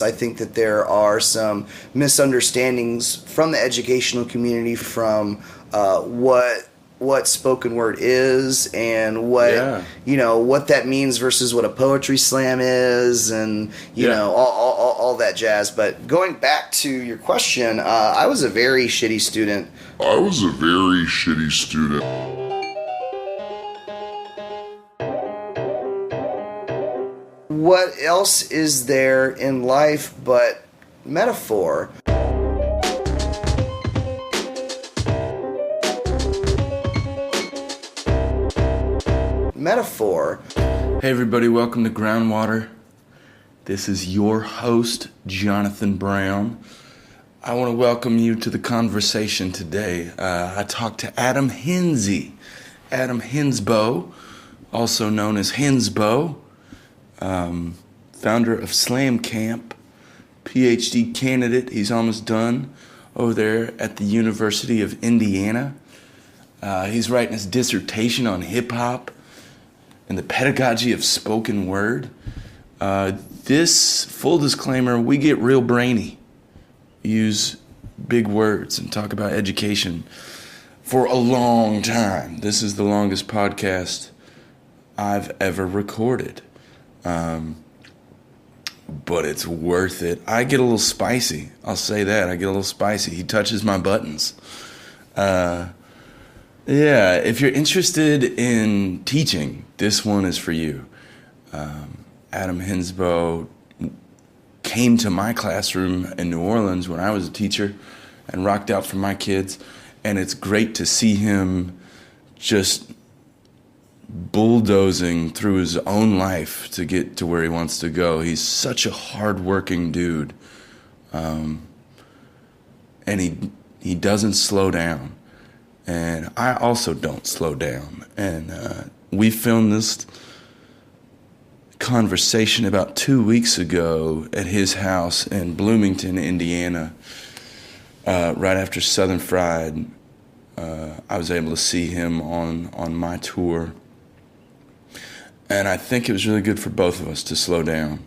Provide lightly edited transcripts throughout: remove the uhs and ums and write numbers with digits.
I think that there are some misunderstandings from the educational community from what spoken word is and what that means versus what a poetry slam is, and you know all that jazz. But going back to your question, I was a very shitty student. What else is there in life but metaphor? Hey everybody, welcome to Groundwater. This is your host, Jonathan Brown. I want to welcome you to the conversation today. I talked to Adam Henze, Adam Hensbo, also known as Hensbo, founder of Slam Camp, PhD candidate. He's almost done over there at the University of Indiana. He's writing his dissertation on hip-hop and the pedagogy of spoken word. This, full disclaimer, we get real brainy, use big words, and talk about education for a long time. This is the longest podcast I've ever recorded. But it's worth it. I get a little spicy. I'll say that. I get a little spicy. He touches my buttons. Yeah, if you're interested in teaching, this one is for you. Adam Hensbo came to my classroom in New Orleans when I was a teacher and rocked out for my kids. And it's great to see him just bulldozing through his own life to get to where he wants to go. He's such a hard-working dude. And he doesn't slow down. And I also don't slow down. And we filmed this conversation about 2 weeks ago at his house in Bloomington, Indiana. Right after Southern Fried, I was able to see him on my tour. And I think it was really good for both of us to slow down.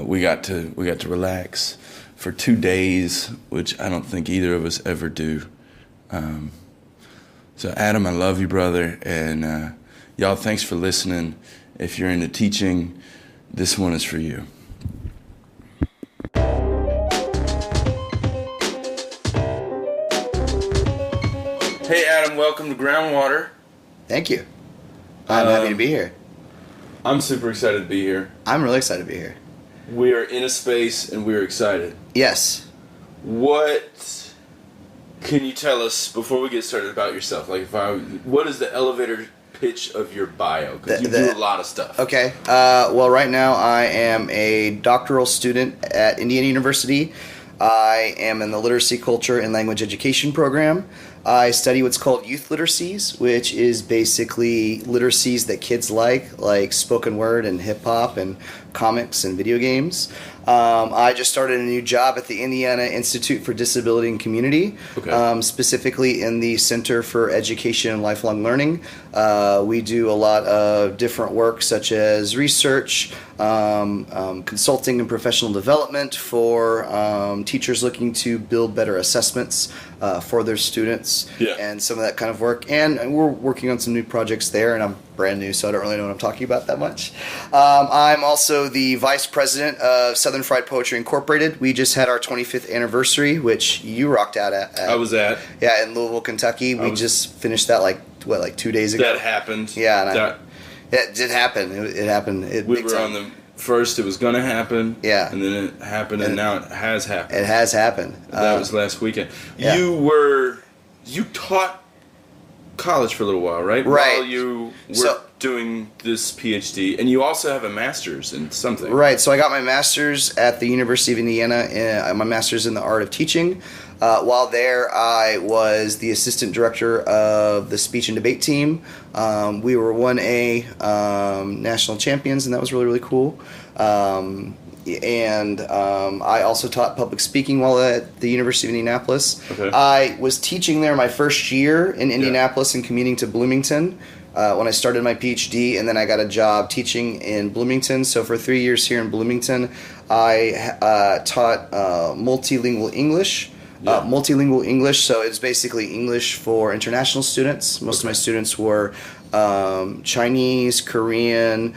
We got to relax for 2 days, which I don't think either of us ever do. So Adam, I love you, brother, and y'all, thanks for listening. If you're into teaching, this one is for you. Hey Adam, welcome to Groundwater. Thank you. I'm happy to be here. I'm super excited to be here. I'm really excited to be here. We are in a space and we're excited. Yes. What can you tell us before we get started about yourself? Like, what is the elevator pitch of your bio? Because you do a lot of stuff. Okay. Well, right now I am a doctoral student at Indiana University. I am in the Literacy, Culture, and Language Education program. I study what's called youth literacies, which is basically literacies that kids like spoken word and hip-hop and comics and video games. I just started a new job at the Indiana Institute for Disability and Community, specifically in the Center for Education and Lifelong Learning. We do a lot of different work such as research, consulting and professional development for teachers looking to build better assessments for their students, and some of that kind of work. And we're working on some new projects there, and I'm brand new, so I don't really know what I'm talking about that much. I'm also the vice president of Southern Fried Poetry Incorporated. We just had our 25th anniversary, which you rocked out at. I was at. Yeah, in Louisville, Kentucky. We just finished that like 2 days ago. That happened. Yeah, it did happen. It happened. We were on the first, it was going to happen. Yeah. And then it happened, and now it has happened. It has happened. That was last weekend. Yeah. You taught college for a little while, right? Right. While you were doing this PhD, and you also have a master's in something. Right. So I got my master's at the University of Indiana, my master's in the art of teaching. While there, I was the assistant director of the speech and debate team. We were 1A national champions, and that was really, really cool. And I also taught public speaking while at the University of Indianapolis. Okay. I was teaching there my first year in Indianapolis and commuting to Bloomington. when I started my PhD, and then I got a job teaching in Bloomington. So for 3 years here in Bloomington, I taught multilingual English. Multilingual English, so it's basically English for international students. Most of my students were Chinese, Korean,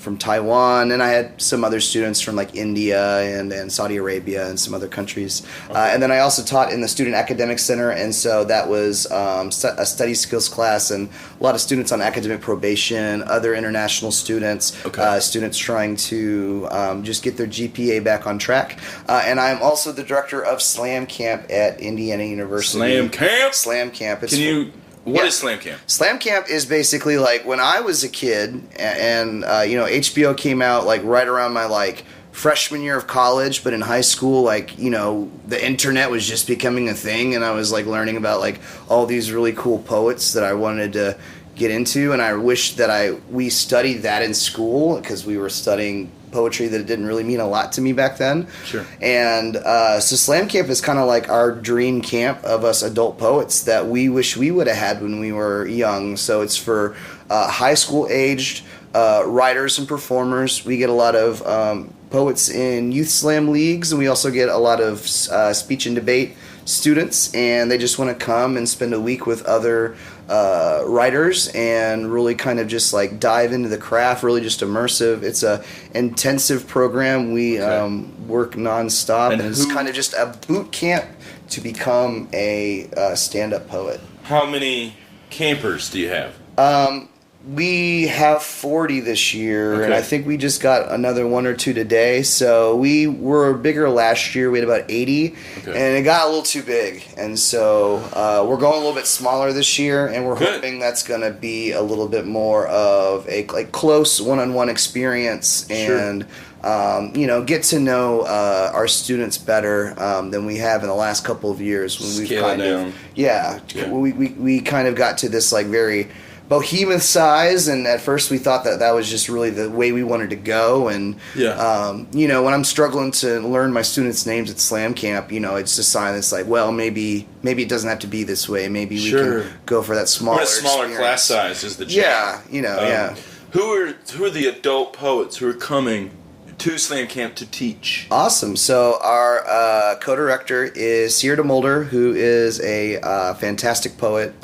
from Taiwan, and I had some other students from like India and Saudi Arabia and some other countries. And then I also taught in the Student Academic Center, and so that was a study skills class, and a lot of students on academic probation, other international students, students trying to just get their GPA back on track. And I'm also the director of Slam Camp at Indiana University. Slam Camp? Slam Camp. What is Slam Camp? Slam Camp is basically like when I was a kid, and HBO came out like right around my like freshman year of college, but in high school, like, the internet was just becoming a thing, and I was like learning about like all these really cool poets that I wanted to get into, and I wish that we studied that in school, because we were studying poetry that didn't really mean a lot to me back then. Sure. And so Slam Camp is kind of like our dream camp of us adult poets that we wish we would have had when we were young. So it's for high school aged writers and performers. We get a lot of poets in youth slam leagues, and we also get a lot of speech and debate students, and they just want to come and spend a week with other writers and really kind of just like dive into the craft, really just immersive. It's a intensive program. We work nonstop, and it's kind of just a boot camp to become a stand-up poet. How many campers do you have? We have 40 this year, and I think we just got another 1 or 2 today. So we were bigger last year. We had about 80, and it got a little too big. And so we're going a little bit smaller this year, and we're hoping that's going to be a little bit more of a close one-on-one experience, and get to know our students better than we have in the last couple of years. When we've we kind of got to this like very behemoth size, and at first we thought that was just really the way we wanted to go. And when I'm struggling to learn my students' names at Slam Camp, it's a sign that's like, well, maybe it doesn't have to be this way. Maybe we can go for that smaller experience. Class size is the jam. Who are the adult poets who are coming to Slam Camp to teach? Awesome. So our co-director is Sierra Mulder, who is a fantastic poet.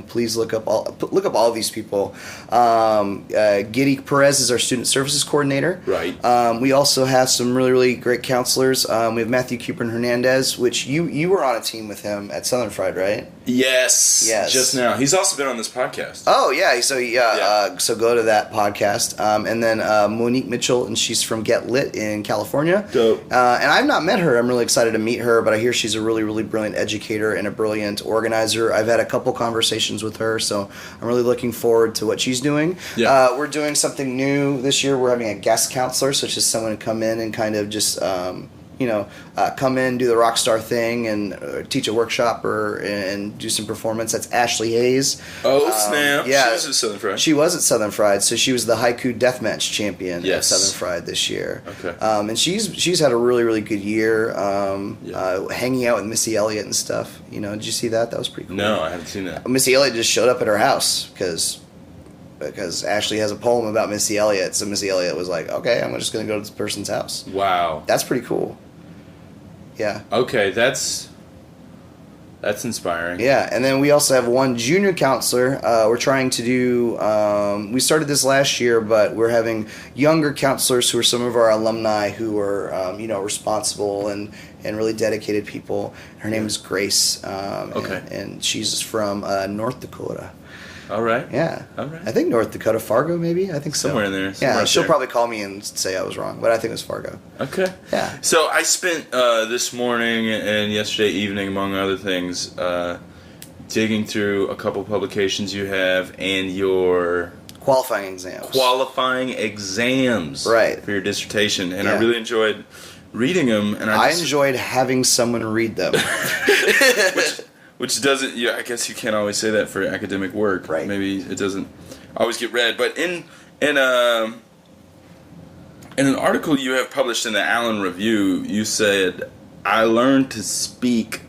Please look up all of these people. Giddy Perez is our student services coordinator. Right. We also have some really, really great counselors. We have Matthew Cooper Hernandez, which you were on a team with him at Southern Fried, right? Yes. Just now. He's also been on this podcast. Oh, yeah. So go to that podcast. And then Monique Mitchell, and she's from Get Lit in California. Dope. And I've not met her. I'm really excited to meet her, but I hear she's a really, really brilliant educator and a brilliant organizer. I've had a couple conversations with her, so I'm really looking forward to what she's doing. Yeah. We're doing something new this year. We're having a guest counselor, so it's just someone to come in and kind of just come in, do the rock star thing, and teach a workshop and do some performance. That's Ashley Hayes. Oh, snap. Yeah, she was at Southern Fried. She was at Southern Fried, so she was the haiku deathmatch champion at Southern Fried this year. Okay. And she's had a really, really good year hanging out with Missy Elliott and stuff. Did you see that? That was pretty cool. No, I haven't seen that. Missy Elliott just showed up at her house because Ashley has a poem about Missy Elliott, so Missy Elliott was like, okay, I'm just going to go to this person's house. Wow. That's pretty cool. Yeah. Okay, that's inspiring. Yeah, and then we also have one junior counselor. We're trying to do, we started this last year, but we're having younger counselors who are some of our alumni who are, responsible and really dedicated people. Her name is Grace, and she's from North Dakota. All right. Yeah. All right. I think North Dakota, Fargo, maybe? I think so. Somewhere in there. Yeah, she'll probably call me and say I was wrong, but I think it was Fargo. Okay. Yeah. So I spent this morning and yesterday evening, among other things, digging through a couple publications you have and your qualifying exams. Right. For your dissertation, and I really enjoyed reading them. And I enjoyed having someone read them. Which doesn't, I guess you can't always say that for academic work. Right. Maybe it doesn't always get read. But in an article you have published in the Allen Review, you said, I learned to speak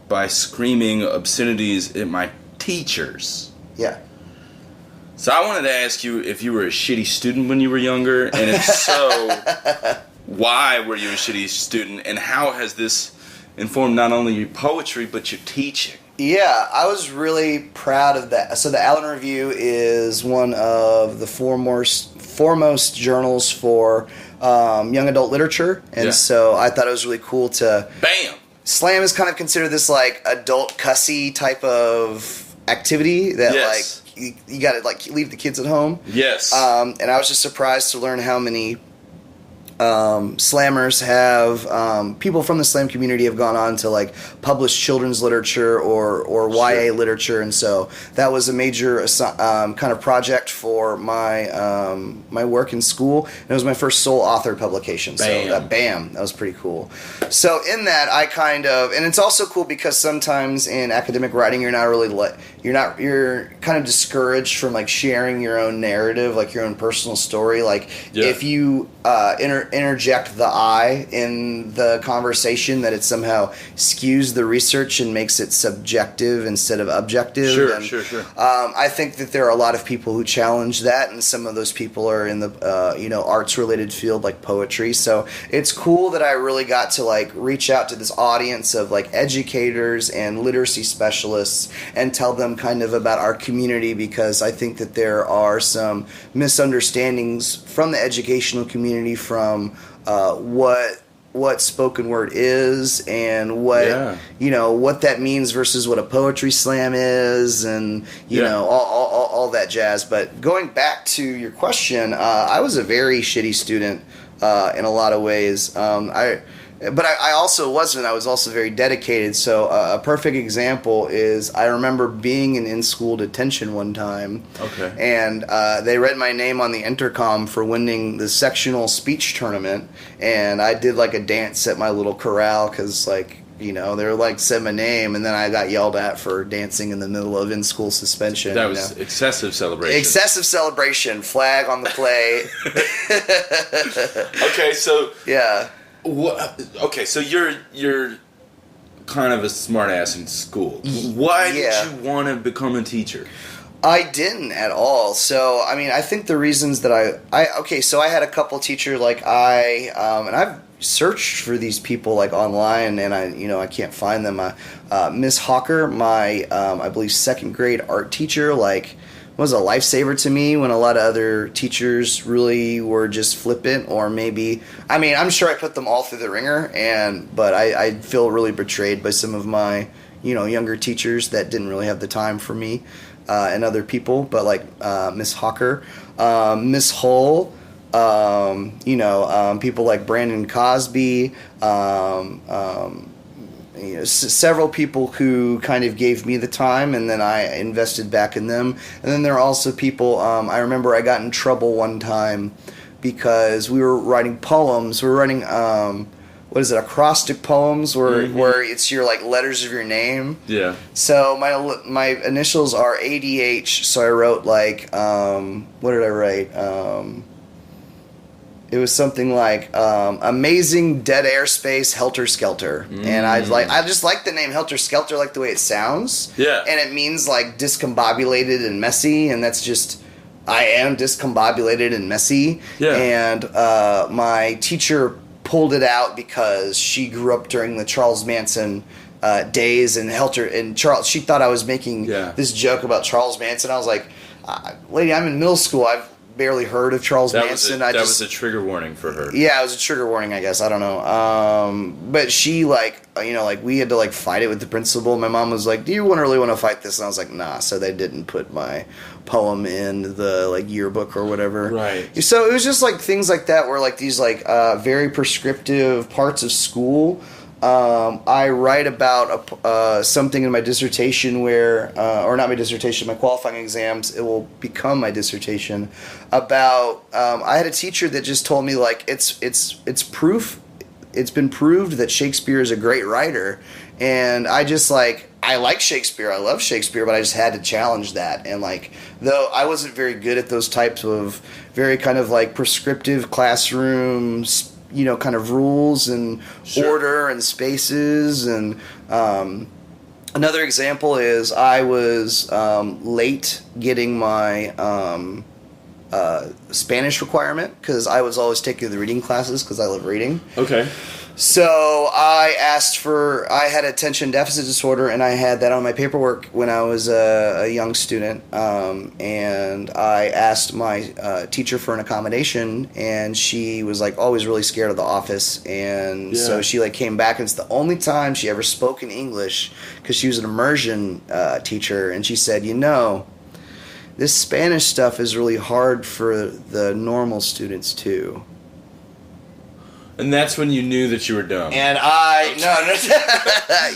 by screaming obscenities at my teachers. Yeah. So I wanted to ask you if you were a shitty student when you were younger, and if so, why were you a shitty student, and how has this informed not only your poetry but your teaching? Yeah, I was really proud of that. So the Allen Review is one of the foremost journals for young adult literature, and so I thought it was really cool to... Bam! Slam is kind of considered this like adult cussy type of activity that like you got to like leave the kids at home. Yes. And I was just surprised to learn how many slammers have people from the slam community have gone on to like publish children's literature or YA literature, and so that was a major kind of project for my my work in school, and it was my first sole author publication. So that was pretty cool. So in that I kind of, and it's also cool because sometimes in academic writing you're not really you're kind of discouraged from like sharing your own narrative, like your own personal story. Like if you interject the I in the conversation, that it somehow skews the research and makes it subjective instead of objective. Sure. I think that there are a lot of people who challenge that, and some of those people are in the arts-related field like poetry. So it's cool that I really got to like reach out to this audience of like educators and literacy specialists and tell them kind of about our community, because I think that there are some misunderstandings from the educational community from what spoken word is and what that means versus what a poetry slam is, and all that jazz. But going back to your question, I was a very shitty student in a lot of ways. But I also wasn't. I was also very dedicated. So a perfect example is I remember being in in-school detention one time. Okay. And they read my name on the intercom for winning the sectional speech tournament. And I did like a dance at my little corral because they were like, said my name, and then I got yelled at for dancing in the middle of in-school suspension. That was excessive celebration. Excessive celebration. Flag on the plate. Okay, so... Yeah. Okay, so you're kind of a smart ass in school. Why did you want to become a teacher? I didn't at all. So, I mean, I think the reasons that so I had a couple teachers and I've searched for these people like online, and I can't find them. Miss Hawker, my I believe second grade art teacher, was a lifesaver to me when a lot of other teachers really were just flippant, or maybe, I'm sure I put them all through the ringer, but I feel really betrayed by some of my, younger teachers that didn't really have the time for me and other people, but Miss Hawker, Miss Hull, people like Brandon Cosby, several people who kind of gave me the time, and then I invested back in them. And then there are also people, I remember I got in trouble one time because we were writing poems. We were writing, acrostic poems where it's your letters of your name. Yeah. So my initials are ADH, so I wrote what did I write? It was something like amazing dead airspace helter skelter, and I just like the name helter skelter, like the way it sounds. Yeah, and it means discombobulated and messy, and that's just I am discombobulated and messy. Yeah, and my teacher pulled it out because she grew up during the Charles Manson days, and Charles. She thought I was making this joke about Charles Manson. I was like, lady, I'm in middle school. I've barely heard of Charles Manson. That was a trigger warning for her. Yeah, it was a trigger warning, I guess. I don't know. But she we had to fight it with the principal. My mom was like, "Do you really want to fight this?" And I was like, "Nah." So they didn't put my poem in the yearbook or whatever. Right. So it was just things like that, where these very prescriptive parts of school. I write about something in my dissertation where, or not my dissertation, my qualifying exams, it will become my dissertation, about, I had a teacher that just told me, it's proof, it's been proved that Shakespeare is a great writer, and I just, I like Shakespeare, I love Shakespeare, but I just had to challenge that, and, though I wasn't very good at those types of very kind of, prescriptive classrooms, kind of rules and order and spaces, and Another example is I was late getting my Spanish requirement because I was always taking the reading classes because I love reading. Okay. So I had attention deficit disorder, and I had that on my paperwork when I was a young student. And I asked my teacher for an accommodation, and she was like always really scared of the office. And so she like came back, and it's the only time she ever spoke in English because she was an immersion teacher. And she said, this Spanish stuff is really hard for the normal students too. And that's when you knew that you were dumb. And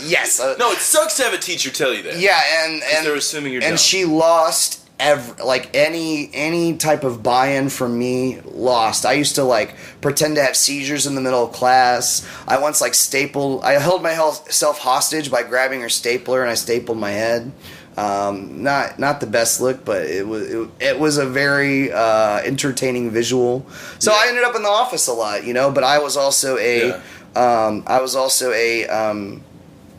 yes. No, it sucks to have a teacher tell you that. Yeah, and they're assuming you're dumb. And she lost any type of buy-in from me. Lost. I used to like pretend to have seizures in the middle of class. I once I held myself hostage by grabbing her stapler, and I stapled my head. Not the best look, but it was a very entertaining visual. So I ended up in the office a lot, But I was also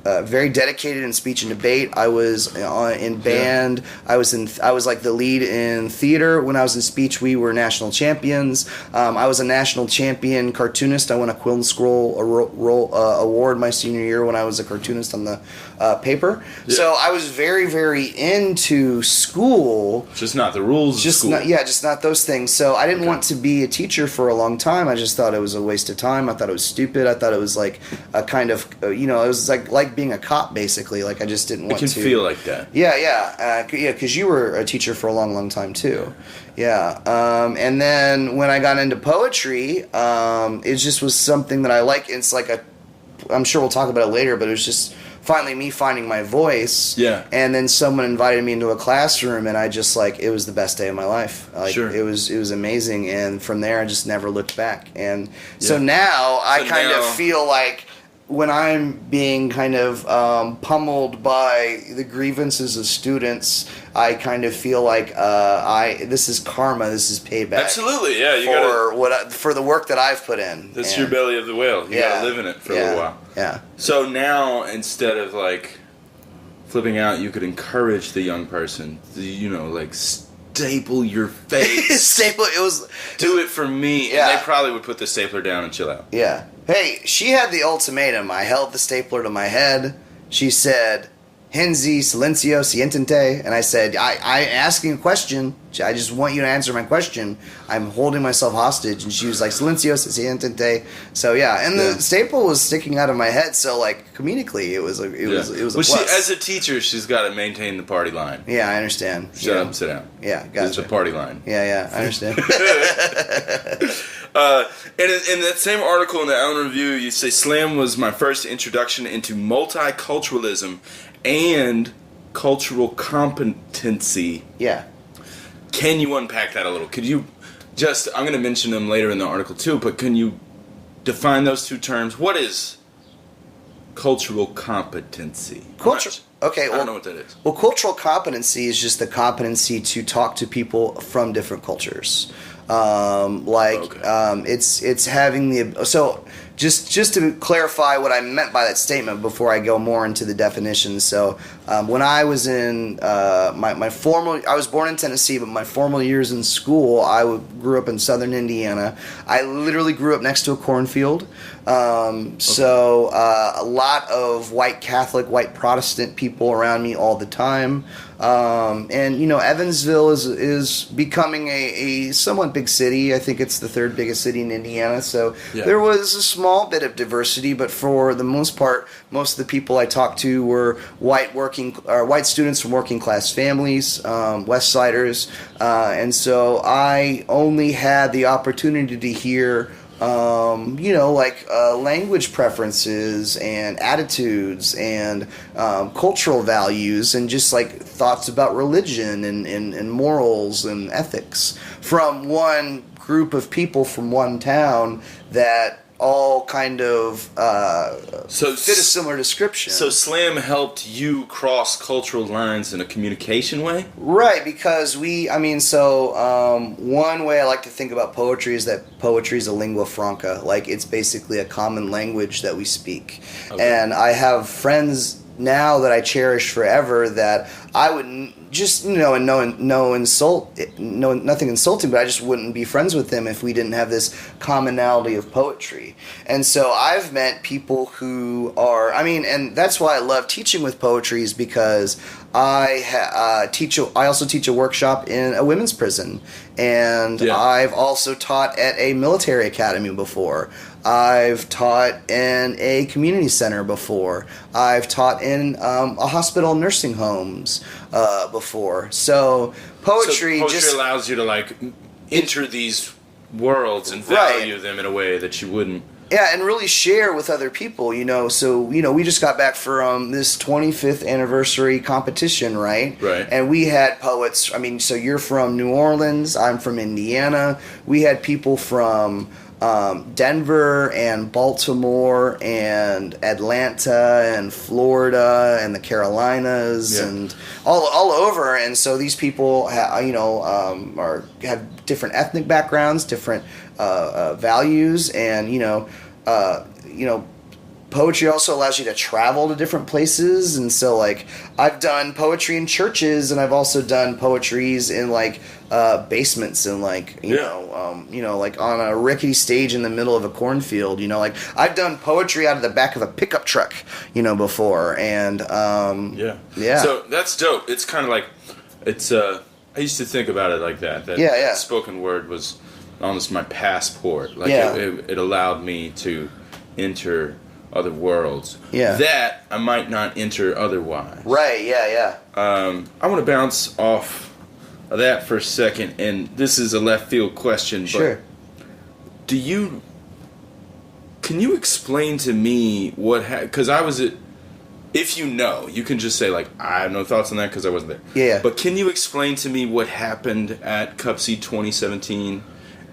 very dedicated in speech and debate. I was in band. I was like the lead in theater. When I was in speech, we were national champions. I was a national champion cartoonist. I won a Quill and Scroll award my senior year when I was a cartoonist on the paper. Yeah. So I was very, very into school. Just not the rules of school. Just not those things. So I didn't want to be a teacher for a long time. I just thought it was a waste of time. I thought it was stupid. I thought it was like a kind of, it was like being a cop, basically. Like I just didn't want to. It can feel like that. Yeah, because you were a teacher for a long, long time too. Yeah. And then when I got into poetry, it just was something that I like. It's like I'm sure we'll talk about it later, but it was just finally me finding my voice. Yeah. And then someone invited me into a classroom, and I just it was the best day of my life. Sure. It was amazing, and from there I just never looked back. And so now I kind of feel like when I'm being kind of pummeled by the grievances of students, I kind of feel like this is karma, this is payback. Absolutely, yeah. For the work that I've put in. That's your belly of the whale. You gotta live in it for a little while. Yeah. So now, instead of flipping out, you could encourage the young person to, staple your face. Do it for me. Yeah. And they probably would put the stapler down and chill out. Yeah. Hey, she had the ultimatum. I held the stapler to my head. She said, Henze, silencio, siéntate. And I said, I'm asking a question. I just want you to answer my question. I'm holding myself hostage. And she was like, silencio, siéntate. So, yeah. And the staple was sticking out of my head. So, comedically, it was a plus. As a teacher, she's got to maintain the party line. Yeah, I understand. Shut up and sit down. Yeah, gotcha. It's the party line. Yeah, I understand. And in that same article in the Allen Review, you say, Slam was my first introduction into multiculturalism and cultural competency. Yeah. Can you unpack that a little? Could you I'm going to mention them later in the article too, but can you define those two terms? What is cultural competency? Okay, I don't know what that is. Well, cultural competency is just the competency to talk to people from different cultures. It's having the just to clarify what I meant by that statement before I go more into the definitions. So when I was in I was born in Tennessee, but my formal years in school, I grew up in southern Indiana. I literally grew up next to a cornfield. So a lot of white Catholic, white Protestant people around me all the time. And Evansville is becoming a somewhat big city. I think it's the third biggest city in Indiana. So there was a small bit of diversity, but for the most part, most of the people I talked to were white students from working class families, West Siders, and so I only had the opportunity to hear language preferences and attitudes and cultural values and just thoughts about religion and morals and ethics from one group of people from one town that all kind of fit a similar description. So Slam helped you cross cultural lines in a communication way? Right, because one way I like to think about poetry is that poetry is a lingua franca. It's basically a common language that we speak. Okay. And I have friends now that I cherish forever, that I would just, and no insult, no nothing insulting, but I just wouldn't be friends with them if we didn't have this commonality of poetry. And so I've met people who are, and that's why I love teaching with poetry, is because I also teach a workshop in a women's prison, and I've also taught at a military academy before. I've taught in a community center before. I've taught in a hospital and nursing homes before. So poetry just allows you to like enter these worlds and value them in a way that you wouldn't. Yeah, and really share with other people, So, we just got back from this 25th anniversary competition, right? Right. And we had poets, so you're from New Orleans, I'm from Indiana. We had people from Denver and Baltimore and Atlanta and Florida and the Carolinas and all over. And so these people, have different ethnic backgrounds, different values, and poetry also allows you to travel to different places. And so, like, I've done poetry in churches, and I've also done poetries in basements and like on a rickety stage in the middle of a cornfield. I've done poetry out of the back of a pickup truck, before. And So that's dope. It's kind of like I used to think about it like that. That spoken word was almost my passport. It allowed me to enter other worlds that I might not enter otherwise. Right, yeah. I want to bounce off of that for a second, and this is a left field question. Sure. But can you explain to me what because I was at, if you can just say, like, I have no thoughts on that because I wasn't there. Yeah. But can you explain to me what happened at CUPSI 2017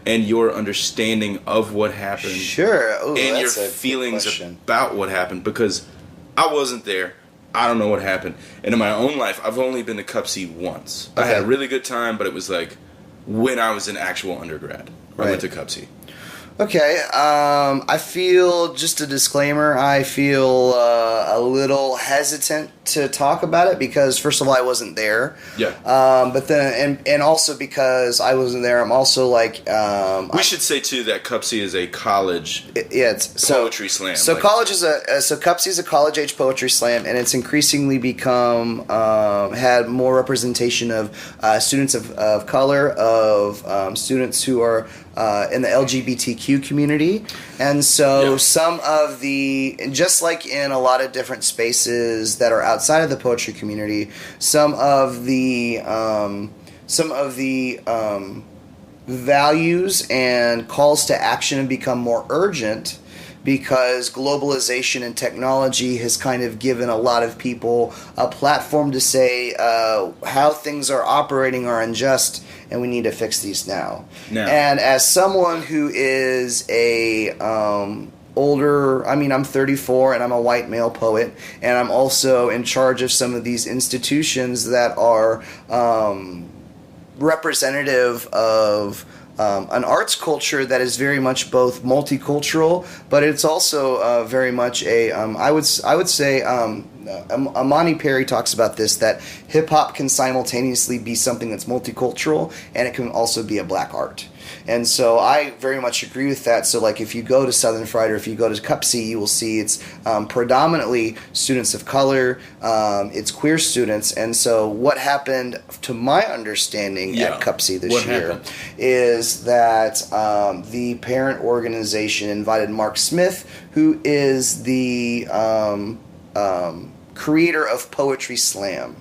and your understanding of what happened? Sure. Ooh, and your that's a feelings good question. about what happened, because I wasn't there. I don't know what happened. And in my own life, I've only been to CUPSI once. I had a really good time, but it was like when I was an actual undergrad. I went to CUPSI. Okay, I feel, just a disclaimer, I feel a little hesitant to talk about it because, first of all, I wasn't there. Yeah. But then, and also because I wasn't there, I'm also like... we should say, too, that CUPSI is a college poetry slam. So CUPSI is a college-age poetry slam, and it's increasingly become, had more representation of students of color, of students who are in the LGBTQ community. And so some of the, just like in a lot of different spaces that are outside of the poetry community, some of the values and calls to action have become more urgent because globalization and technology has kind of given a lot of people a platform to say how things are operating are unjust and we need to fix these now. And as someone who is a older, I'm 34 and I'm a white male poet, and I'm also in charge of some of these institutions that are representative of an arts culture that is very much both multicultural, but it's also very much a I would say Amani Perry talks about this, that hip hop can simultaneously be something that's multicultural and it can also be a black art. And so I very much agree with that. So, like, if you go to Southern Fried or if you go to CUPSI, you will see it's predominantly students of color, it's queer students. And so what happened, to my understanding, at CUPSI this year is that the parent organization invited Mark Smith, who is the creator of Poetry Slam,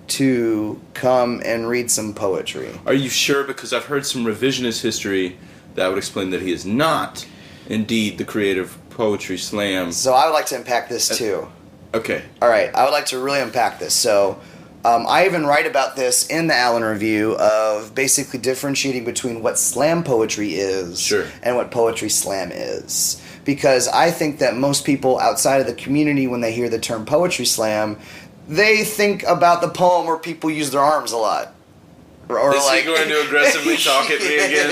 to come and read some poetry. Are you sure? Because I've heard some revisionist history that would explain that he is not indeed the creator of Poetry Slam. So I would like to unpack this too. Okay. All right. I would like to really unpack this. So I even write about this in the Allen Review of basically differentiating between what slam poetry is and what Poetry Slam is. Because I think that most people outside of the community, when they hear the term Poetry Slam, they think about the poem where people use their arms a lot. Or is he going to aggressively talk at me again?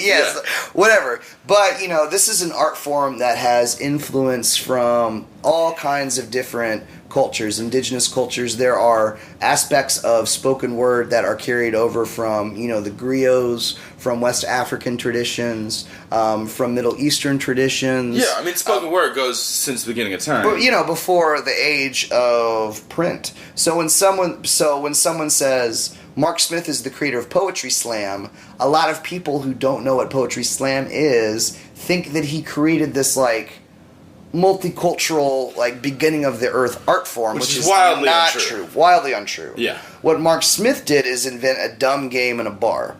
Yes, whatever. But, this is an art form that has influence from all kinds of different cultures, indigenous cultures. There are aspects of spoken word that are carried over from, the griots, from West African traditions, from Middle Eastern traditions. Yeah, I mean, spoken word goes since the beginning of time. But, before the age of print. So when someone says Mark Smith is the creator of Poetry Slam, a lot of people who don't know what Poetry Slam is think that he created this, multicultural, beginning of the earth art form, which is wildly not untrue. true. Wildly untrue. Yeah. What Mark Smith did is invent a dumb game in a bar,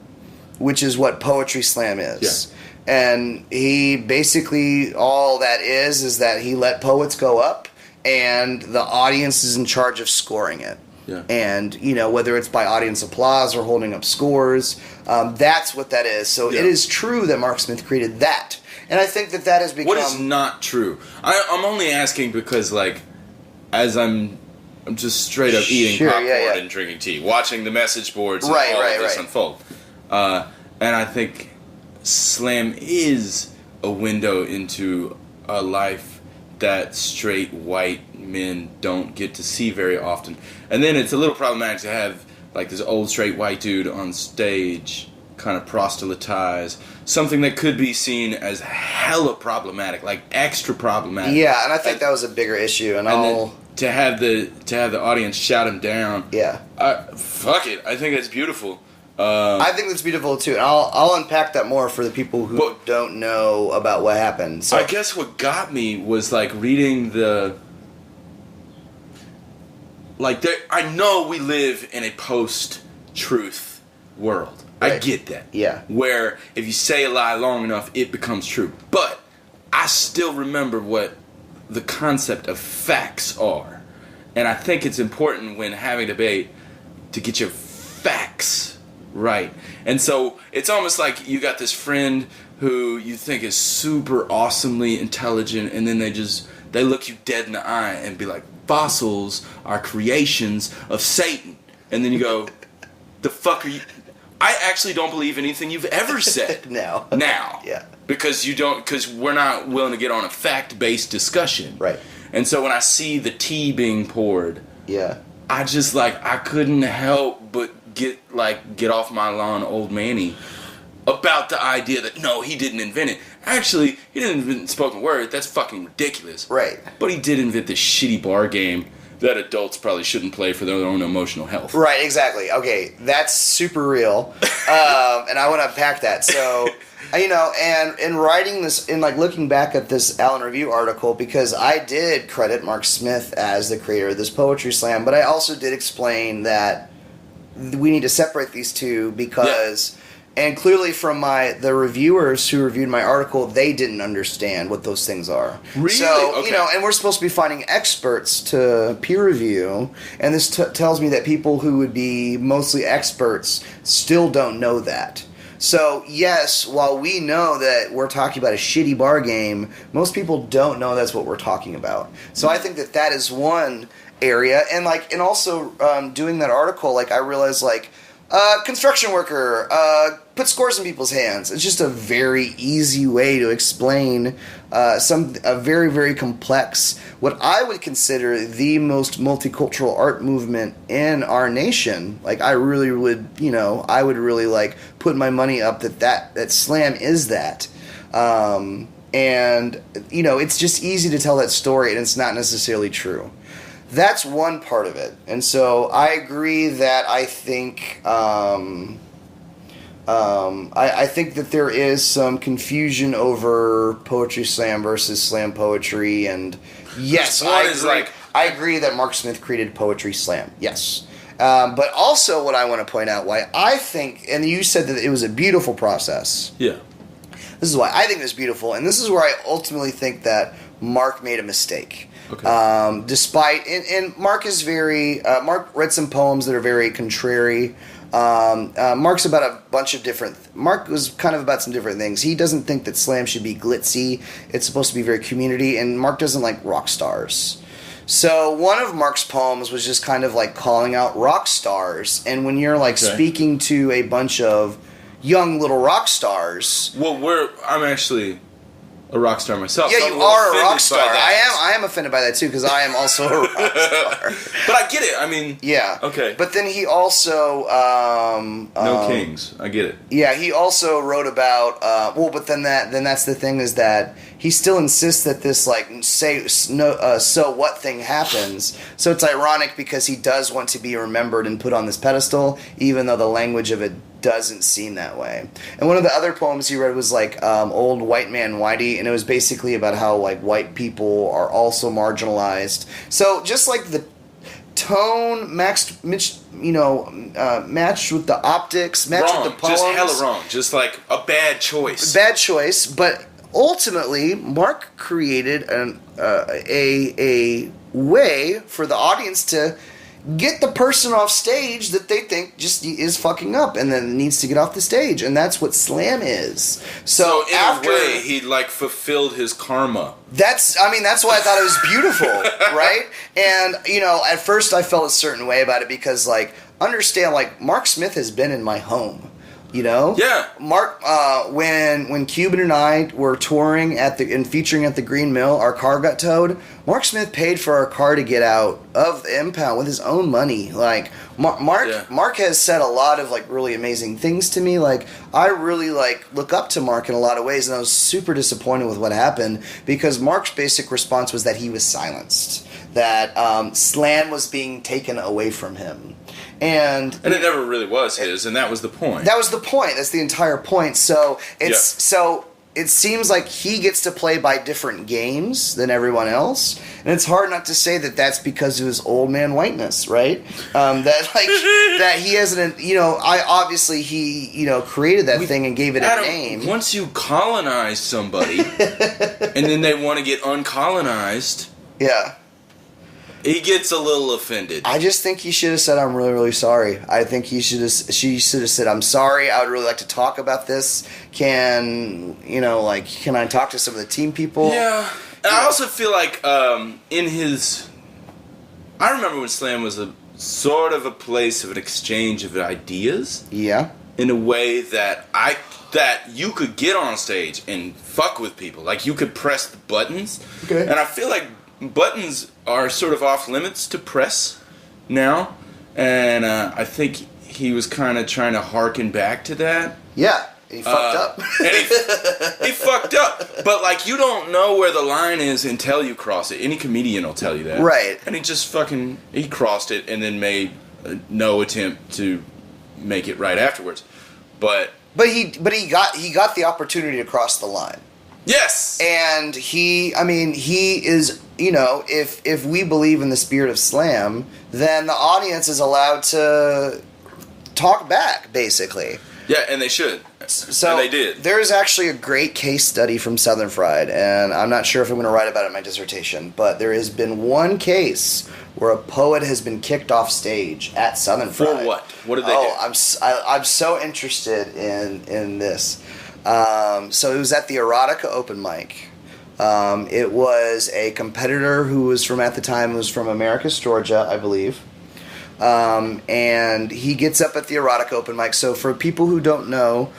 which is what Poetry Slam is. Yeah. And he basically, all that is that he let poets go up, and the audience is in charge of scoring it. Yeah. And, whether it's by audience applause or holding up scores, that's what that is. So It is true that Mark Smith created that. And I think that has become... What is not true? I'm only asking because, as I'm just straight up eating popcorn and drinking tea, watching the message boards and all of this unfold. And I think slam is a window into a life that straight white men don't get to see very often. And then it's a little problematic to have, this old straight white dude on stage kind of proselytize something that could be seen as hella problematic, extra problematic. Yeah, and I think that was a bigger issue. And then to have the audience shout him down. Yeah. Fuck it. I think that's beautiful. I think that's beautiful too. And I'll unpack that more for the people who don't know about what happened. So I guess what got me was reading the. I know we live in a post-truth world. Right. I get that. Yeah. Where if you say a lie long enough, it becomes true. But I still remember what the concept of facts are. And I think it's important when having a debate to get your facts right. And so it's almost like you got this friend who you think is super awesomely intelligent, and then they look you dead in the eye and be like, fossils are creations of Satan. And then you go, the fuck are you... I actually don't believe anything you've ever said. Now. Yeah. Because we're not willing to get on a fact-based discussion. Right. And so when I see the tea being poured, yeah, I just I couldn't help but get off my lawn, old Manny, about the idea that no, he didn't invent it. Actually, he didn't invent spoken word. That's fucking ridiculous. Right. But he did invent this shitty bar game that adults probably shouldn't play for their own emotional health. Right, exactly. Okay, that's super real. And I want to unpack that. So, and in writing this, in looking back at this Allen Review article, because I did credit Mark Smith as the creator of this Poetry Slam, but I also did explain that we need to separate these two because... Yeah. And clearly from the reviewers who reviewed my article, they didn't understand what those things are. Really? So, okay. And we're supposed to be finding experts to peer review, and this tells me that people who would be mostly experts still don't know that. So, yes, while we know that we're talking about a shitty bar game, most people don't know that's what we're talking about. So I think that is one area. And, and also doing that article, I realized, construction worker, put scores in people's hands. It's just a very easy way to explain a very, very complex, what I would consider the most multicultural art movement in our nation. I really would, I would really put my money up that slam is that. And, it's just easy to tell that story, and it's not necessarily true. That's one part of it. And so I agree that I think I think that there is some confusion over Poetry Slam versus slam poetry, and yes, I agree that Mark Smith created Poetry Slam. Yes. But also what I want to point out why I think, and you said that it was a beautiful process. Yeah. This is why I think it was beautiful, and this is where I ultimately think that Mark made a mistake. Okay. Despite, and Mark is Mark read some poems that are very contrary. Mark was kind of about some different things. He doesn't think that slam should be glitzy. It's supposed to be very community, and Mark doesn't like rock stars. So one of Mark's poems was just kind of calling out rock stars, and when you're speaking to a bunch of young little rock stars. Well, I'm actually a rock star myself. Yeah, so you are a rock star. I am offended by that too, because I am also a rock star. But I get it. I mean, yeah. Okay. But then he also No Kings. I get it. Yeah, he also wrote about but then that's the thing, is that he still insists that this so what thing happens. So it's ironic because he does want to be remembered and put on this pedestal, even though the language of it doesn't seem that way. And one of the other poems he read was Old White Man Whitey, and it was basically about how white people are also marginalized. So just the tone matched with the optics, matched with the poems. Just hella wrong. Just a bad choice. Bad choice, but ultimately, Mark created a way for the audience to get the person off stage that they think just is fucking up and then needs to get off the stage, and that's what slam is. So in a way, he fulfilled his karma. That's why I thought it was beautiful, right? And at first I felt a certain way about it because understand Mark Smith has been in my home. Yeah. Mark, when Cuban and I were touring and featuring at the Green Mill, our car got towed. Mark Smith paid for our car to get out of the impound with his own money. Mark has said a lot of really amazing things to me. I really look up to Mark in a lot of ways, and I was super disappointed with what happened because Mark's basic response was that he was silenced, that slam was being taken away from him. And it never really was his, and that was the point. That was the point. That's the entire point. So it seems like he gets to play by different games than everyone else, and it's hard not to say that that's because of his old man whiteness, right? That he hasn't. Obviously he created that thing and gave it a name. Once you colonize somebody, and then they want to get uncolonized, yeah. He gets a little offended. I just think he should have said, "I'm really, really sorry." I think she should have said, "I'm sorry. I would really like to talk about this. Can I talk to some of the team people?" Yeah. And I also feel I remember when Slam was a sort of a place of an exchange of ideas. Yeah. In a way that you could get on stage and fuck with people. You could press the buttons. Okay. And I feel like buttons are sort of off limits to press now, and I think he was kind of trying to harken back to that. Yeah, he fucked up. And he fucked up, but you don't know where the line is until you cross it. Any comedian will tell you that, right? And he crossed it and then made no attempt to make it right afterwards. But he got the opportunity to cross the line. Yes, and he is. If we believe in the spirit of slam, then the audience is allowed to talk back, basically. Yeah, and they should. So and they did. There's actually a great case study from Southern Fried, and I'm not sure if I'm going to write about it in my dissertation, but there has been one case where a poet has been kicked off stage at Southern Fried. For what? What did they do? I'm so interested in this. So it was at the Erotica open mic. It was a competitor who was from Americus, Georgia, I believe. And he gets up at the Erotica open mic. So for people who don't know,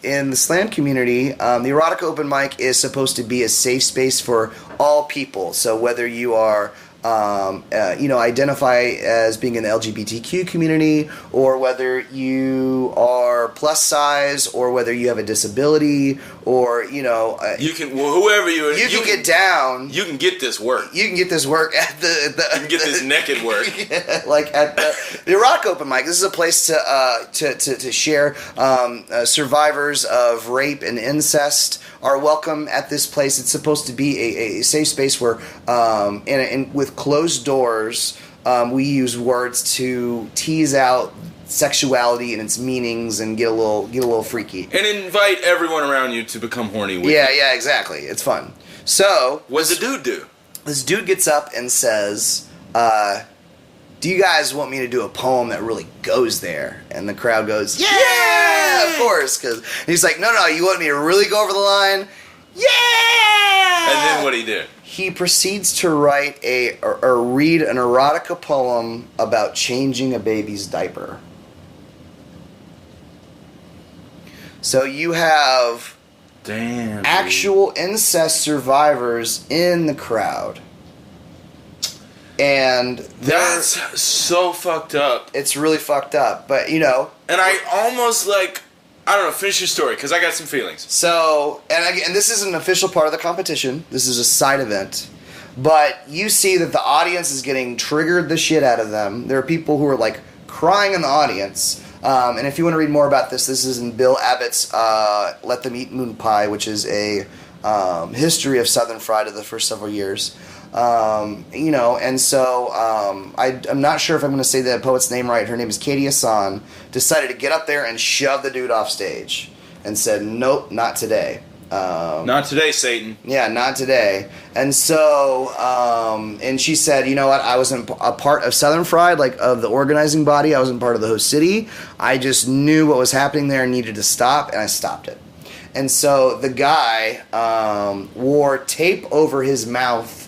in the slam community, the Erotica open mic is supposed to be a safe space for all people. So whether you are identify as being in the LGBTQ community, or whether you are plus size, or whether you have a disability, or you can whoever you are, you can get down. You can get this work. You can get this work at the you can get this naked work. At the Rock Open Mic. This is a place to share. Survivors of rape and incest are welcome at this place. It's supposed to be a safe space where, and with closed doors, we use words to tease out sexuality and its meanings and get a little freaky. And invite everyone around you to become horny with you. Yeah, exactly. It's fun. So what does the dude do? This dude gets up and says, do you guys want me to do a poem that really goes there? And the crowd goes, yeah, of course. And he's like, no, you want me to really go over the line? Yeah! And then what he did? He proceeds to write or read an erotica poem about changing a baby's diaper. So you have Damn. Actual incest survivors in the crowd. And that's so fucked up. It's really fucked up, but you know. And I almost like, I don't know, finish your story, because I got some feelings. So, and this isn't an official part of the competition. This is a side event. But you see that the audience is getting triggered the shit out of them. There are people who are like crying in the audience. And if you want to read more about this, this is in Bill Abbott's Let Them Eat Moon Pie, which is a history of Southern Fried of the first several years. You know, and so I'm not sure if I'm going to say the poet's name right. Her name is Katie Hassan. Decided to get up there and shove the dude off stage and said, nope, not today. Not today, Satan. Yeah, not today. And so, and she said, you know what, I wasn't a part of Southern Fried, like of the organizing body. I wasn't part of the host city. I just knew what was happening there and needed to stop, and I stopped it. And so the guy wore tape over his mouth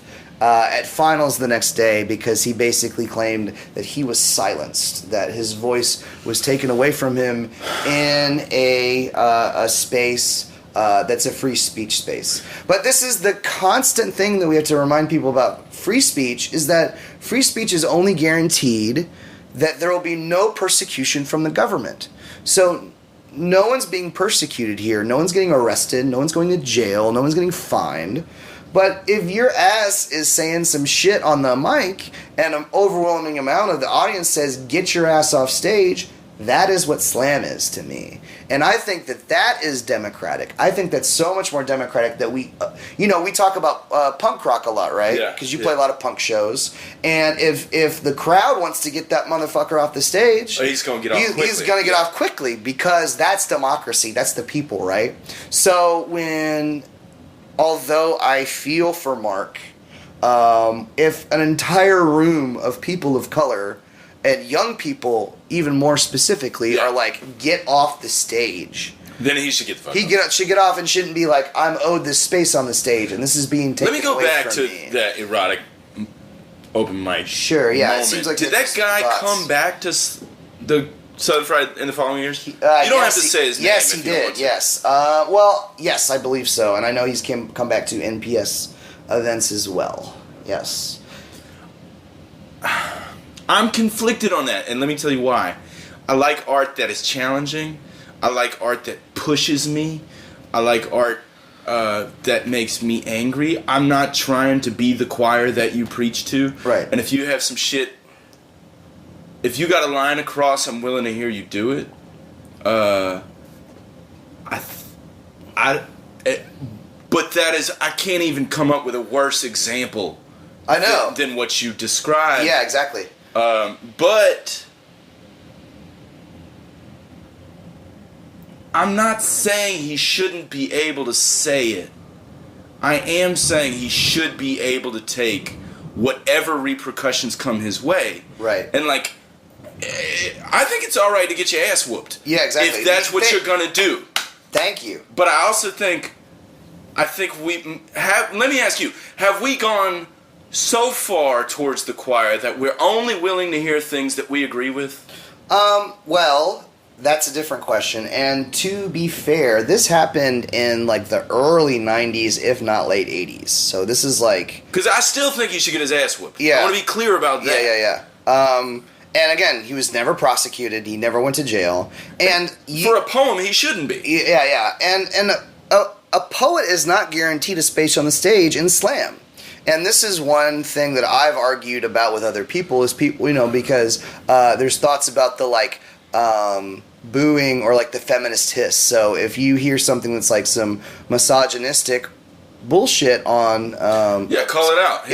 at finals the next day because he basically claimed that he was silenced, that his voice was taken away from him in a space that's a free speech space. But this is the constant thing that we have to remind people about free speech, is that free speech is only guaranteed that there will be no persecution from the government. So no one's being persecuted here. No one's getting arrested. No one's going to jail. No one's getting fined. But if your ass is saying some shit on the mic and an overwhelming amount of the audience says, get your ass off stage, that is what slam is to me. And I think that that is democratic. I think that's so much more democratic that we, you know, we talk about punk rock a lot, right? Yeah. Because you play a lot of punk shows. And if the crowd wants to get that motherfucker off the stage, he's going to get off quickly. He's going to get off quickly, because that's democracy. That's the people, right? So although I feel for Mark, if an entire room of people of color, and young people even more specifically, are like, get off the stage, then he should get the fuck off. Should get off and shouldn't be like, I'm owed this space on the stage and this is being taken away from me. Let me go back to that erotic open mic. Sure, yeah. Moment. It seems like did that guy come back to the Southern Fried in the following years? You don't have to say his name. Yes, he did. Yes. Well, yes, I believe so, and I know he's come back to NPS events as well. Yes. I'm conflicted on that, and let me tell you why. I like art that is challenging. I like art that pushes me. I like art that makes me angry. I'm not trying to be the choir that you preach to. Right. And if you have some shit, if you got a line across, I'm willing to hear you do it. But that is, I can't even come up with a worse example. I know. Than what you described. Yeah, exactly. But I'm not saying he shouldn't be able to say it. I am saying he should be able to take whatever repercussions come his way. Right. And like, I think it's all right to get your ass whooped. Yeah, exactly. If that's what you're gonna do. Thank you. But I also think we have. Let me ask you: have we gone so far towards the choir that we're only willing to hear things that we agree with? Well, that's a different question. And to be fair, this happened in like the early 90s, if not late 80s. So this is like... Because I still think he should get his ass whooped. Yeah. I want to be clear about that. Yeah. And again, he was never prosecuted. He never went to jail. And for a poem, he shouldn't be. Yeah. And a poet is not guaranteed a space on the stage in slam. And this is one thing that I've argued about with other people, is people, you know, because there's thoughts about the like booing or like the feminist hiss. So if you hear something that's like some misogynistic bullshit on call it out.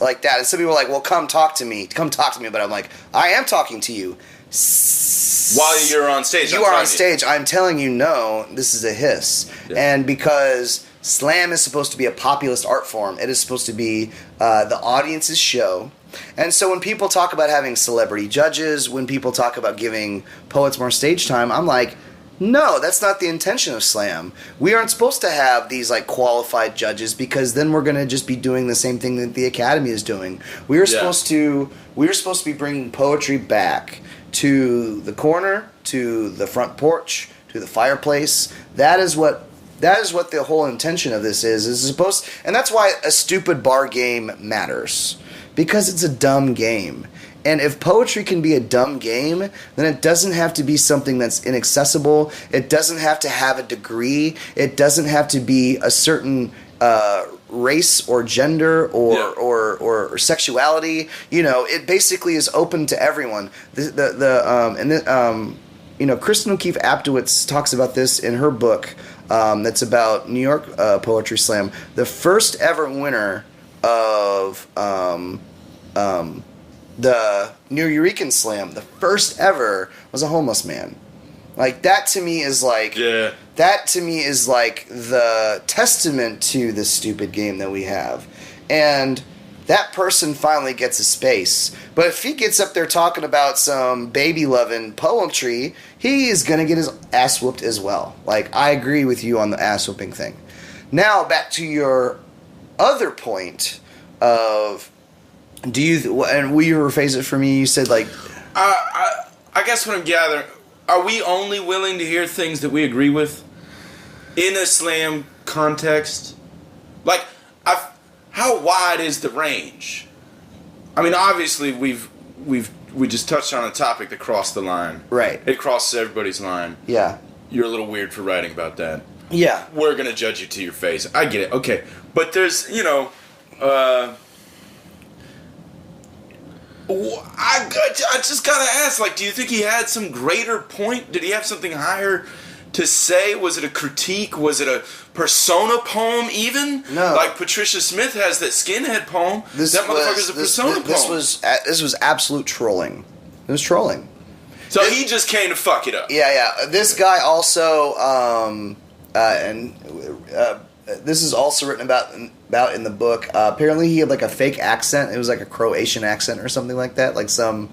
Like that. And some people are like, well, come talk to me. But I'm like, I am talking to you. While you're on stage. You are on stage. I'm telling you, no, this is a hiss. Yeah. And because slam is supposed to be a populist art form, it is supposed to be the audience's show. And so when people talk about having celebrity judges, when people talk about giving poets more stage time, I'm like, no, that's not the intention of slam. We aren't supposed to have these like qualified judges, because then we're going to just be doing the same thing that the Academy is doing. We're supposed to be bringing poetry back to the corner, to the front porch, to the fireplace. That is what the whole intention of this is supposed, and that's why a stupid bar game matters, because it's a dumb game. And if poetry can be a dumb game, then it doesn't have to be something that's inaccessible. It doesn't have to have a degree. It doesn't have to be a certain race or gender or sexuality. You know, it basically is open to everyone. Kristen O'Keefe Aptowitz talks about this in her book that's about New York Poetry Slam. The first ever winner of the New Eurekan Slam, the first ever, was a homeless man. Like, that to me is like the testament to this stupid game that we have. And that person finally gets a space. But if he gets up there talking about some baby-loving poetry, he is going to get his ass whooped as well. Like, I agree with you on the ass whooping thing. Now, back to your other point of, will you rephrase it for me? You said, like... I guess what I'm gathering, are we only willing to hear things that we agree with in a slam context? Like, how wide is the range? I mean, obviously, we just touched on a topic that crossed the line. Right. It crosses everybody's line. Yeah. You're a little weird for writing about that. Yeah. We're going to judge you to your face. I get it. Okay. But there's, I just gotta ask, like, do you think he had some greater point? Did he have something higher to say? Was it a critique? Was it a persona poem even? No. Like Patricia Smith has that skinhead poem. That motherfucker's a persona poem. This was absolute trolling. It was trolling. So he just came to fuck it up. Yeah. This guy also, this is also written about in the book. Apparently he had like a fake accent. It was like a Croatian accent or something like that. Like some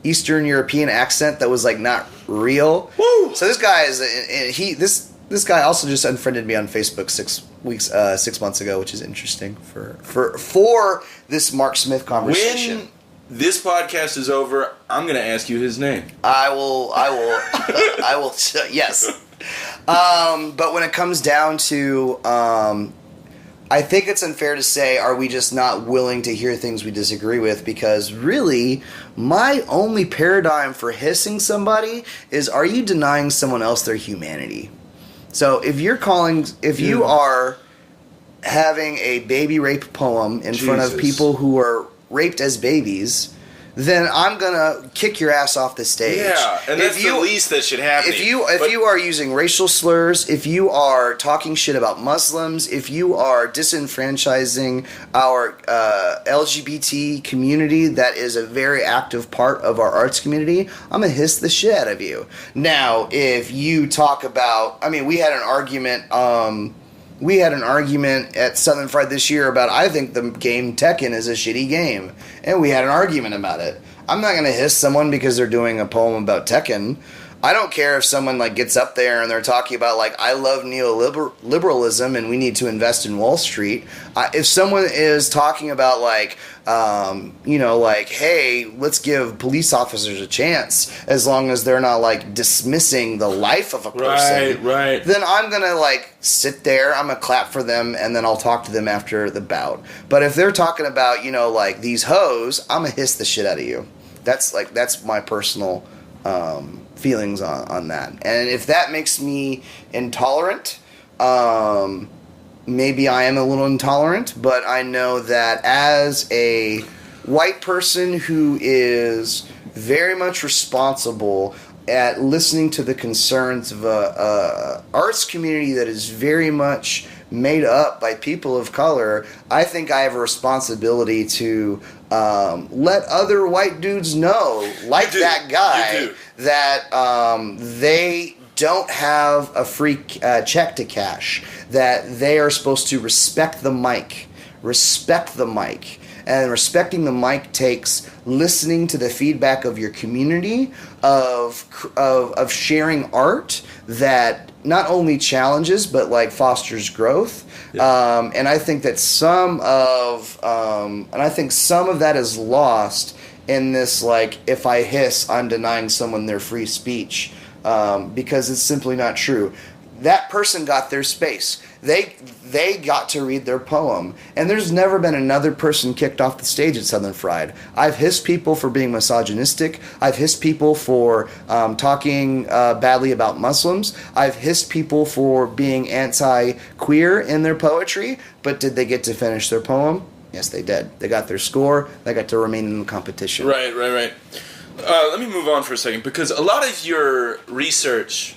Eastern European accent that was like not real. Woo! So this guy this guy also just unfriended me on Facebook 6 months ago, which is interesting for this Mark Smith conversation. When this podcast is over, I'm going to ask you his name. I will yes. But when it comes down to, I think it's unfair to say, are we just not willing to hear things we disagree with? Because really, my only paradigm for hissing somebody is, are you denying someone else their humanity? So if you are having a baby rape poem in front of people who are raped as babies, then I'm gonna kick your ass off the stage. Yeah, and that's the least that should happen. If you are using racial slurs, if you are talking shit about Muslims, if you are disenfranchising our LGBT community that is a very active part of our arts community, I'm gonna hiss the shit out of you. Now, if you talk about, I mean, we had an argument at Southern Fried this year about, I think the game Tekken is a shitty game. And we had an argument about it. I'm not going to hiss someone because they're doing a poem about Tekken. I don't care if someone like gets up there and they're talking about like, I love neoliberalism and we need to invest in Wall Street. If someone is talking about like, like, hey, let's give police officers a chance as long as they're not like dismissing the life of a person. Right. Then I'm going to like sit there, I'm going to clap for them, and then I'll talk to them after the bout. But if they're talking about, like these hoes, I'm going to hiss the shit out of you. That's my personal feelings on that. And if that makes me intolerant, maybe I am a little intolerant, but I know that as a white person who is very much responsible at listening to the concerns of a arts community that is very much made up by people of color, I think I have a responsibility to let other white dudes know, like that guy, that they don't have a free check to cash, that they are supposed to respect the mic. And respecting the mic takes listening to the feedback of your community, of sharing art that not only challenges but like fosters growth. Yeah. And I think that some of that is lost in this, like, if I hiss, I'm denying someone their free speech because it's simply not true. That person got their space. They got to read their poem. And there's never been another person kicked off the stage at Southern Fried. I've hissed people for being misogynistic. I've hissed people for talking badly about Muslims. I've hissed people for being anti-queer in their poetry. But did they get to finish their poem? Yes, they did. They got their score. They got to remain in the competition. Right. Let me move on for a second, because a lot of your research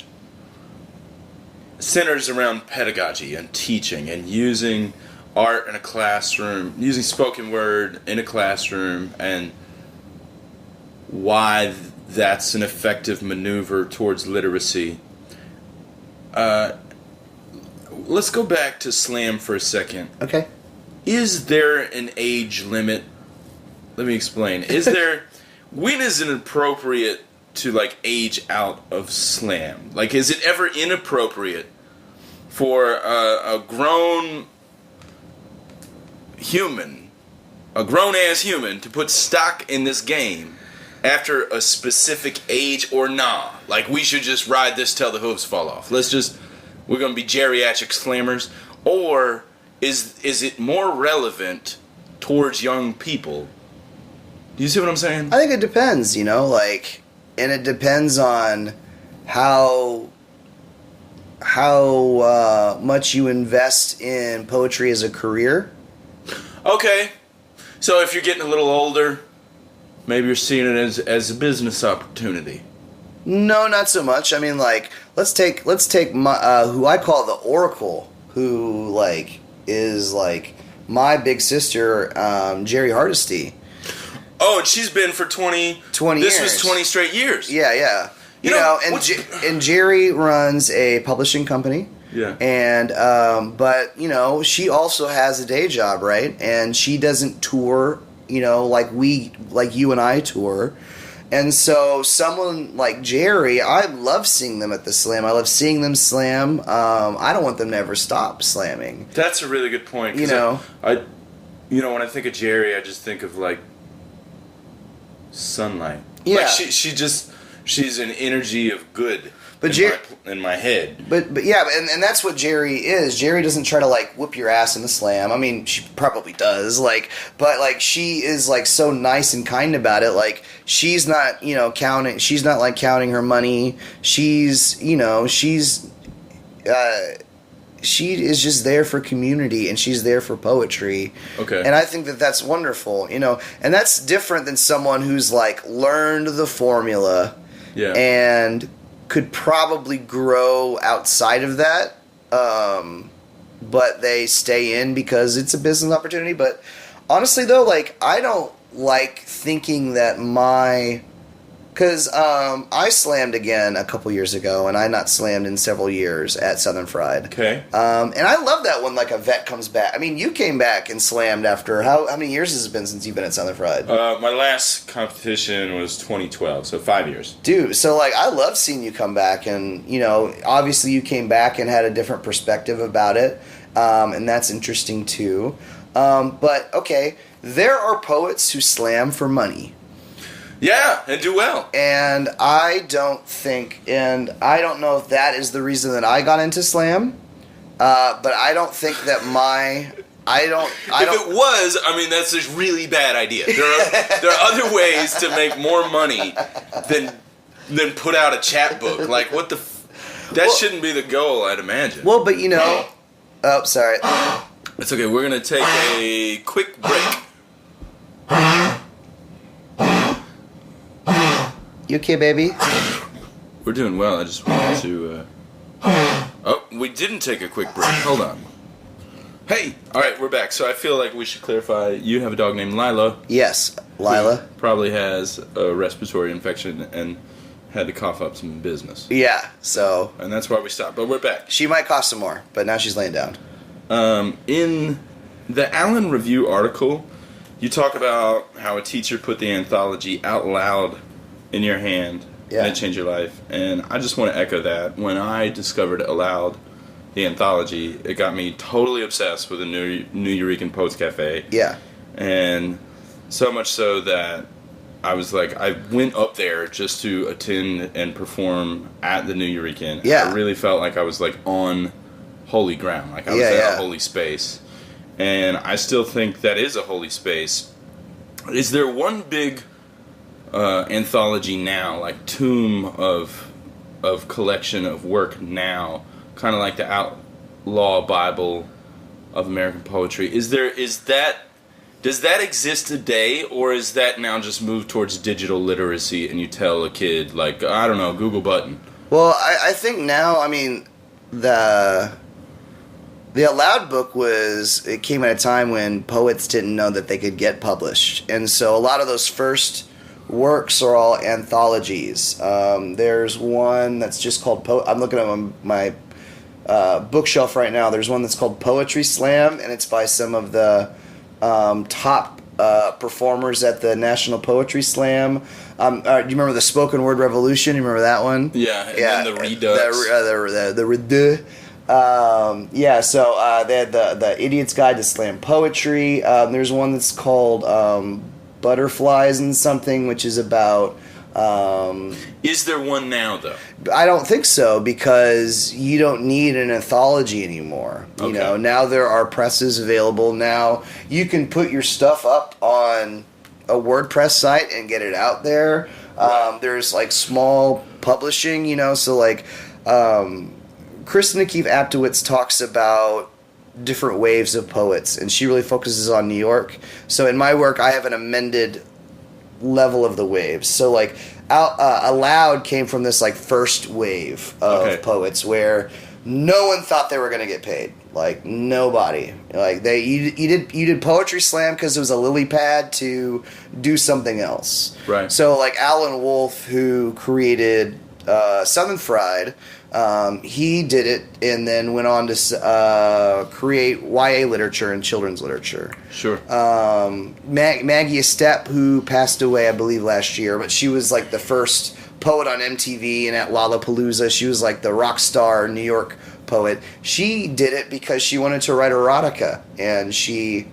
centers around pedagogy and teaching and using art in a classroom, using spoken word in a classroom, and why that's an effective maneuver towards literacy. Let's go back to slam for a second. Okay. Is there an age limit? Let me explain. When is it appropriate to age out of slam? Is it ever inappropriate for a grown human, a grown-ass human, to put stock in this game after a specific age, or nah? We should just ride this till the hooves fall off. We're going to be geriatric slammers? Or is it more relevant towards young people? Do you see what I'm saying? I think it depends, and it depends on how much you invest in poetry as a career. Okay. So if you're getting a little older, maybe you're seeing it as a business opportunity. No, not so much. I mean, let's take my who I call the Oracle, who is my big sister, Jerry Hardesty. Oh, and she's been for 20 years. This was 20 straight years. Yeah. You know, and Jerry runs a publishing company. Yeah. And but she also has a day job, right? And she doesn't tour, like you and I tour. And so someone like Jerry, I love seeing them at the slam. I love seeing them slam. I don't want them to ever stop slamming. That's a really good point. I when I think of Jerry, I just think of sunlight. Yeah. She's an energy of good. But in my head. But yeah, and that's what Jerry is. Jerry doesn't try to whoop your ass in the slam. I mean, she probably does. But she is so nice and kind about it. She's not counting. She's not counting her money. She is just there for community, and she's there for poetry. Okay. And I think that's wonderful. And that's different than someone who's learned the formula. Yeah. And could probably grow outside of that, but they stay in because it's a business opportunity. But honestly, though, I don't like thinking that because I slammed again a couple years ago, and I not slammed in several years at Southern Fried. Okay. And I love that when a vet comes back. I mean, you came back and slammed after how many years has it been since you've been at Southern Fried? My last competition was 2012, so 5 years. Dude, so I love seeing you come back, and obviously you came back and had a different perspective about it, and that's interesting too. But okay, there are poets who slam for money. Yeah, and do well. And I don't know if that is the reason that I got into slam, but I don't think that If it was, that's a really bad idea. There are other ways to make more money than put out a chapbook. That shouldn't be the goal, I'd imagine. Well, but oh, sorry. It's okay. We're gonna take a quick break. You okay, baby? We're doing well. I just wanted to... Oh, we didn't take a quick break. Hold on. Hey! Alright, we're back. So I feel like we should clarify. You have a dog named Lila. Yes, Lila. Probably has a respiratory infection and had to cough up some business. Yeah, so... And that's why we stopped. But we're back. She might cough some more, but now she's laying down. In the Allen Review article, you talk about how a teacher put the anthology out loud in your hand, and it changed your life. And I just want to echo that. When I discovered Aloud, the anthology, it got me totally obsessed with the New Eurekan Poets Cafe. Yeah. And so much so that I was like, I went up there just to attend and perform at the New Eurekan. Yeah. I really felt like I was like on holy ground, like I was at a holy space. And I still think that is a holy space. Is there one big anthology now, like tome of collection of work now, kind of like the Outlaw Bible of American poetry? Does that exist today, or is that now just moved towards digital literacy and you tell a kid, like, I don't know, Google button? Well, I think now, I mean, the Aloud book it came at a time when poets didn't know that they could get published. And so a lot of those first works are all anthologies. There's one that's just called, I'm looking at my bookshelf right now. There's one that's called Poetry Slam, and it's by some of the top performers at the National Poetry Slam. Do you remember the Spoken Word Revolution? You remember that one? Yeah, and then the Redux. The Redux. So they had the Idiot's Guide to Slam Poetry. There's one that's called Butterflies and something, which is about... Is there one now, though? I don't think so, because you don't need an anthology anymore. Okay. You know, now there are presses available. Now you can put your stuff up on a WordPress site and get it out there. There's like small publishing, you know, so like Kristen O'Keefe Aptowitz talks about different waves of poets, and she really focuses on New York. So in my work, I have an amended level of the waves. So like Aloud came from this like first wave of poets where no one thought they were going to get paid. Like nobody. Like you did Poetry Slam because it was a lily pad to do something else. Right. So like Alan Wolfe, who created Southern Fried, he did it and then went on to create YA literature and children's literature. Sure. Maggie Estep, who passed away, I believe, last year, but she was like the first poet on MTV and at Lollapalooza. She was like the rock star New York poet. She did it because she wanted to write erotica, and she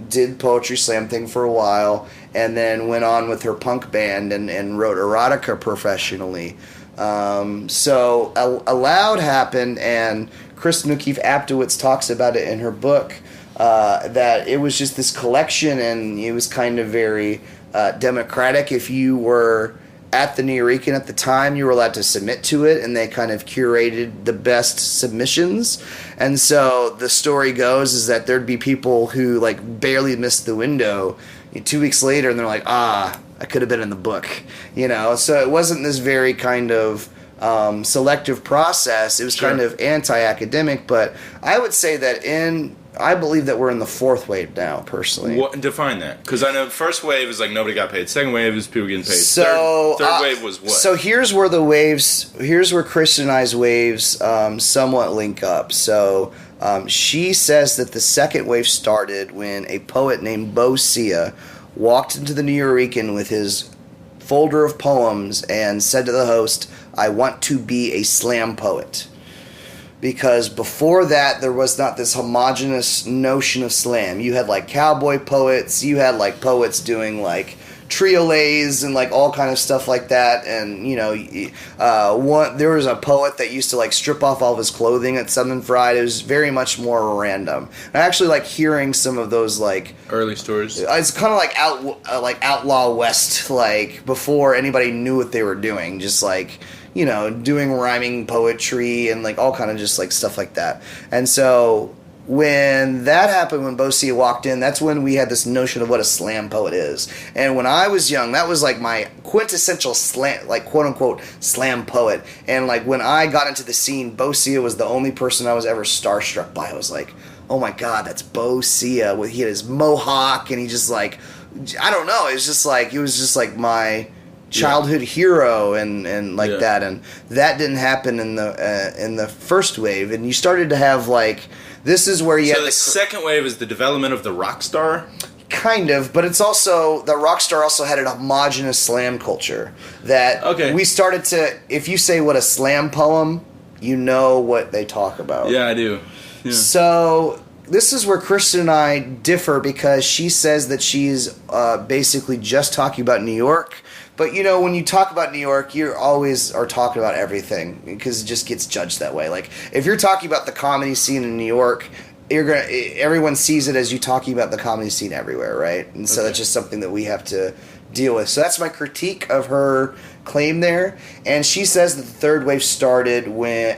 did Poetry Slam thing for a while and then went on with her punk band and wrote erotica professionally. So Aloud happened, and Kristen O'Keefe Aptowitz talks about it in her book, that it was just this collection, and it was kind of very democratic. If you were at the New Eurekan at the time, you were allowed to submit to it, and they kind of curated the best submissions. And so the story goes is that there'd be people who like barely missed the window 2 weeks later, and they're like, I could have been in the book, you know. So it wasn't this very kind of selective process. It was kind of anti-academic, but I would say that I believe that we're in the fourth wave now, personally. What, define that, because I know the first wave is like nobody got paid. Second wave is people getting paid. So third wave was what? So here's where Kristen and I's waves somewhat link up. So she says that the second wave started when a poet named Bo Sia walked into the New Eurekan with his folder of poems and said to the host, "I want to be a slam poet." Because before that, there was not this homogenous notion of slam. You had like cowboy poets, you had like poets doing like triolets and like all kind of stuff like that. And you know, there was a poet that used to like strip off all of his clothing at Southern Fried. It was very much more random. I actually like hearing some of those like early stories. It's kind of like Outlaw West, like before anybody knew what they were doing, just like, you know, doing rhyming poetry and like all kind of just like stuff like that. And so when that happened, when Bo Sia walked in, that's when we had this notion of what a slam poet is. And when I was young, that was like my quintessential slam, like quote unquote slam poet. And like when I got into the scene, Bo Sia was the only person I was ever starstruck by. I was like, oh my God, that's Bo Sia. He had his mohawk, and he just like, I don't know, it was just like my childhood hero and like that. And that didn't happen in the first wave. And you started to have like, this is where you had the second wave is the development of the rock star? Kind of, but it's also, the rock star also had an homogenous slam culture that we started to, if you say what a slam poem, you know what they talk about. Yeah, I do. Yeah. So this is where Kristen and I differ, because she says that she's basically just talking about New York. But, you know, when you talk about New York, you always are talking about everything, because it just gets judged that way. Like, if you're talking about the comedy scene in New York, everyone sees it as you talking about the comedy scene everywhere, right? And so that's just something that we have to deal with. So that's my critique of her claim there. And she says that the third wave started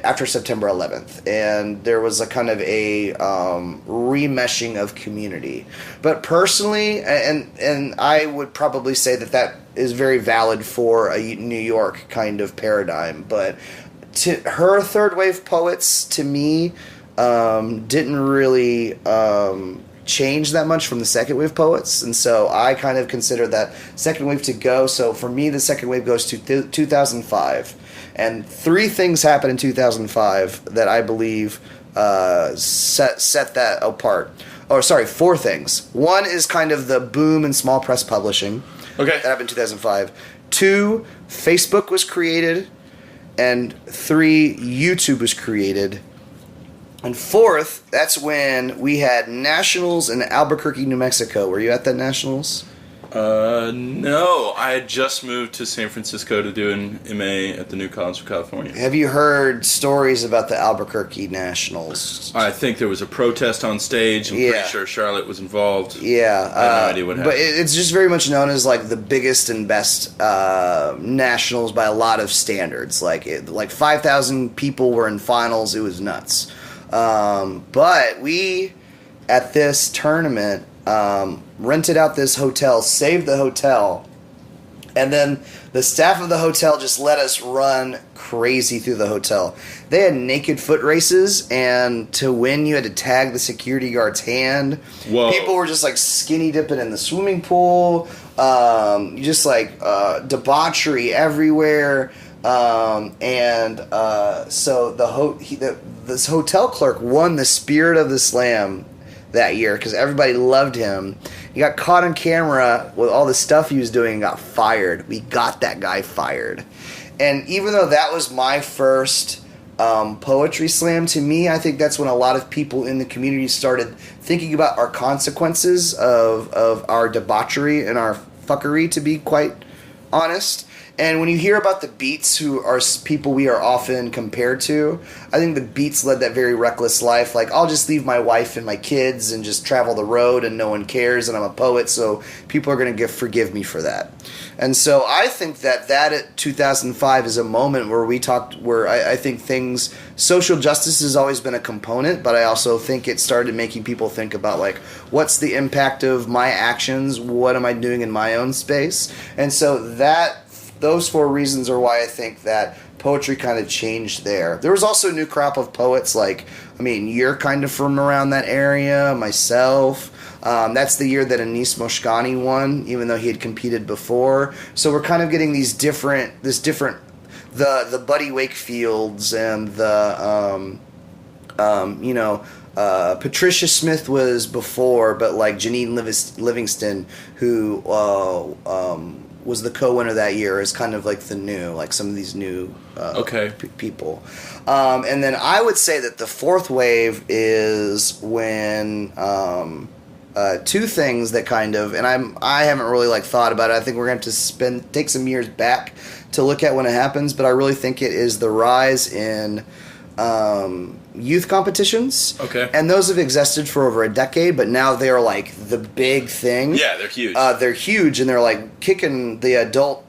after September 11th, and there was a kind of a remeshing of community. But personally, and I would probably say that is very valid for a New York kind of paradigm. But her third wave poets, to me, didn't really change that much from the second wave poets, and so I kind of consider that second wave to go. So for me, the second wave goes to 2005, and 3 things happened in 2005 that I believe set that apart. Oh, sorry, 4 things. One is kind of the boom in small press publishing. Okay, that happened in 2005. 2, Facebook was created, and 3, YouTube was created. And 4th, that's when we had Nationals in Albuquerque, New Mexico. Were you at that Nationals? No. I had just moved to San Francisco to do an MA at the New College of California. Have you heard stories about the Albuquerque Nationals? I think there was a protest on stage. I'm pretty sure Charlotte was was involved. Yeah. I have no idea what happened. But it's just very much known as like the biggest and best Nationals by a lot of standards. Like 5,000 people were in finals. It was nuts. But we, at this tournament, rented out this hotel, saved the hotel, and then the staff of the hotel just let us run crazy through the hotel. They had naked foot races, and to win, you had to tag the security guard's hand. Whoa. People were just like skinny dipping in the swimming pool, just like debauchery everywhere. So this hotel clerk won the Spirit of the Slam that year because everybody loved him. He got caught on camera with all the stuff he was doing and got fired. We got that guy fired. And even though that was my first poetry slam, to me, I think that's when a lot of people in the community started thinking about our consequences of our debauchery and our fuckery, to be quite honest. And when you hear about the Beats, who are people we are often compared to, I think the Beats led that very reckless life. Like, I'll just leave my wife and my kids and just travel the road and no one cares, and I'm a poet, so people are going to forgive me for that. And so I think that at 2005 is a moment where I think social justice has always been a component, but I also think it started making people think about, like, what's the impact of my actions? What am I doing in my own space? And so those 4 reasons are why I think that poetry kind of changed there. There was also a new crop of poets, you're kind of from around that area, myself. That's the year that Anis Moshkani won, even though he had competed before. So we're kind of getting the Buddy Wakefields and Patricia Smith was before, but like Janine Livingston, who was the co-winner that year, is kind of like some of these new people. And then I would say that the 4th wave is when 2 things that kind of, and I haven't really thought about it. I think we're going to have to take some years back to look at when it happens, but I really think it is the rise in youth competitions. Okay. And those have existed for over a decade, but now they're like the big thing. Yeah, they're huge. They're huge, and they're like kicking the adult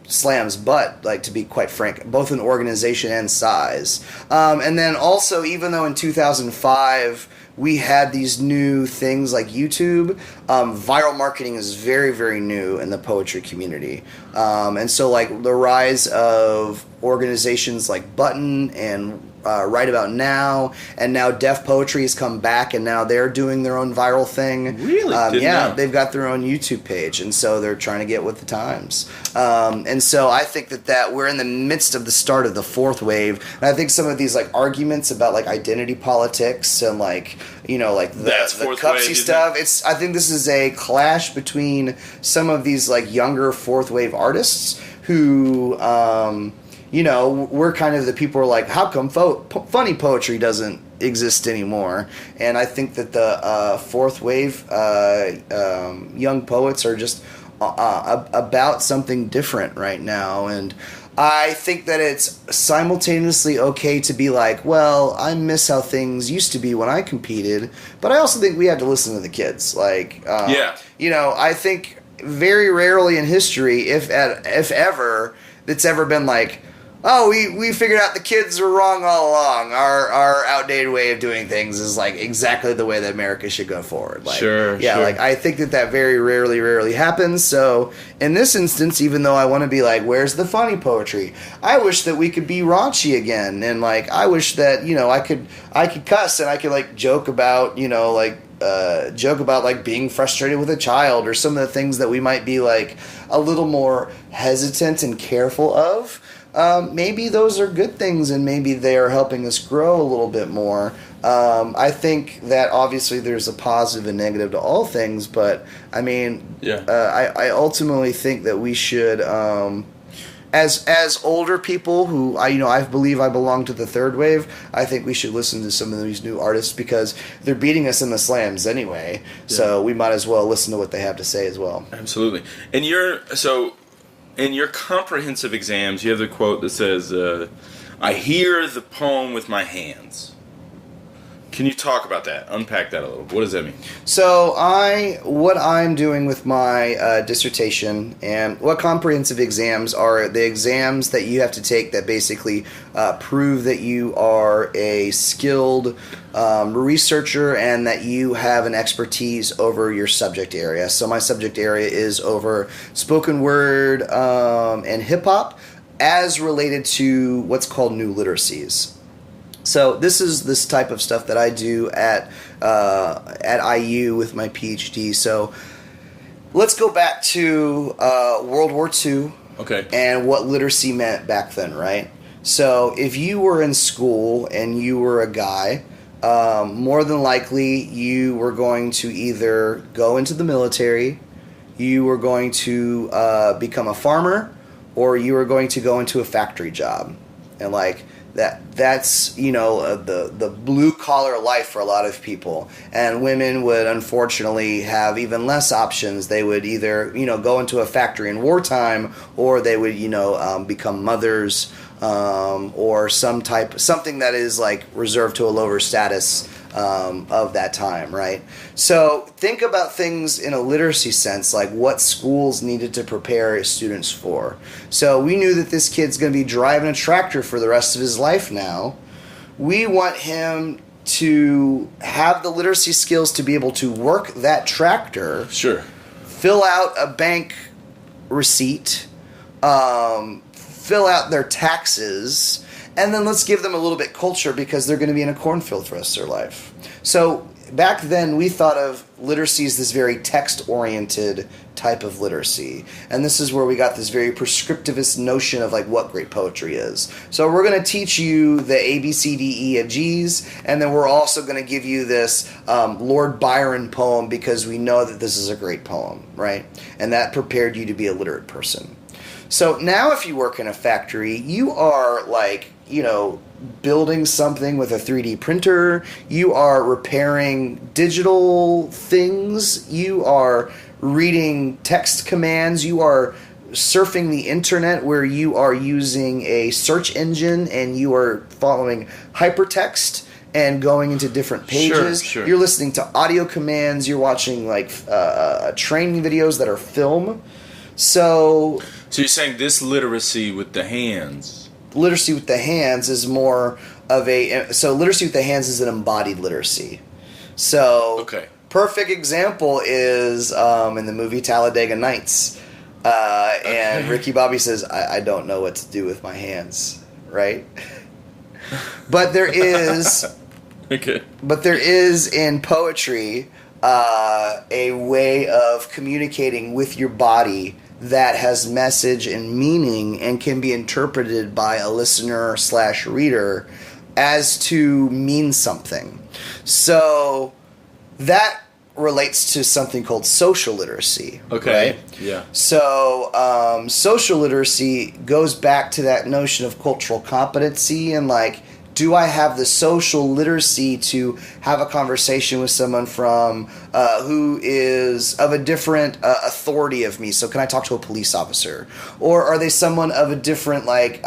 slams butt, to be quite frank, both in organization and size. And then also, even though in 2005 we had these new things like YouTube, viral marketing is very, very new in the poetry community. And so the rise of organizations like Button and Right About Now, and now Def Poetry has come back, and now they're doing their own viral thing. Really? Yeah, they've got their own YouTube page, and so they're trying to get with the times. And so I think that we're in the midst of the start of the 4th wave, and I think some of these arguments about identity politics and the cupsy stuff. I think this is a clash between some of these younger 4th wave artists who we're kind of the people who are like, how come funny poetry doesn't exist anymore? And I think that the fourth wave young poets are just about something different right now. And I think that it's simultaneously okay to be like, well, I miss how things used to be when I competed, but I also think we have to listen to the kids. Like, I think very rarely in history, if ever, it's ever been like, oh, we figured out the kids were wrong all along. Our outdated way of doing things is like exactly the way that America should go forward. Like, sure. Like I think that very rarely happens. So in this instance, even though I want to be like, where's the funny poetry? I wish that we could be raunchy again, and like I wish that I could cuss and I could like joke about like being frustrated with a child or some of the things that we might be like a little more hesitant and careful of. Maybe those are good things, and maybe they are helping us grow a little bit more. I think that obviously there's a positive and negative to all things, but I mean, I ultimately think that we should, as older people who I believe I belong to the third wave, I think we should listen to some of these new artists because they're beating us in the slams anyway. Yeah. So we might as well listen to what they have to say as well. Absolutely. And in your comprehensive exams, you have the quote that says, I hear the poem with my hands. Can you talk about that? Unpack that a little. What does that mean? So what I'm doing with my dissertation, and what comprehensive exams are the exams that you have to take that basically prove that you are a skilled researcher and that you have an expertise over your subject area. So my subject area is over spoken word and hip-hop as related to what's called new literacies. So this is this type of stuff that I do at IU with my PhD. So let's go back to World War II. Okay. And what literacy meant back then, right? So if you were in school and you were a guy, more than likely you were going to either go into the military, you were going to become a farmer, or you were going to go into a factory job. And like that's the blue collar life for a lot of people. And women would unfortunately have even less options. They would either go into a factory in wartime, or they would become mothers, or something that is like reserved to a lower status of that time, right? So think about things in a literacy sense, like what schools needed to prepare students for. So we knew that this kid's going to be driving a tractor for the rest of his life now. We want him to have the literacy skills to be able to work that tractor. Sure. Fill out a bank receipt, fill out their taxes, and then let's give them a little bit culture because they're going to be in a cornfield for the rest of their life. So back then we thought of literacy as this very text-oriented type of literacy. And this is where we got this very prescriptivist notion of like what great poetry is. So we're going to teach you the A, B, C, D, E, and G's, and then we're also going to give you this Lord Byron poem because we know that this is a great poem, right? And that prepared you to be a literate person. So now if you work in a factory, you are like, building something with a 3D printer, you are repairing digital things, you are reading text commands, you are surfing the internet where you are using a search engine and you are following hypertext and going into different pages. Sure. You're listening to audio commands, you're watching like training videos that are film. So you're saying this literacy with the hands... Literacy with the hands is more of a... So literacy with the hands is an embodied literacy. So okay. Perfect example is in the movie Talladega Nights. And Ricky Bobby says, I don't know what to do with my hands, right? But there is... Okay. But there is in poetry a way of communicating with your body that has message and meaning and can be interpreted by a listener/reader as to mean something. So that relates to something called social literacy. Okay. Right? Yeah. So social literacy goes back to that notion of cultural competency and like, do I have the social literacy to have a conversation with someone from who is of a different authority of me? So can I talk to a police officer? Or are they someone of a different like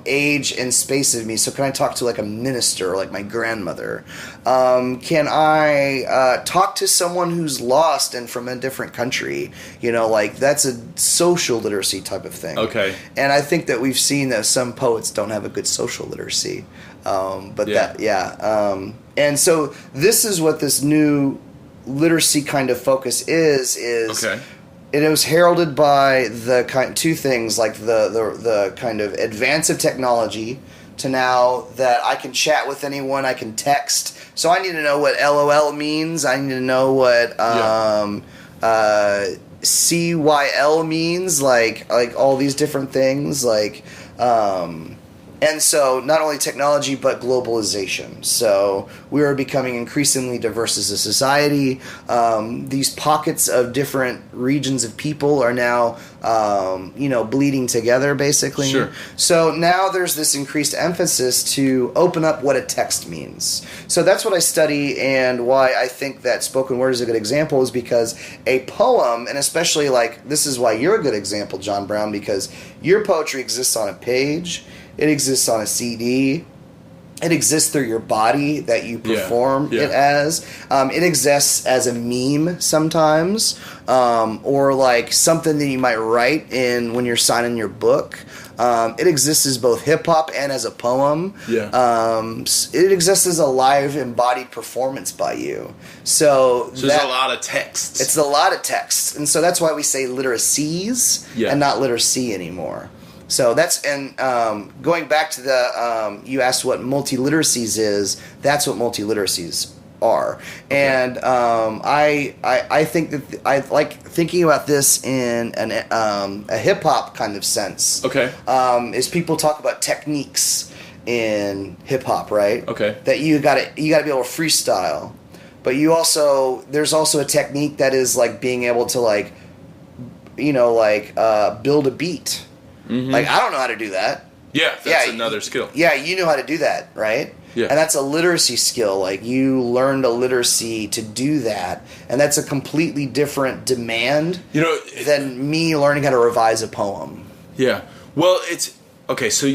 age and space of me? So can I talk to like a minister or like my grandmother? Can I talk to someone who's lost and from a different country? You know, like that's a social literacy type of thing. Okay. And I think that we've seen that some poets don't have a good social literacy. And so this is what this new literacy kind of focus is okay. And it was heralded by the two things, like the kind of advance of technology to now that I can chat with anyone, I can text. So I need to know what LOL means. I need to know what CYL means, like all these different things, and so not only technology, but globalization. So we are becoming increasingly diverse as a society. These pockets of different regions of people are now, bleeding together, basically. Sure. So now there's this increased emphasis to open up what a text means. So that's what I study, and why I think that spoken word is a good example is because a poem, and especially like, this is why you're a good example, John Brown, because your poetry exists on a page. It exists on a CD. It exists through your body that you perform it as. It exists as a meme sometimes, or like something that you might write in when you're signing your book. It exists as both hip hop and as a poem. Yeah. It exists as a live embodied performance by you. So there's a lot of text. It's a lot of text, and so that's why we say literacies and not literacy anymore. So that's, and going back to the, you asked what multiliteracies is, that's what multiliteracies are. Okay. And I think that I like thinking about this in a hip-hop kind of sense. Okay. Is people talk about techniques in hip-hop, right? Okay. That you gotta be able to freestyle. But there's also a technique that is like being able to like, build a beat. Mm-hmm. Like, I don't know how to do that. Yeah, that's another skill. Yeah, you know how to do that, right? Yeah. And that's a literacy skill. Like, you learned a literacy to do that. And that's a completely different demand than me learning how to revise a poem. Yeah. Well, it's... Okay, so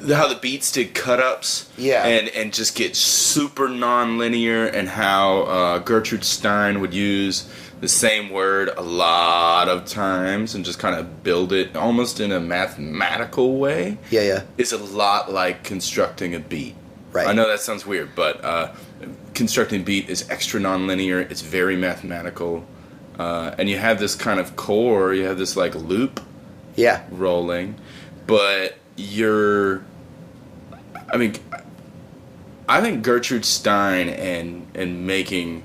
how the beats did cut-ups and just get super non-linear, and how Gertrude Stein would use the same word a lot of times and just kind of build it almost in a mathematical way. Yeah. It's a lot like constructing a beat. Right. I know that sounds weird, but constructing a beat is extra nonlinear. It's very mathematical. And you have this kind of core, you have this like loop rolling. But I think Gertrude Stein and making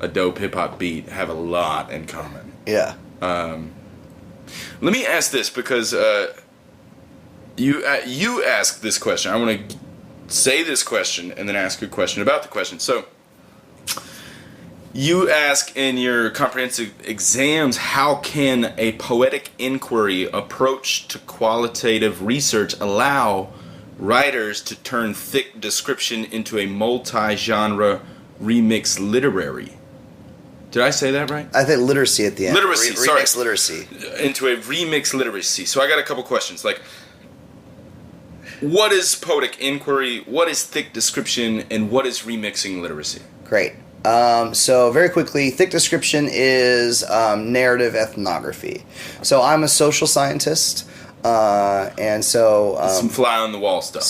a dope hip-hop beat have a lot in common. Yeah. Let me ask this, because you asked this question. I want to say this question and then ask a question about the question. So, you ask in your comprehensive exams, how can a poetic inquiry approach to qualitative research allow writers to turn thick description into a multi-genre remix literary? Did I say that right? I think literacy at the end. Literacy, sorry. Remix literacy. Into a remix literacy. So I got a couple questions. Like, what is poetic inquiry? What is thick description? And what is remixing literacy? Great. So very quickly, thick description is narrative ethnography. So I'm a social scientist. And so some fly on the wall stuff.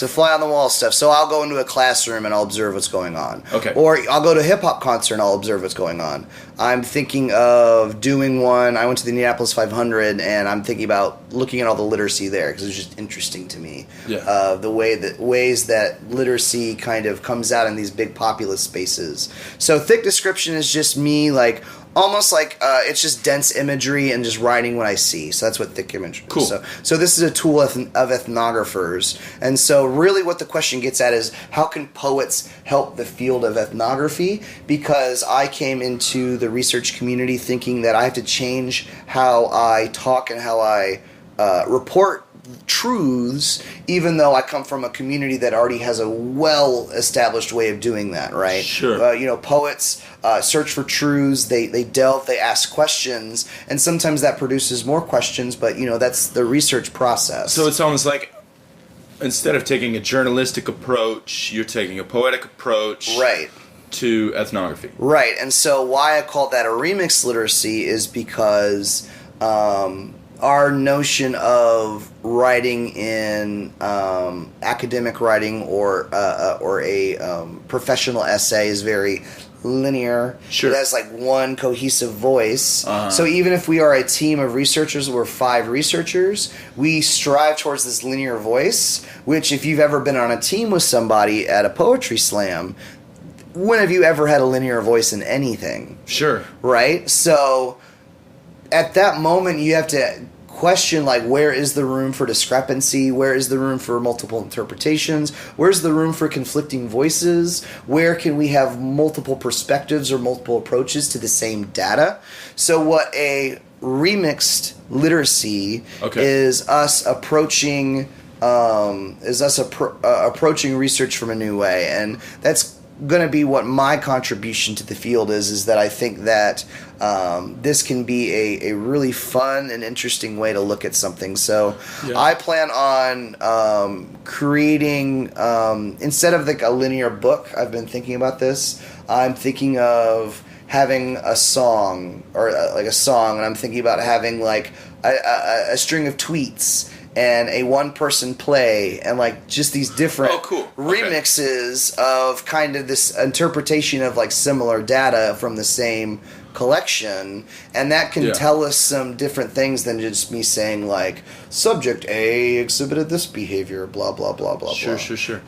So I'll go into a classroom and I'll observe what's going on. Okay. Or I'll go to a hip hop concert and I'll observe what's going on. I'm thinking of doing one. I went to the Indianapolis 500 and I'm thinking about looking at all the literacy there because it's just interesting to me. Yeah. The ways that literacy kind of comes out in these big populous spaces. So thick description is just me like almost like it's just dense imagery and just writing what I see. So that's what thick imagery is. Cool. So this is a tool of ethnographers. And so really what the question gets at is how can poets help the field of ethnography? Because I came into the research community thinking that I have to change how I talk and how I report truths, even though I come from a community that already has a well-established way of doing that, right? Sure. Poets search for truths, they delve, they ask questions, and sometimes that produces more questions, but, that's the research process. So it's almost like instead of taking a journalistic approach, you're taking a poetic approach. Right. To ethnography. Right, and so why I call that a remix literacy is because our notion of writing in academic writing or a professional essay is very linear. Sure. It has like one cohesive voice. So even if we are a team of researchers, we're 5 researchers, we strive towards this linear voice, which if you've ever been on a team with somebody at a poetry slam, when have you ever had a linear voice in anything? Sure. Right? So at that moment, you have to question, like, where is the room for discrepancy? Where is the room for multiple interpretations? Where's the room for conflicting voices? Where can we have multiple perspectives or multiple approaches to the same data? So what a remixed literacy is us approaching approaching research from a new way. And that's going to be what my contribution to the field is that I think that this can be a really fun and interesting way to look at something. So I plan on creating, instead of like a linear book, I've been thinking about this, I'm thinking of having a song, or like a song, and I'm thinking about having like a string of tweets and a one-person play, and like just these different remixes of kind of this interpretation of like similar data from the same collection, and that can tell us some different things than just me saying like subject A exhibited this behavior, blah blah blah blah. Sure.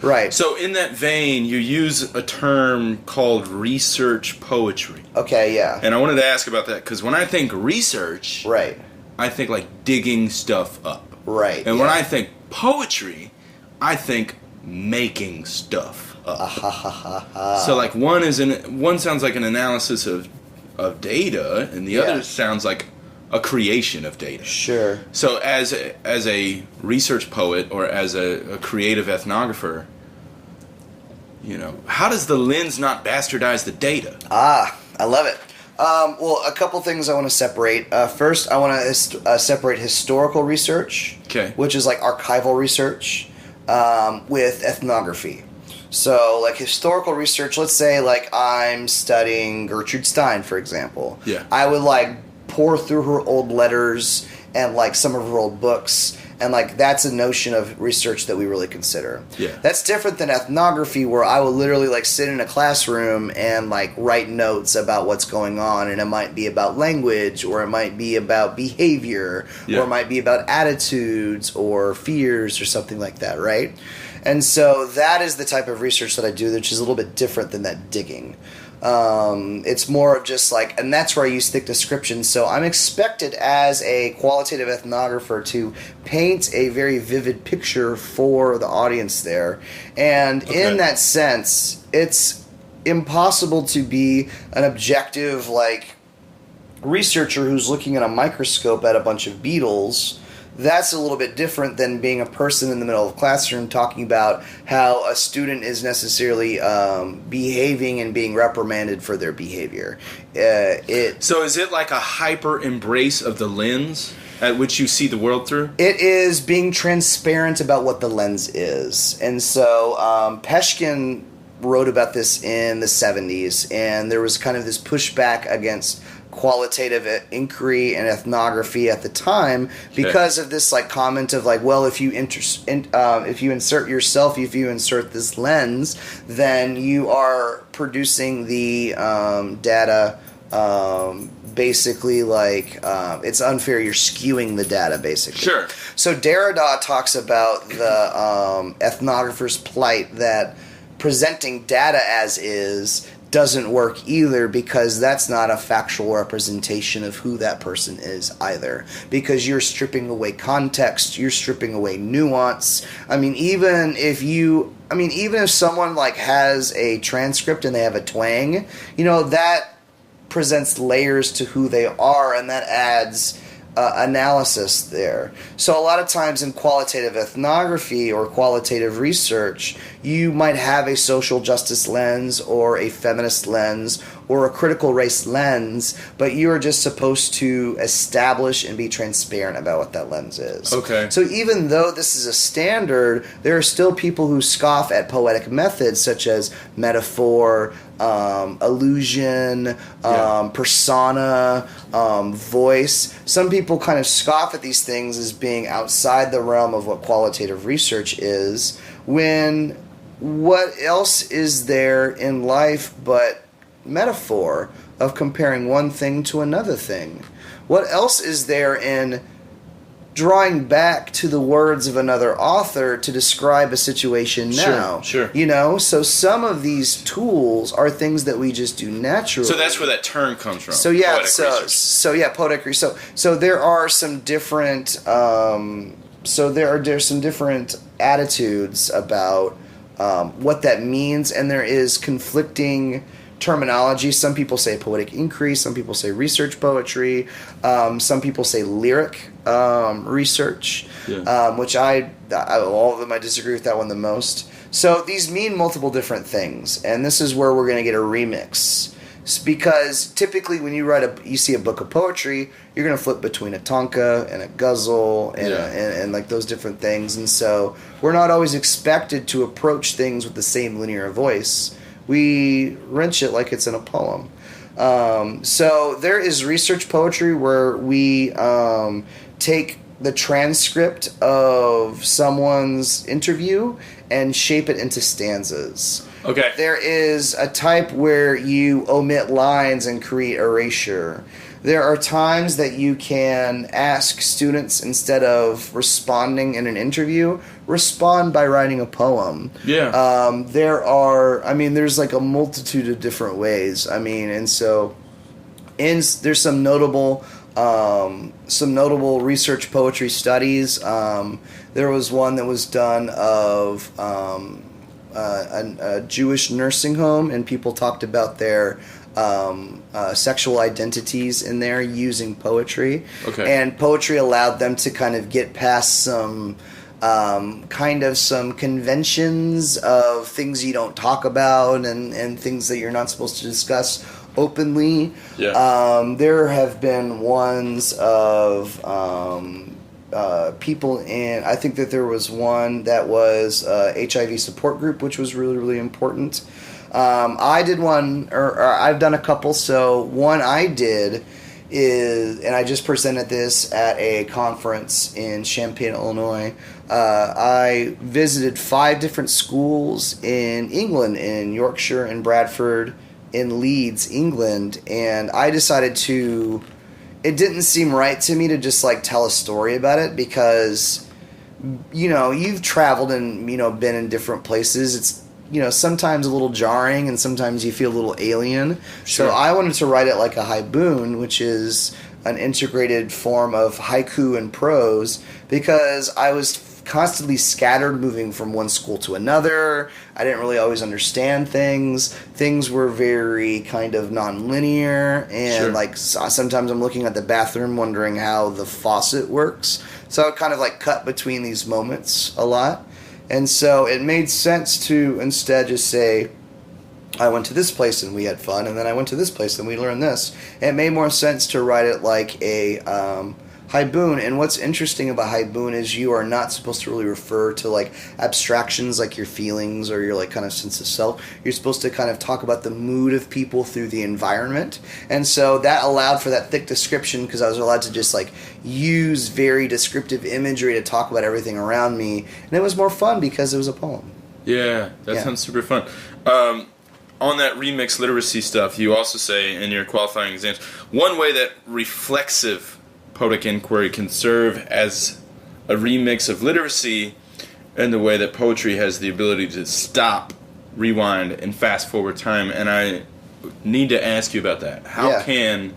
Right. So in that vein, you use a term called research poetry. Okay, yeah. And I wanted to ask about that because when I think research, right, I think like digging stuff up. Right. And when I think poetry, I think making stuff up. So like one sounds like an analysis of data, and the other sounds like a creation of data. Sure. So as a research poet or as a creative ethnographer, how does the lens not bastardize the data? I love it. Well, a couple things I want to separate. First, I want to separate historical research, which is like archival research, with ethnography. So, like historical research, let's say like I'm studying Gertrude Stein, for example. Yeah. I would like pour through her old letters and like some of her old books, and like that's a notion of research that we really consider. Yeah. That's different than ethnography, where I will literally like sit in a classroom and like write notes about what's going on, and it might be about language, or it might be about behavior, or it might be about attitudes or fears or something like that, right? And so that is the type of research that I do, which is a little bit different than that digging. It's more of just like, and that's where I use thick descriptions. So I'm expected as a qualitative ethnographer to paint a very vivid picture for the audience there. And in that sense, it's impossible to be an objective, like, researcher who's looking at a microscope at a bunch of beetles. That's a little bit different than being a person in the middle of a classroom talking about how a student is necessarily behaving and being reprimanded for their behavior. So is it like a hyper embrace of the lens at which you see the world through? It is being transparent about what the lens is. And so Peshkin wrote about this in the 70s, and there was kind of this pushback against qualitative inquiry and ethnography at the time because of this like comment of like, well, if you insert yourself, if you insert this lens, then you are producing the data basically like it's unfair, you're skewing the data basically. Sure. So Derrida talks about the ethnographer's plight, that presenting data as is doesn't work either, because that's not a factual representation of who that person is either, because you're stripping away context, you're stripping away nuance. Even if someone like has a transcript and they have a twang, that presents layers to who they are, and that adds analysis there. So a lot of times in qualitative ethnography or qualitative research, you might have a social justice lens or a feminist lens or a critical race lens, but you're just supposed to establish and be transparent about what that lens is. Okay. So even though this is a standard, there are still people who scoff at poetic methods such as metaphor, illusion, persona, voice. Some people kind of scoff at these things as being outside the realm of what qualitative research is, when what else is there in life but metaphor of comparing one thing to another thing? What else is there in drawing back to the words of another author to describe a situation now? Sure. So some of these tools are things that we just do naturally. So that's where that term comes from. Poetic research. So there are some different there's some different attitudes about what that means, and there is conflicting terminology. Some people say poetic inquiry, some people say research poetry, some people say lyric research, which I all of them, I disagree with that one the most. So these mean multiple different things, and this is where we're going to get a remix. Because typically when you see a book of poetry, you're going to flip between a tanka and a ghazal and like those different things. And so we're not always expected to approach things with the same linear voice. We wrench it like it's in a poem. So there is research poetry where we take the transcript of someone's interview and shape it into stanzas. Okay. There is a type where you omit lines and create erasure. There are times that you can ask students, instead of responding in an interview, respond by writing a poem. Yeah. There's like a multitude of different ways. And so there's some notable research poetry studies. There was one that was done of a Jewish nursing home, and people talked about their sexual identities in there using poetry. Okay. And poetry allowed them to kind of get past some conventions of things you don't talk about and things that you're not supposed to discuss openly. Yeah. There have been ones of people in, I think that there was one that was HIV support group, which was really, really important. I did one, or I've done a couple. So one I did is, and I just presented this at a conference in Champaign, Illinois. I visited 5 different schools in England, in Yorkshire, in Bradford, in Leeds, England, and I decided it didn't seem right to me to just like tell a story about it, because you've traveled and been in different places. It's sometimes a little jarring, and sometimes you feel a little alien. Sure. So I wanted to write it like a haibun, which is an integrated form of haiku and prose, because I was constantly scattered, moving from one school to another. I didn't really always understand things. Things were very kind of non-linear, and Sure. like sometimes I'm looking at the bathroom wondering how the faucet works. So I kind of like cut between these moments a lot. And so it made sense to instead just say, I went to this place and we had fun, and then I went to this place and we learned this. It made more sense to write it like a haibun. And what's interesting about haibun is you are not supposed to really refer to like abstractions like your feelings or your like kind of sense of self. You're supposed to kind of talk about the mood of people through the environment. And so that allowed for that thick description, because I was allowed to just like use very descriptive imagery to talk about everything around me. And it was more fun because it was a poem. Yeah, that sounds super fun. On that remix literacy stuff, you also say in your qualifying exams, one way that reflexive poetic inquiry can serve as a remix of literacy, and the way that poetry has the ability to stop rewind and fast forward time, and I need to ask you about that. How can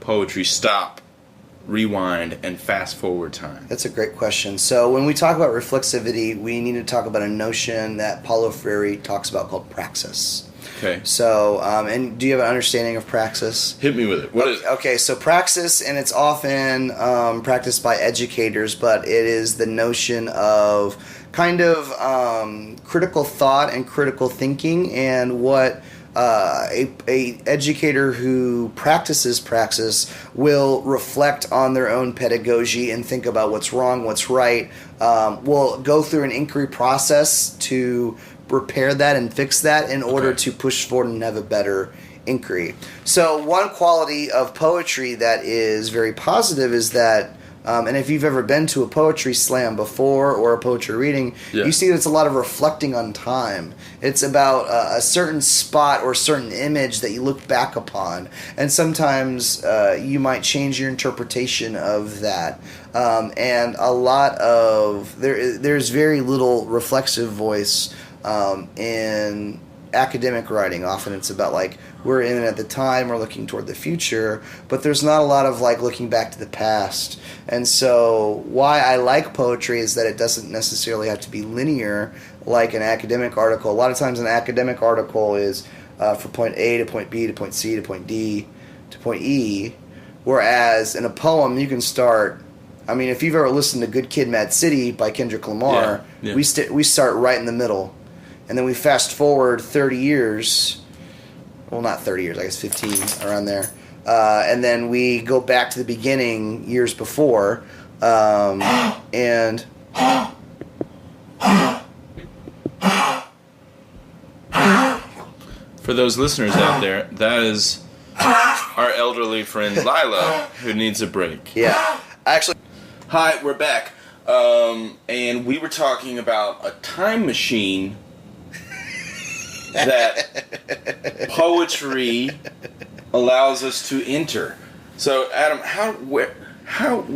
poetry stop, rewind, and fast forward time? That's a great question. So when we talk about reflexivity, we need to talk about a notion that Paulo Freire talks about called praxis. Okay. So, and do you have an understanding of praxis? Hit me with it. What is it? Okay, so praxis, and it's often practiced by educators, but it is the notion of kind of critical thought and critical thinking, and what a educator who practices praxis will reflect on their own pedagogy and think about what's wrong, what's right. Will go through an inquiry process to repair that and fix that in order to push forward and have a better inquiry. So one quality of poetry that is very positive is that, and if you've ever been to a poetry slam before or a poetry reading, you see that it's a lot of reflecting on time. It's about a certain spot or certain image that you look back upon, and sometimes you might change your interpretation of that. And a lot of there's very little reflexive voice in academic writing. Often it's about like we're in it at the time, we're looking toward the future, but there's not a lot of like looking back to the past. And so why I like poetry is that it doesn't necessarily have to be linear like an academic article. A lot of times an academic article is for point A to point B to point C to point D to point E, whereas in a poem you can start, I mean, if you've ever listened to Good Kid, Mad City by Kendrick Lamar, we start right in the middle. And then we fast forward 30 years, well, not 30 years, I guess 15, around there. And then we go back to the beginning years before. And for those listeners out there, that is our elderly friend Lila, who needs a break. Yeah. Actually, hi, we're back. And we were talking about a time machine that poetry allows us to enter. So, Adam,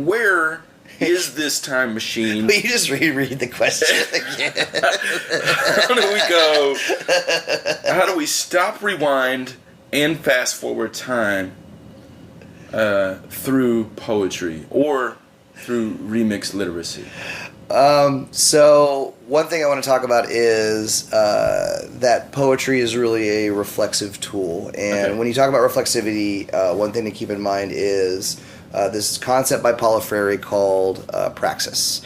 where is this time machine? Will you just reread the question again? How do we go? How do we stop, rewind, and fast forward time through poetry or through remixed literacy? So one thing I want to talk about is that poetry is really a reflexive tool. And when you talk about reflexivity, one thing to keep in mind is this concept by Paulo Freire called praxis.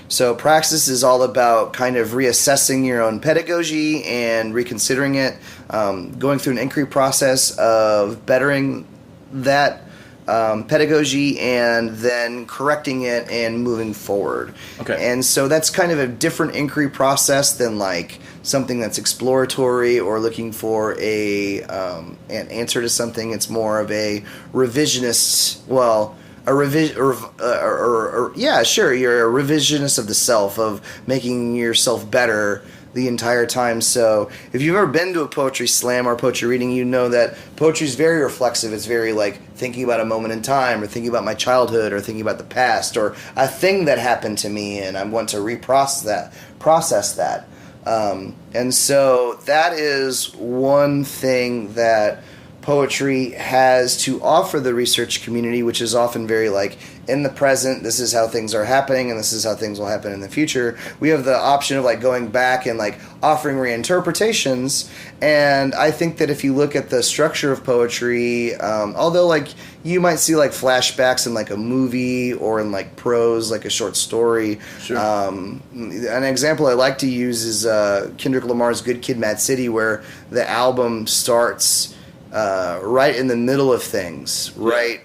So praxis is all about kind of reassessing your own pedagogy and reconsidering it, going through an inquiry process of bettering that pedagogy and then correcting it and moving forward. And so that's kind of a different inquiry process than like something that's exploratory or looking for an answer to something. It's more of a revisionist, you're a revisionist of the self, of making yourself better the entire time. So if you've ever been to a poetry slam or poetry reading, you know that poetry is very reflexive. It's very like thinking about a moment in time, or thinking about my childhood, or thinking about the past, or a thing that happened to me, and I want to process that. And so that is one thing that poetry has to offer the research community, which is often very like in the present, this is how things are happening and this is how things will happen in the future. We have the option of like going back and like offering reinterpretations. And I think that if you look at the structure of poetry, although like you might see like flashbacks in like a movie or in like prose, like a short story. An example I like to use is Kendrick Lamar's Good Kid, Mad City, where the album starts right in the middle of things, right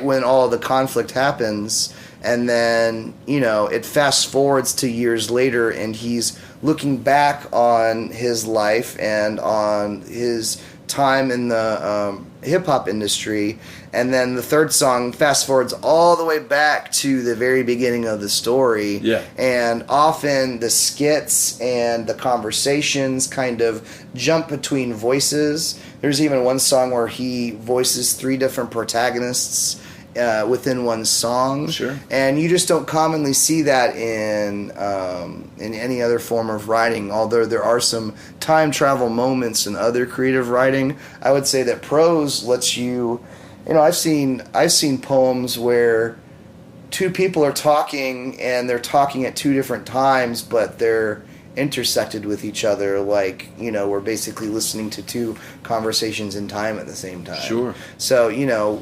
when all the conflict happens, and then it fast forwards to years later, and he's looking back on his life and on his time in the hip hop industry, and then the third song fast forwards all the way back to the very beginning of the story. And often the skits and the conversations kind of jump between voices. There's even one song where he voices 3 different protagonists within one's song. Sure. And you just don't commonly see that in any other form of writing. Although there are some time travel moments in other creative writing, I would say that prose lets you. I've seen poems where two people are talking and they're talking at two different times, but they're intersected with each other, like, we're basically listening to two conversations in time at the same time. Sure. So,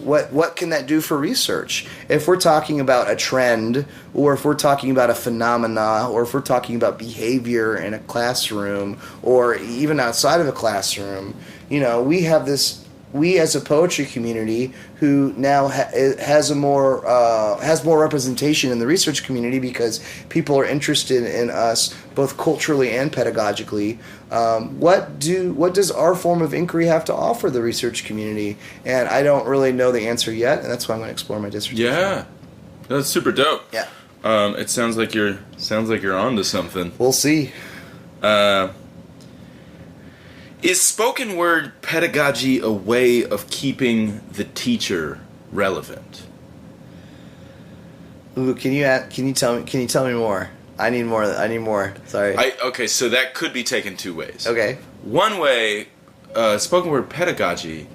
what can that do for research? If we're talking about a trend, or if we're talking about a phenomena, or if we're talking about behavior in a classroom, or even outside of a classroom, we have this. We as a poetry community who now has more representation in the research community because people are interested in us both culturally and pedagogically. What does our form of inquiry have to offer the research community? And I don't really know the answer yet, and that's why I'm going to explore my dissertation. Yeah, that's super dope. Yeah, it sounds like you're onto something. We'll see. Is spoken word pedagogy a way of keeping the teacher relevant? Ooh, can you tell me more? I need more. Sorry. Okay, so that could be taken two ways. Okay. One way, spoken word pedagogy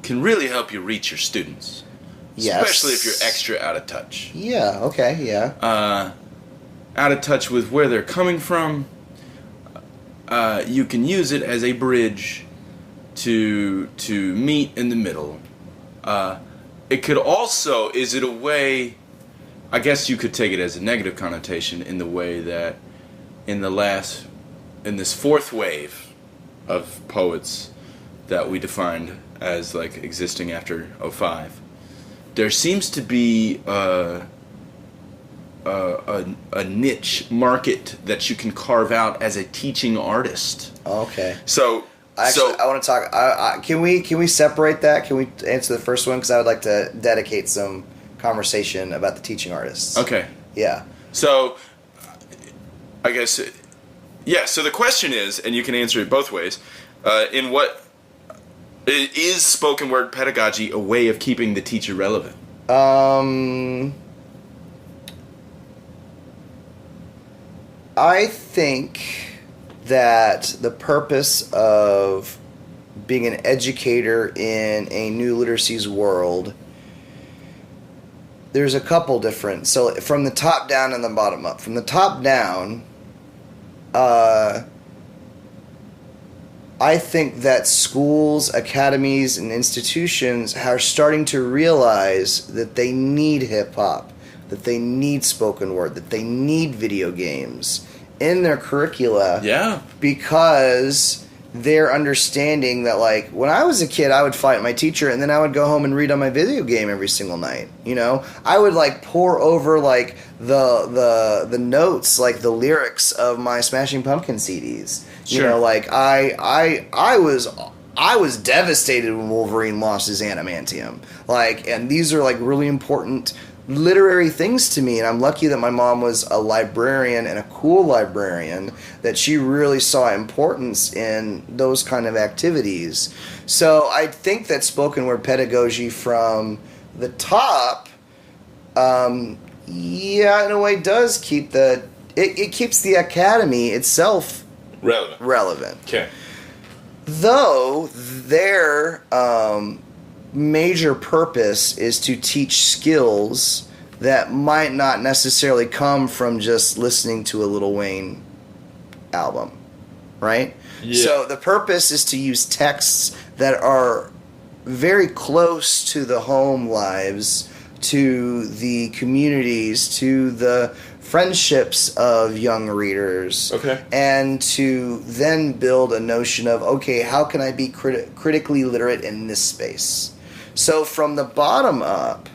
can really help you reach your students. Yes. Especially if you're extra out of touch. Yeah. Okay. Yeah. Out of touch with where they're coming from. You can use it as a bridge to meet in the middle. It could also, is it a way, I guess you could take it as a negative connotation in the way that in this fourth wave of poets that we defined as like existing after '05, there seems to be a niche market that you can carve out as a teaching artist. Okay. So I want to talk. Can we separate that? Can we answer the first one? Because I would like to dedicate some conversation about the teaching artists. Okay. Yeah. So I guess so the question is, and you can answer it both ways. Is spoken word pedagogy a way of keeping the teacher relevant? I think that the purpose of being an educator in a new literacies world, there's a couple different. So from the top down and the bottom up. From the top down, I think that schools, academies, and institutions are starting to realize that they need hip-hop, that they need spoken word, that they need video games in their curricula. Yeah. Because they're understanding that, like, when I was a kid, I would fight my teacher, and then I would go home and read on my video game every single night. I would, like, pour over, like, the notes, like, the lyrics of my Smashing Pumpkin CDs. Sure. Like, I was devastated when Wolverine lost his adamantium. Like, and these are, like, really important literary things to me, and I'm lucky that my mom was a librarian and a cool librarian, that she really saw importance in those kind of activities. So I think that spoken word pedagogy from the top, in a way does keep it keeps the academy itself relevant. Okay. Though their major purpose is to teach skills that might not necessarily come from just listening to a Lil Wayne album, right? Yeah. So the purpose is to use texts that are very close to the home lives, to the communities, to the friendships of young readers. Okay. And to then build a notion of, okay, how can I be critically literate in this space? So from the bottom up,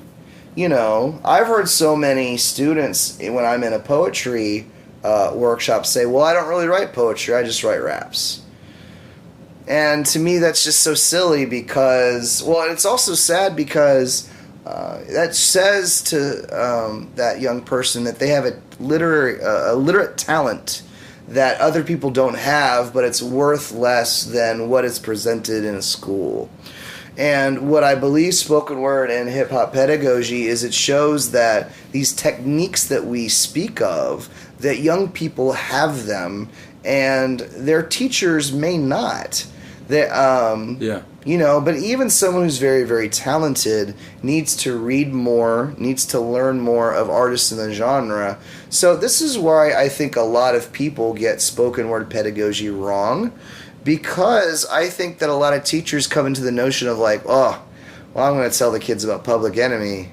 I've heard so many students when I'm in a poetry workshop say, well, I don't really write poetry, I just write raps. And to me, that's just so silly because, well, it's also sad because that says to that young person that they have a literate talent that other people don't have, but it's worth less than what is presented in a school. And what I believe spoken word and hip-hop pedagogy is it shows that these techniques that we speak of, that young people have them, and their teachers may not. You know, but even someone who's very, very talented needs to read more, needs to learn more of artists in the genre. So this is why I think a lot of people get spoken word pedagogy wrong, because I think that a lot of teachers come into the notion of like, oh, well, I'm going to tell the kids about Public Enemy,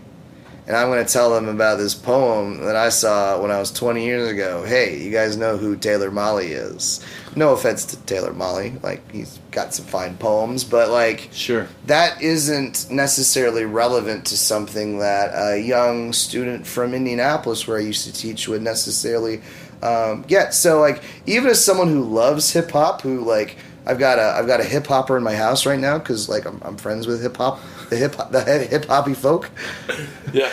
and I'm going to tell them about this poem that I saw when I was 20 years ago. Hey, you guys know who Taylor Mali is. No offense to Taylor Mali. Like, he's got some fine poems, but, like, sure, that isn't necessarily relevant to something that a young student from Indianapolis, where I used to teach, would necessarily get. So, like, even as someone who loves hip-hop, who, like, I've got a hip-hopper in my house right now because, like, I'm friends with hip-hop. The hip-hoppy folk. Yeah.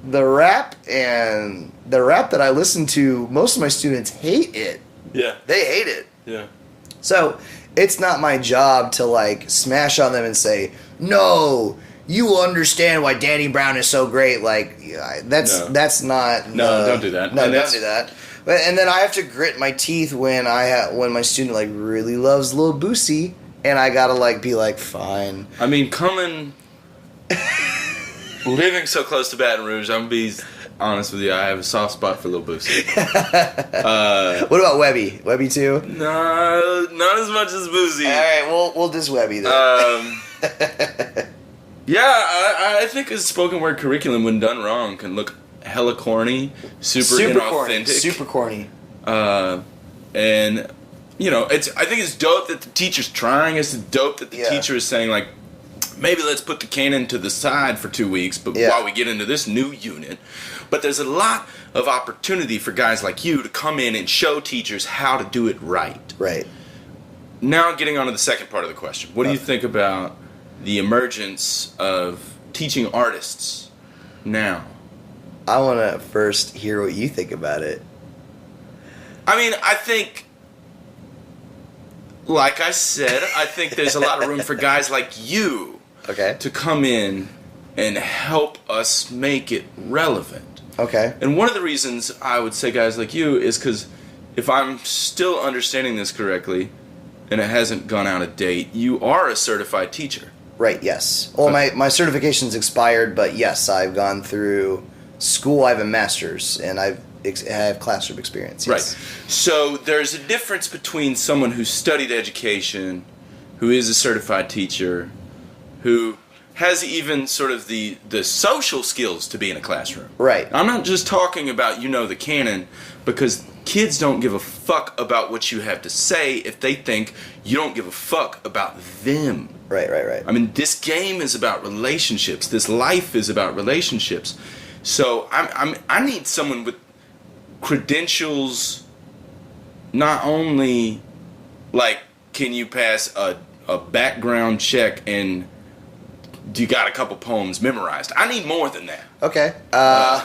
The rap that I listen to, most of my students hate it. Yeah. They hate it. Yeah. So it's not my job to like smash on them and say, no, you will understand why Danny Brown is so great. Like that's not. No, don't do that. No, don't do that. And then I have to grit my teeth when my student like really loves Lil Boosie. And I gotta like be like, fine. I mean, living so close to Baton Rouge, I'm gonna be honest with you. I have a soft spot for Lil Boosie. What about Webby? Webby too? No, not as much as Boosie. All right, we'll diss Webby then. Yeah, I think a spoken word curriculum, when done wrong, can look hella corny, super inauthentic, super corny. And you know, I think it's dope that the teacher's trying. It's dope that the teacher is saying, like, maybe let's put the canon to the side for 2 weeks, but while we get into this new unit. But there's a lot of opportunity for guys like you to come in and show teachers how to do it right. Right. Now, getting on to the second part of the question. What do you think about the emergence of teaching artists now? I want to first hear what you think about it. I mean, I think, like I said, I think there's a lot of room for guys like you to come in and help us make it relevant. Okay. And one of the reasons I would say guys like you is because if I'm still understanding this correctly, and it hasn't gone out of date, you are a certified teacher. Right, yes. Well, my certification's expired, but yes, I've gone through school. I have a master's, and I have classroom experience. Yes. Right. So there's a difference between someone who studied education, who is a certified teacher, who has even sort of the social skills to be in a classroom. Right. I'm not just talking about, the canon, because kids don't give a fuck about what you have to say if they think you don't give a fuck about them. Right. I mean, this game is about relationships. This life is about relationships. So I need someone with credentials, not only like, can you pass a background check and you got a couple poems memorized. I need more than that. Okay. All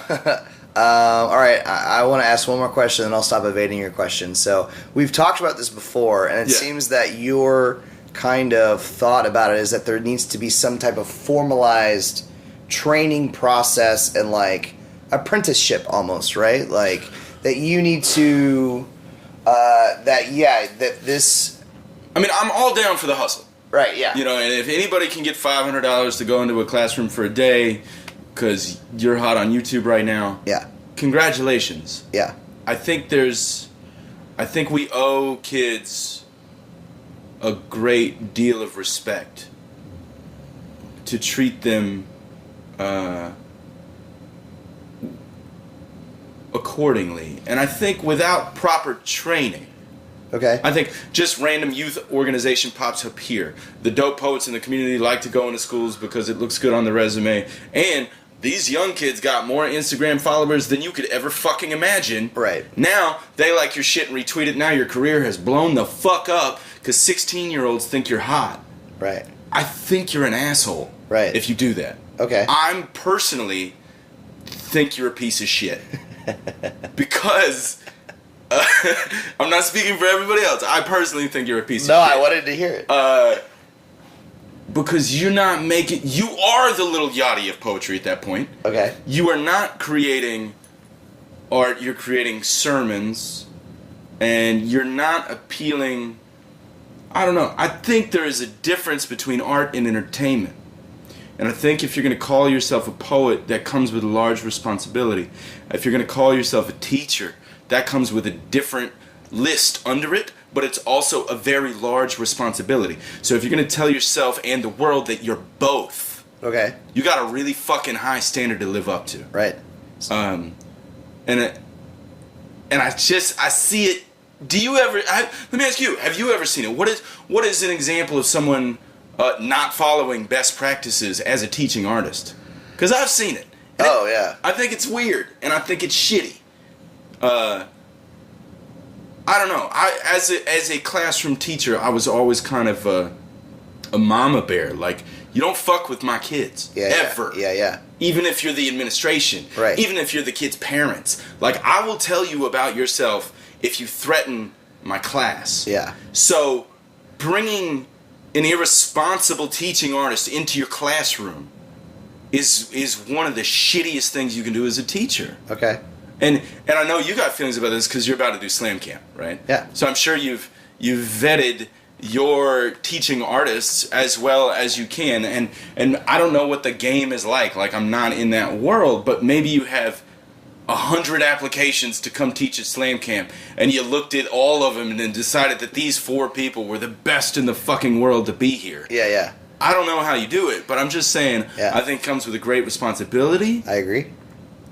right. I want to ask one more question, and I'll stop evading your question. So we've talked about this before, and it seems that your kind of thought about it is that there needs to be some type of formalized training process and like apprenticeship almost, right? Like that you need to that this. I mean, I'm all down for the hustle. Right, yeah. And if anybody can get $500 to go into a classroom for a day because you're hot on YouTube right now, congratulations. Yeah. I think we owe kids a great deal of respect to treat them accordingly. And I think without proper training, I think just random youth organization pops up here. The dope poets in the community like to go into schools because it looks good on the resume. And these young kids got more Instagram followers than you could ever fucking imagine. Right. Now, they like your shit and retweet it. Now your career has blown the fuck up because 16-year-olds think you're hot. Right. I think you're an asshole. Right. If you do that. Okay. I'm personally think you're a piece of shit. Because... I'm not speaking for everybody else. I personally think you're a piece of shit. No, I wanted to hear it. because you're not making... You are the Little Yachty of poetry at that point. Okay. You are not creating art, you're creating sermons, and you're not appealing... I don't know. I think there is a difference between art and entertainment. And I think if you're going to call yourself a poet, that comes with a large responsibility. If you're going to call yourself a teacher, that comes with a different list under it, but it's also a very large responsibility. So if you're going to tell yourself and the world that you're both, okay, you got a really fucking high standard to live up to. Right. And I see it. Do you ever? Let me ask you: have you ever seen it? What is an example of someone not following best practices as a teaching artist? Because I've seen it. Yeah. I think it's weird, and I think it's shitty. I don't know. As a classroom teacher, I was always kind of a mama bear. Like, you don't fuck with my kids ever. Yeah. Even if you're the administration. Right. Even if you're the kids' parents. Like, I will tell you about yourself if you threaten my class. Yeah. So, bringing an irresponsible teaching artist into your classroom is one of the shittiest things you can do as a teacher. Okay. And I know you got feelings about this because you're about to do Slam Camp, right? Yeah. So I'm sure you've vetted your teaching artists as well as you can, and I don't know what the game is like. Like, I'm not in that world, but maybe you have 100 applications to come teach at Slam Camp, and you looked at all of them and then decided that these 4 people were the best in the fucking world to be here. Yeah. I don't know how you do it, but I'm just saying, I think it comes with a great responsibility. I agree.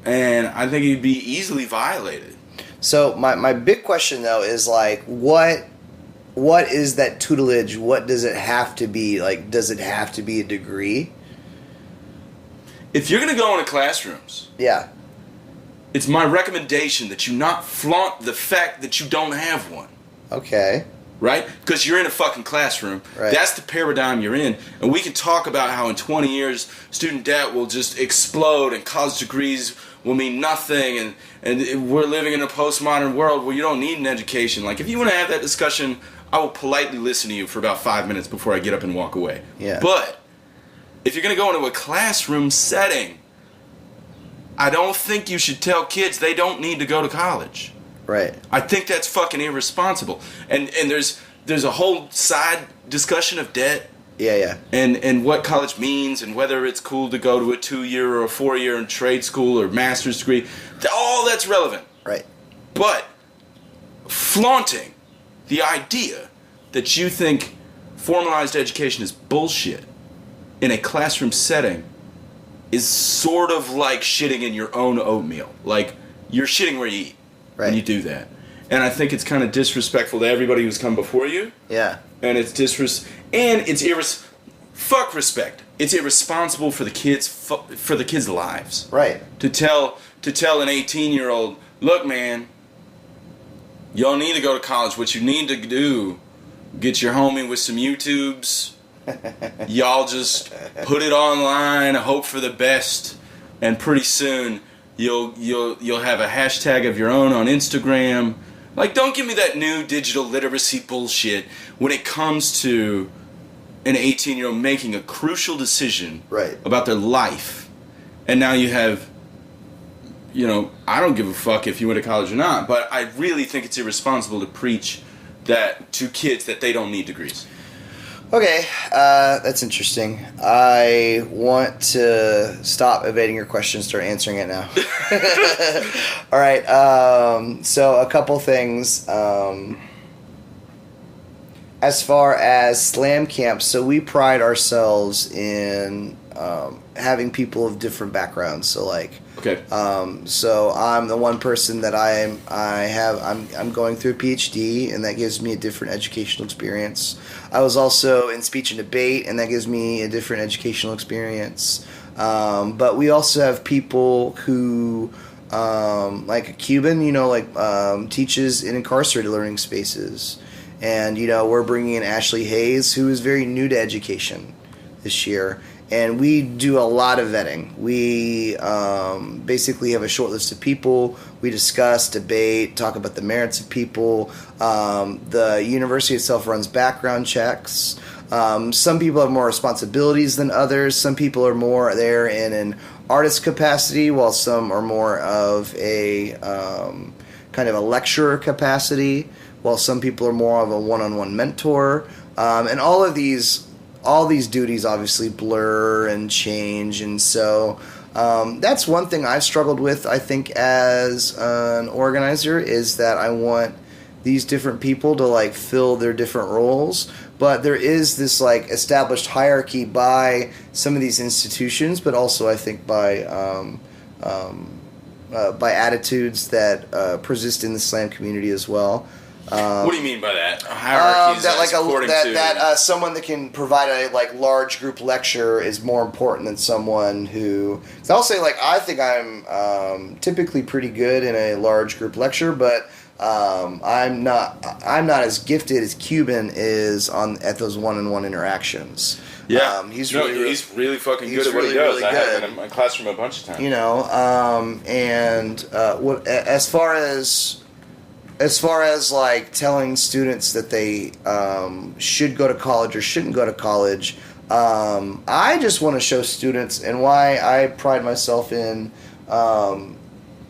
And I think it'd be easily violated. So my big question, though, is like, what is that tutelage? What does it have to be? Like, does it have to be a degree? If you're going to go into classrooms... Yeah. It's my recommendation that you not flaunt the fact that you don't have one. Okay. Right? Because you're in a fucking classroom. Right. That's the paradigm you're in. And we can talk about how in 20 years, student debt will just explode and college degrees will mean nothing. And we're living in a postmodern world where you don't need an education. Like, if you want to have that discussion, I will politely listen to you for about 5 minutes before I get up and walk away. Yeah. But if you're going to go into a classroom setting, I don't think you should tell kids they don't need to go to college. Right. I think that's fucking irresponsible. And there's a whole side discussion of debt. Yeah. And what college means and whether it's cool to go to a 2-year or a 4-year in trade school or master's degree. All that's relevant. Right. But flaunting the idea that you think formalized education is bullshit in a classroom setting is sort of like shitting in your own oatmeal. Like, you're shitting where you eat when you do that. And I think it's kind of disrespectful to everybody who's come before you. Yeah. And it's fuck respect. It's irresponsible for the kids' lives. Right. To tell an 18-year-old, look, man, you don't need to go to college. What you need to do, get your homie with some YouTubes. Y'all just put it online, hope for the best, and pretty soon you'll have a hashtag of your own on Instagram. Like, don't give me that new digital literacy bullshit when it comes to an 18-year-old making a crucial decision about their life. And now you have, I don't give a fuck if you went to college or not, but I really think it's irresponsible to preach that to kids that they don't need degrees. Okay, that's interesting. I want to stop evading your question and start answering it now. All right, so a couple things. As far as Slam Camp, so we pride ourselves in having people of different backgrounds. So so I'm the one person that I'm going through a PhD, and that gives me a different educational experience. I was also in speech and debate, and that gives me a different educational experience. But we also have people who, like a Cuban, teaches in incarcerated learning spaces. And, we're bringing in Ashley Hayes, who is very new to education this year. And we do a lot of vetting. We basically have a short list of people. We discuss, debate, talk about the merits of people. The university itself runs background checks. Some people have more responsibilities than others. Some people are more there in an artist capacity, while some are more of a kind of a lecturer capacity, while some people are more of a one-on-one mentor. And all these duties obviously blur and change, and so that's one thing I've struggled with, I think, as an organizer, is that I want these different people to like fill their different roles, but there is this like established hierarchy by some of these institutions, but also I think by attitudes that persist in the slam community as well. What do you mean by that? Hierarchies someone that can provide a like large group lecture is more important than someone who. So I'll say like I think I'm typically pretty good in a large group lecture, but I'm not as gifted as Cuban is at those one-on-one interactions. Yeah, he's really fucking good at what he does. Really I have been in my classroom a bunch of times. You know, as far as like telling students that they should go to college or shouldn't go to college, I just want to show students, and why I pride myself in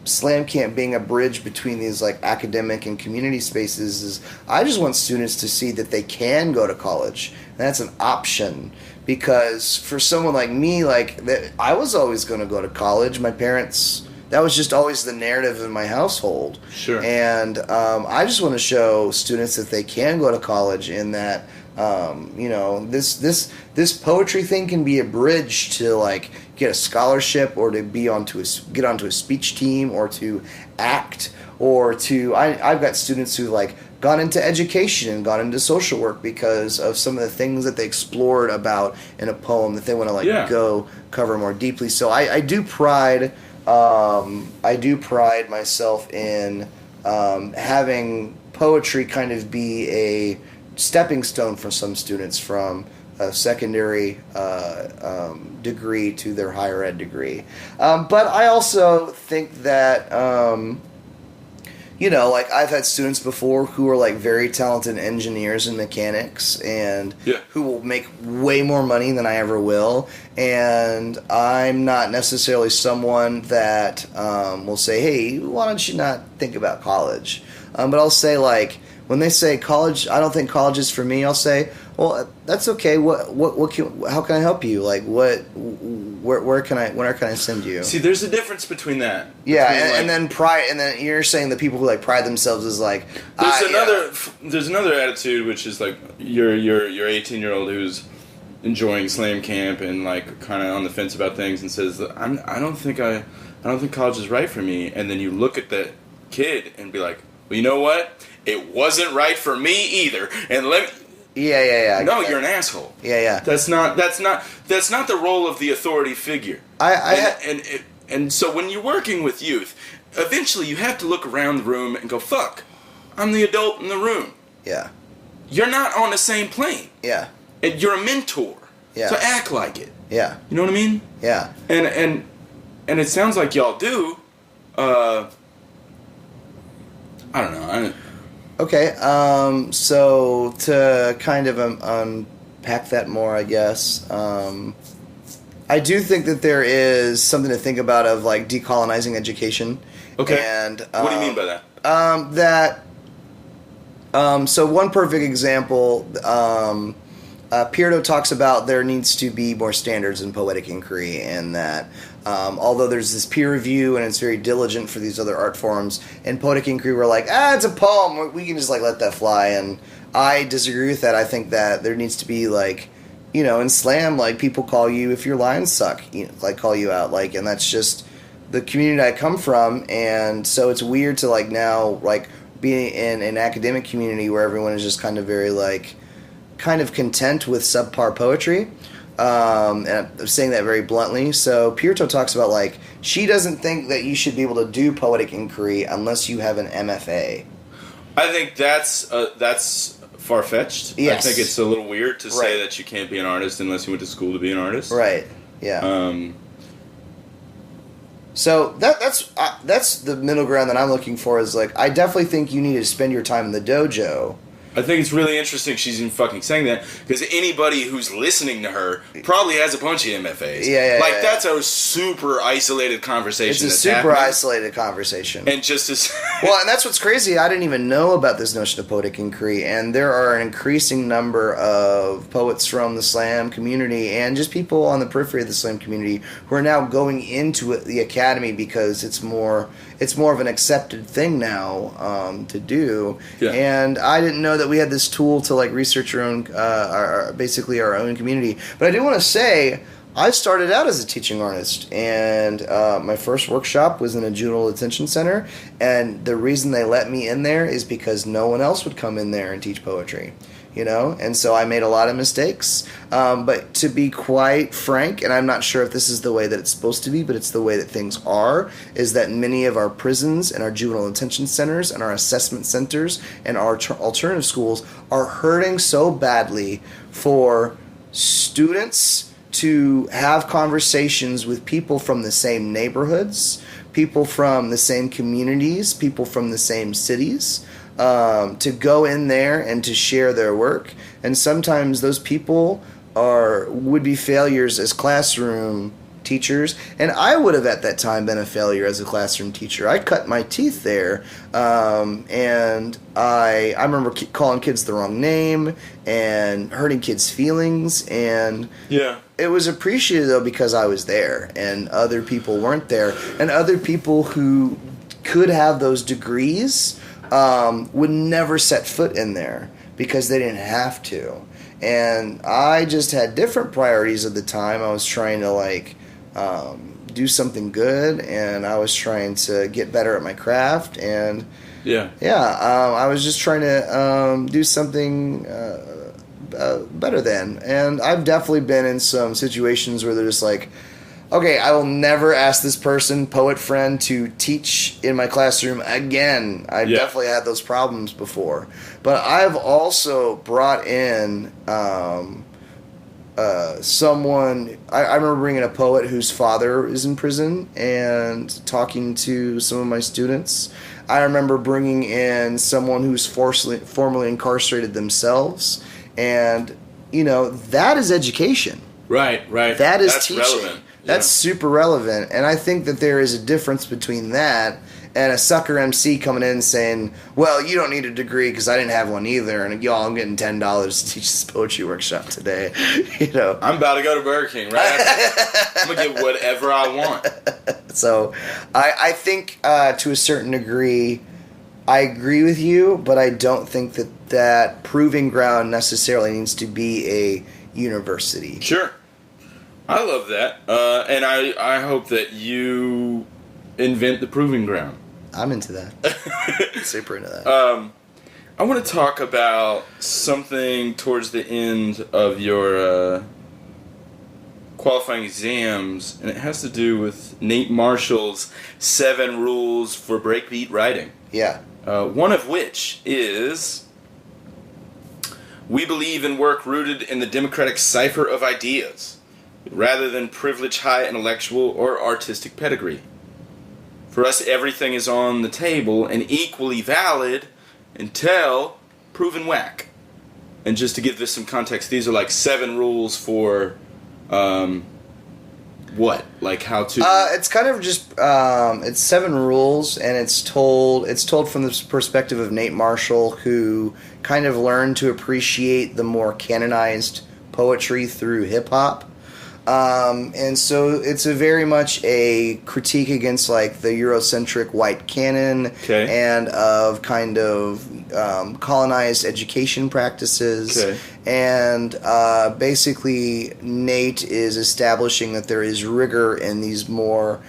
Slam Camp being a bridge between these like academic and community spaces, is I just want students to see that they can go to college. And that's an option, because for someone like me, like that, I was always going to go to college. My parents, that was just always the narrative in my household. Sure. And I just want to show students that they can go to college, and that you know, this poetry thing can be a bridge to like get a scholarship, or to get onto a speech team, or to act, or to I've got students who like gone into education and gone into social work because of some of the things that they explored about in a poem that they want to like go cover more deeply. So I do pride myself in having poetry kind of be a stepping stone for some students from a secondary degree to their higher ed degree. But I also think that, you know, like I've had students before who are like very talented engineers and mechanics, and who will make way more money than I ever will. And I'm not necessarily someone that will say, hey, why don't you not think about college? But I'll say, like, when they say college, I don't think college is for me, I'll say, well, that's okay. How can I help you? Like, where can I send you? See, there's a difference between that. Yeah, and then you're saying the people who like pride themselves is like there's another attitude, which is like your 18-year-old who's enjoying Slam Camp and like kind of on the fence about things and says, I don't think college is right for me. And then you look at that kid and be like, well, you know what? It wasn't right for me either. And Yeah. No, you're an asshole. Yeah. That's not the role of the authority figure. And so when you're working with youth, eventually you have to look around the room and go, fuck, I'm the adult in the room. Yeah. You're not on the same plane. Yeah. And you're a mentor. Yeah. So act like it. Yeah. You know what I mean? Yeah. And it sounds like y'all do. I don't know. Okay, so to kind of unpack that more, I guess, I do think that there is something to think about of like decolonizing education. Okay. And what do you mean by that? So one perfect example, Pirto talks about there needs to be more standards in poetic inquiry, and that although there's this peer review and it's very diligent for these other art forms, in poetic inquiry we're like, it's a poem, we can just like let that fly. And I disagree with that. I think that there needs to be like, you know, in slam, like people call you if your lines suck, you know, like call you out, like, and that's just the community I come from. And so it's weird to like now like be in an academic community where everyone is just kind of very like kind of content with subpar poetry. And I'm saying that very bluntly. So Pirto talks about like she doesn't think that you should be able to do poetic inquiry unless you have an MFA. I think that's far-fetched. Yes. I think it's a little weird to say that you can't be an artist unless you went to school to be an artist. Right. Yeah. So that's the middle ground that I'm looking for. Is like I definitely think you need to spend your time in the dojo, I think it's really interesting she's even fucking saying that, because anybody who's listening to her probably has a bunch of MFAs. That's a super isolated conversation. It's a super isolated conversation. And just as... Well, and that's what's crazy. I didn't even know about this notion of poetic inquiry, and there are an increasing number of poets from the slam community and just people on the periphery of the slam community who are now going into the academy because it's more of an accepted thing now to do. Yeah. And I didn't know that we had this tool to like research our own, basically our own community. But I do want to say, I started out as a teaching artist, and my first workshop was in a juvenile detention center. And the reason they let me in there is because no one else would come in there and teach poetry. And so I made a lot of mistakes. But to be quite frank, and I'm not sure if this is the way that it's supposed to be, but it's the way that things are, is that many of our prisons and our juvenile detention centers and our assessment centers and our alternative schools are hurting so badly for students to have conversations with people from the same neighborhoods, people from the same communities, people from the same cities, to go in there and to share their work. And sometimes those people would be failures as classroom teachers, and I would have at that time been a failure as a classroom teacher. I cut my teeth there, and I remember calling kids the wrong name and hurting kids' feelings, and it was appreciated though because I was there and other people weren't there, and other people who could have those degrees would never set foot in there because they didn't have to. And I just had different priorities at the time. I was trying to do something good, and I was trying to get better at my craft, and I was just trying to do something better then. And I've definitely been in some situations where they're just like, okay, I will never ask this person, poet friend, to teach in my classroom again. I've definitely had those problems before. But I've also brought in someone... I remember bringing a poet whose father is in prison and talking to some of my students. I remember bringing in someone who's formerly incarcerated themselves. And, that is education. Right. That's teaching. Relevant. That's super relevant, and I think that there is a difference between that and a sucker MC coming in and saying, well, you don't need a degree because I didn't have one either, and y'all, I'm getting $10 to teach this poetry workshop today. I'm about to go to Burger King, right? I'm going to get whatever I want. So I think to a certain degree, I agree with you, but I don't think that proving ground necessarily needs to be a university. Sure. I love that, and I hope that you invent the proving ground. I'm into that. Super into that. I want to talk about something towards the end of your qualifying exams, and it has to do with Nate Marshall's 7 rules for breakbeat writing. Yeah. One of which is... we believe in work rooted in the democratic cipher of ideas, rather than privilege high intellectual or artistic pedigree. For us, everything is on the table and equally valid until proven whack. And just to give this some context, these are like 7 rules for what? Like how to... it's kind of just... it's 7 rules, and it's told from the perspective of Nate Marshall, who kind of learned to appreciate the more canonized poetry through hip-hop. And so it's a very much a critique against like the Eurocentric white canon and of kind of colonized education practices. Okay. And basically Nate is establishing that there is rigor in these more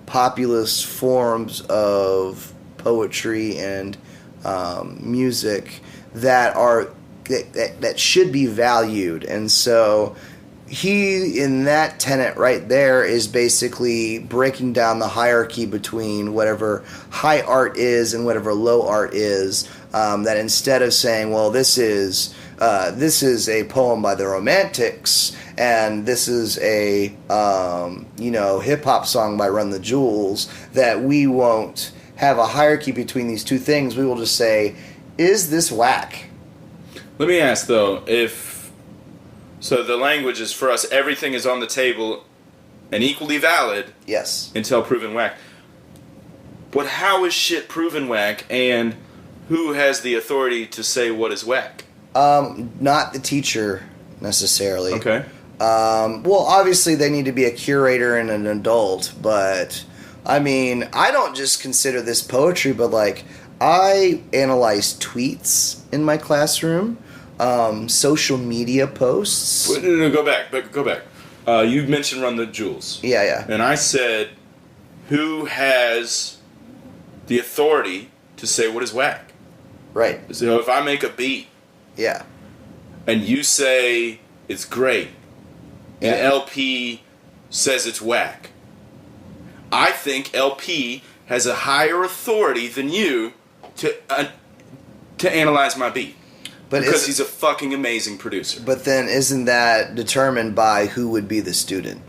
populist forms of poetry and music that are that should be valued. And so he, in that tenet right there, is basically breaking down the hierarchy between whatever high art is and whatever low art is. That instead of saying, well, this is a poem by the Romantics and this is a hip hop song by Run the Jewels, that we won't have a hierarchy between these two things. We will just say is this whack? Let me ask, though, so the language is for us, everything is on the table and equally valid. Yes. Until proven whack. But how is shit proven whack, and who has the authority to say what is whack? Not the teacher, necessarily. Okay. Well, obviously they need to be a curator and an adult, but, I mean, I don't just consider this poetry, but, like, I analyze tweets in my classroom, social media posts. No, go back. You mentioned Run the Jewels. Yeah. And I said, who has the authority to say what is whack? Right. So if I make a beat, yeah, and you say it's great, and LP says it's whack, I think LP has a higher authority than you to analyze my beat. Because he's a fucking amazing producer. But then isn't that determined by who would be the student?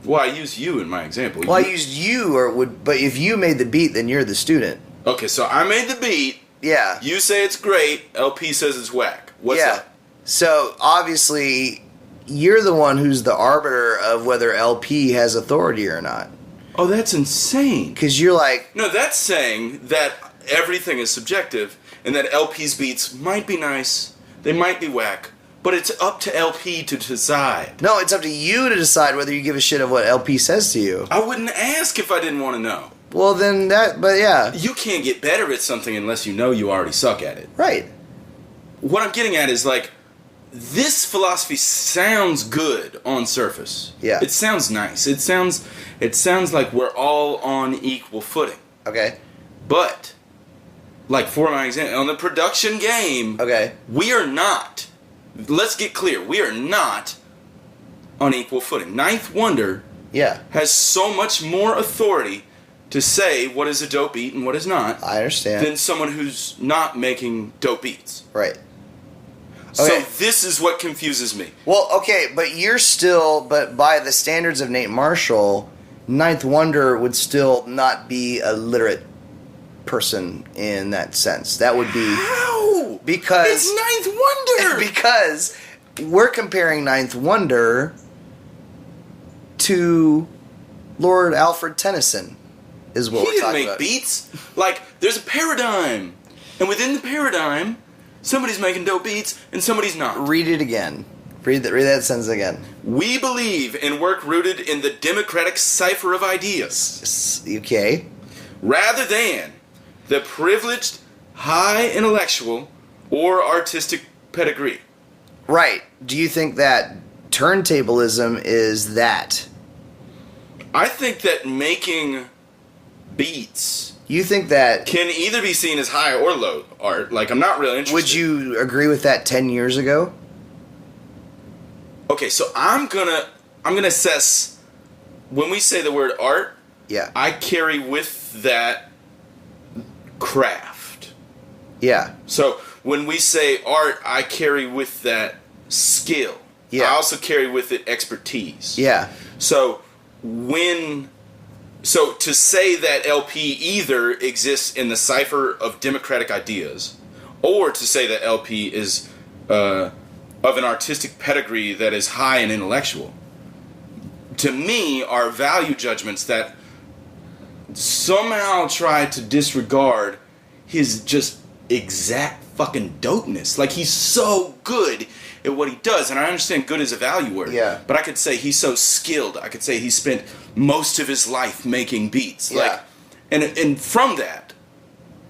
Well, I used you in my example. Well, I used you, but if you made the beat, then you're the student. Okay, so I made the beat. Yeah. You say it's great. LP says it's whack. What's up? So, obviously, you're the one who's the arbiter of whether LP has authority or not. Oh, that's insane. Because you're like... No, that's saying that everything is subjective, and that LP's beats might be nice, they might be whack, but it's up to LP to decide. No, it's up to you to decide whether you give a shit of what LP says to you. I wouldn't ask if I didn't want to know. Well, then but yeah. You can't get better at something unless you know you already suck at it. Right. What I'm getting at is, like, this philosophy sounds good on surface. Yeah. It sounds nice. It sounds like we're all on equal footing. Okay. But, like, for my example, on the production game, we are not. Let's get clear. We are not on equal footing. Ninth Wonder has so much more authority to say what is a dope beat and what is not. I understand. Than someone who's not making dope beats. Right. Okay. So this is what confuses me. Well, okay, but by the standards of Nate Marshall, Ninth Wonder would still not be a literate person in that sense. That would be... How? Because... It's Ninth Wonder! Because we're comparing Ninth Wonder to Lord Alfred Tennyson, is what we're talking about. He didn't make beats. Like, there's a paradigm. And within the paradigm, somebody's making dope beats and somebody's not. Read it again. Read that sentence again. We believe in work rooted in the democratic cipher of ideas. Okay. Rather than the privileged, high intellectual, or artistic pedigree. Right. Do you think that turntablism is that? I think that making beats... You think that... can either be seen as high or low art. Like, I'm not really interested. Would you agree with that 10 years ago? Okay, so I'm gonna assess... When we say the word art, I carry with that craft. Yeah. So when we say art, I carry with that skill. Yeah. I also carry with it expertise. Yeah. So to say that LP either exists in the cipher of democratic ideas, or to say that LP is of an artistic pedigree that is high and intellectual, to me are value judgments that somehow try to disregard his just exact fucking dopeness. Like, he's so good at what he does, and I understand good is a value word. Yeah. But I could say he's so skilled. I could say he spent most of his life making beats. Yeah. Like, and from that,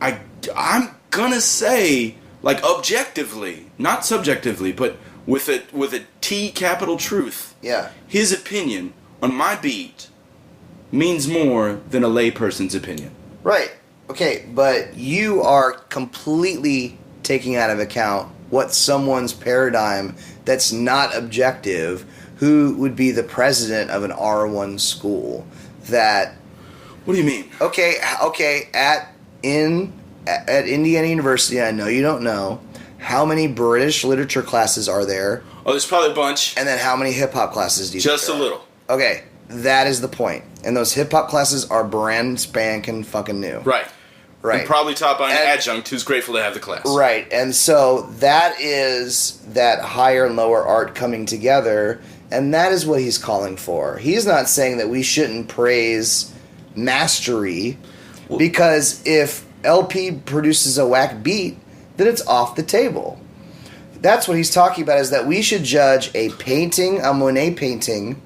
I'm gonna say, like, objectively, not subjectively, but with a T capital truth. Yeah. His opinion on my beat means more than a layperson's opinion. Right. Okay, but you are completely taking out of account what someone's paradigm that's not objective, who would be the president of an R1 school, that... What do you mean? Okay, at Indiana University, I know you don't know, how many British literature classes are there? Oh, there's probably a bunch. And then how many hip-hop classes do you Just a little. Okay, that is the point. And those hip-hop classes are brand spanking fucking new. Right. Right. And probably taught by an adjunct who's grateful to have the class. Right. And so that is that higher and lower art coming together, and that is what he's calling for. He's not saying that we shouldn't praise mastery, because if LP produces a whack beat, then it's off the table. That's what he's talking about, is that we should judge a painting, a Monet painting,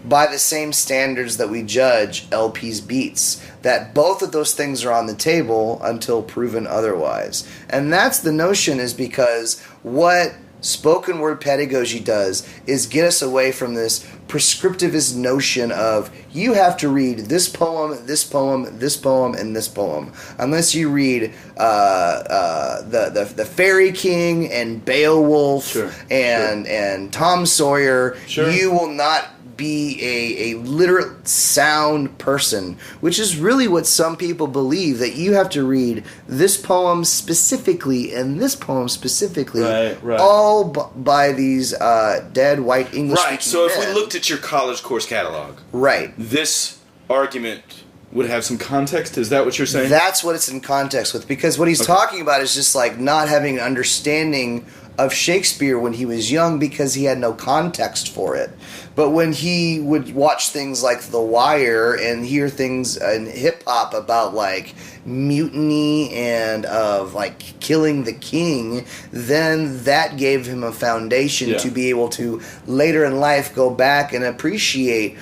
by the same standards that we judge LP's beats. That both of those things are on the table until proven otherwise. And that's the notion, is because what spoken word pedagogy does is get us away from this prescriptivist notion of you have to read this poem, this poem, this poem, and this poem. Unless you read the Fairy King and Beowulf and Tom Sawyer, you will not be a literate, sound person, which is really what some people believe, that you have to read this poem specifically and this poem specifically, all by these dead white English speaking So if men. we looked at your college course catalog, this argument would have some context? Is that what you're saying? That's what it's in context with, because what he's talking about is just like not having an understanding of Shakespeare when he was young, because he had no context for it. But when he would watch things like The Wire and hear things in hip-hop about like mutiny and of like killing the king, then that gave him a foundation to be able to later in life go back and appreciate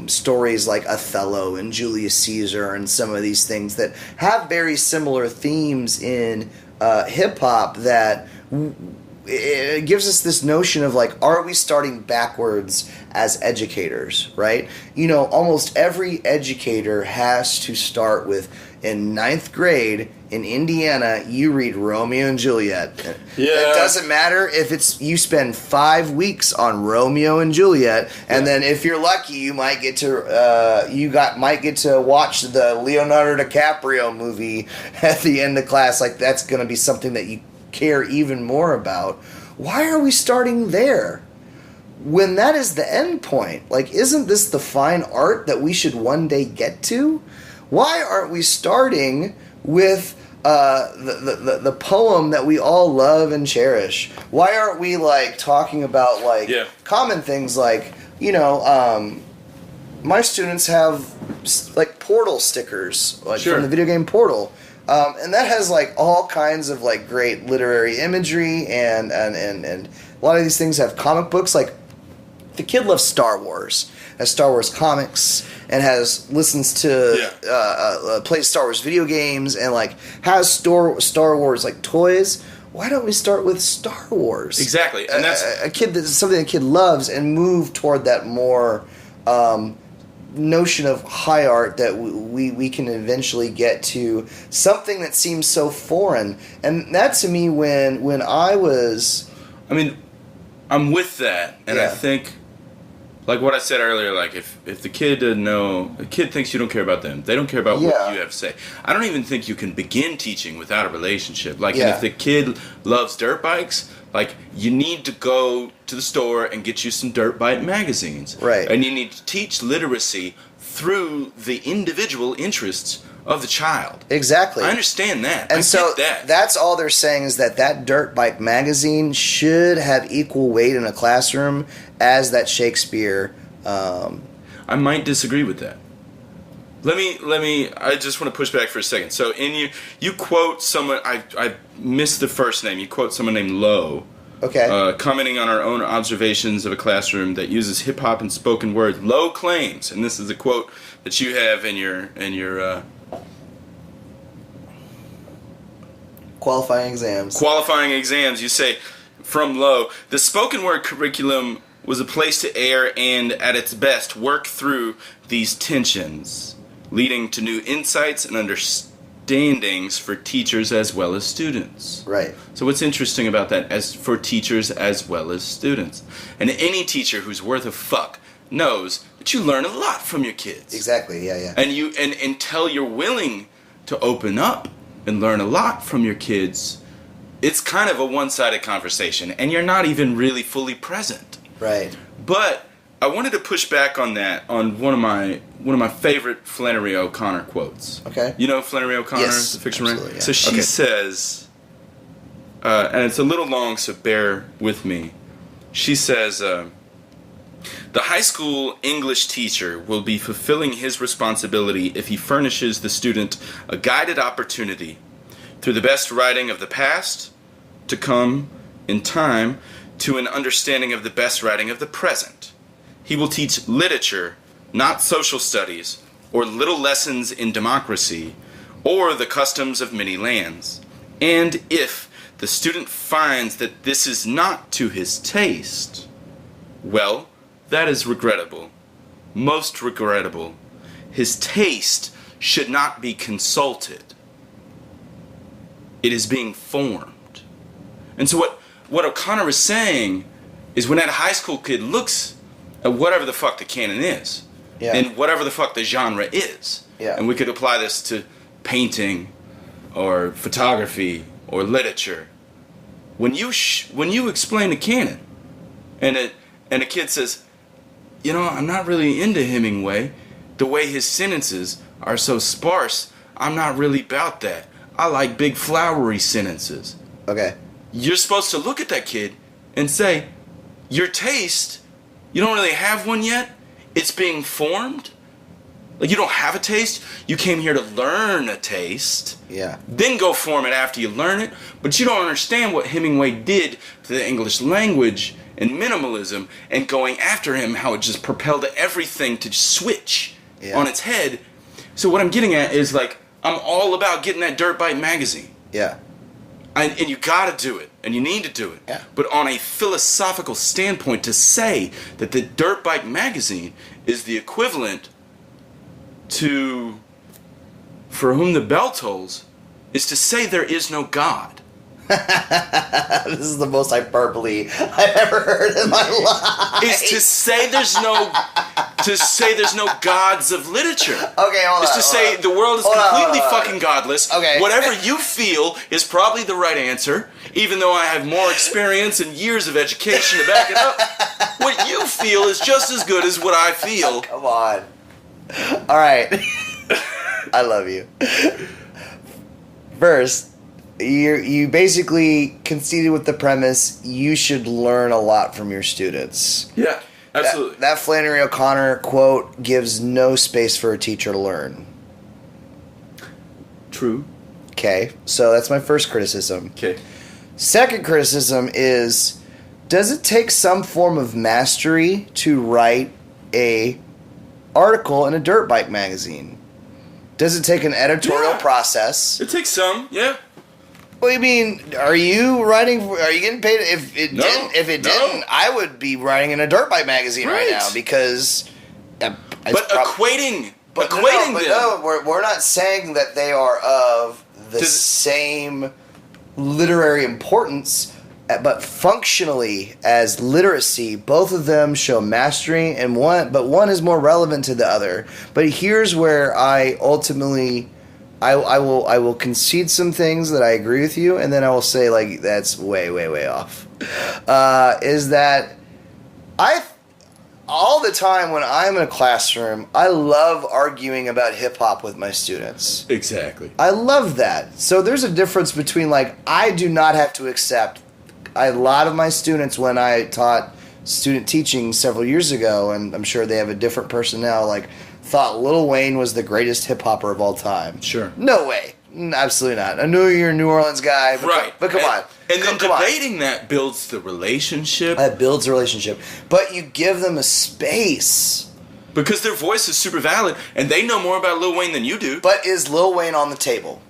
stories like Othello and Julius Caesar and some of these things that have very similar themes in hip-hop, that it gives us this notion of like, are we starting backwards as educators, right? You know, almost every educator has to start with, in 9th grade in Indiana, you read Romeo and Juliet. It doesn't matter if it's you spend 5 weeks on Romeo and Juliet, and then if you're lucky, you might get to might get to watch the Leonardo DiCaprio movie at the end of class. Like, that's going to be something that you care even more about. Why are we starting there when that is the end point? Like, isn't this the fine art that we should one day get to? Why aren't we starting with the poem that we all love and cherish? Why aren't we like talking about like common things like, you know, my students have like Portal stickers, like from the video game Portal. And that has like all kinds of like great literary imagery, and a lot of these things have comic books. Like, the kid loves Star Wars, has Star Wars comics, and listens to plays Star Wars video games, and like has Star Wars like toys. Why don't we start with Star Wars? Exactly, and that's something a kid loves, and move toward that more notion of high art that we can eventually get to something that seems so foreign. And that, to me, when I was... I mean, I'm with that, and I think, like what I said earlier, like if the kid doesn't know, the kid thinks you don't care about them, they don't care about what you have to say. I don't even think you can begin teaching without a relationship. Like, and if the kid loves dirt bikes, like, you need to go to the store and get you some dirt bike magazines. Right. And you need to teach literacy through the individual interests of the child. Exactly. I understand that. And so get that. That's all they're saying, is that dirt bike magazine should have equal weight in a classroom as that Shakespeare. I might disagree with that. Let me. I just want to push back for a second. So, you quote someone. I missed the first name. You quote someone named Lowe. Okay. Commenting on our own observations of a classroom that uses hip hop and spoken word. Lowe claims, and this is a quote that you have in your qualifying exams. Qualifying exams. You say, from Lowe, the spoken word curriculum was a place to air and, at its best, work through these tensions, leading to new insights and understandings for teachers as well as students. Right. So what's interesting about that, as for teachers as well as students? And any teacher who's worth a fuck knows that you learn a lot from your kids. Exactly, yeah. And you until you're willing to open up and learn a lot from your kids, it's kind of a one-sided conversation, and you're not even really fully present. Right. But I wanted to push back on that on one of my favorite Flannery O'Connor quotes. Okay. You know Flannery O'Connor, yes, the fiction writer? yeah. So she says, and it's a little long, so bear with me. She says, the high school English teacher will be fulfilling his responsibility if he furnishes the student a guided opportunity through the best writing of the past to come in time to an understanding of the best writing of the present. He will teach literature, not social studies, or little lessons in democracy, or the customs of many lands. And if the student finds that this is not to his taste, well, that is regrettable, most regrettable. His taste should not be consulted. It is being formed. And so what O'Connor is saying is when that high school kid looks at whatever the fuck the canon is, and whatever the fuck the genre is, and we could apply this to painting or photography or literature. When you explain the canon, and a kid says, you know, I'm not really into Hemingway. The way his sentences are so sparse, I'm not really about that. I like big flowery sentences. Okay. You're supposed to look at that kid and say, your taste, you don't really have one yet. It's being formed. Like, you don't have a taste. You came here to learn a taste. Yeah. Then go form it after you learn it. But you don't understand what Hemingway did to the English language and minimalism and going after him, how it just propelled everything to switch on its head. So what I'm getting at is, like, I'm all about getting that Dirt Bike magazine. Yeah. And you gotta do it, and you need to do it. Yeah. But on a philosophical standpoint, to say that the Dirt Bike magazine is the equivalent to For Whom the Bell Tolls is to say there is no God. This is the most hyperbole I've ever heard in my life. Is to say there's no gods of literature. Okay, hold on. Is to say the world is completely fucking godless. Okay. Whatever you feel is probably the right answer, even though I have more experience and years of education to back it up. What you feel is just as good as what I feel. Come on. All right. I love you. First, you basically conceded with the premise you should learn a lot from your students. Yeah, absolutely. That Flannery O'Connor quote gives no space for a teacher to learn. True. Okay, so that's my first criticism. Okay. Second criticism is, does it take some form of mastery to write a article in a dirt bike magazine? Does it take an editorial process? It takes some, yeah. What do you mean? Are you getting paid? If it didn't, I would be writing in a dirt bike magazine right now because. Equating them. No, we're not saying that they are of the same literary importance, but functionally as literacy, both of them show mastery, and one is more relevant to the other. But here's where I ultimately. I will concede some things that I agree with you, and then I will say, like, that's way, way, way off. Is that all the time when I'm in a classroom, I love arguing about hip-hop with my students. Exactly. I love that. So there's a difference between, like, I do not have to accept. A lot of my students, when I taught student teaching several years ago, and I'm sure they have a different personnel, like, thought Lil Wayne was the greatest hip-hopper of all time. Sure. No way. Absolutely not. I know you're a New Orleans guy, but come on. And then debating that builds the relationship. That builds a relationship. But you give them a space. Because their voice is super valid, and they know more about Lil Wayne than you do. But is Lil Wayne on the table?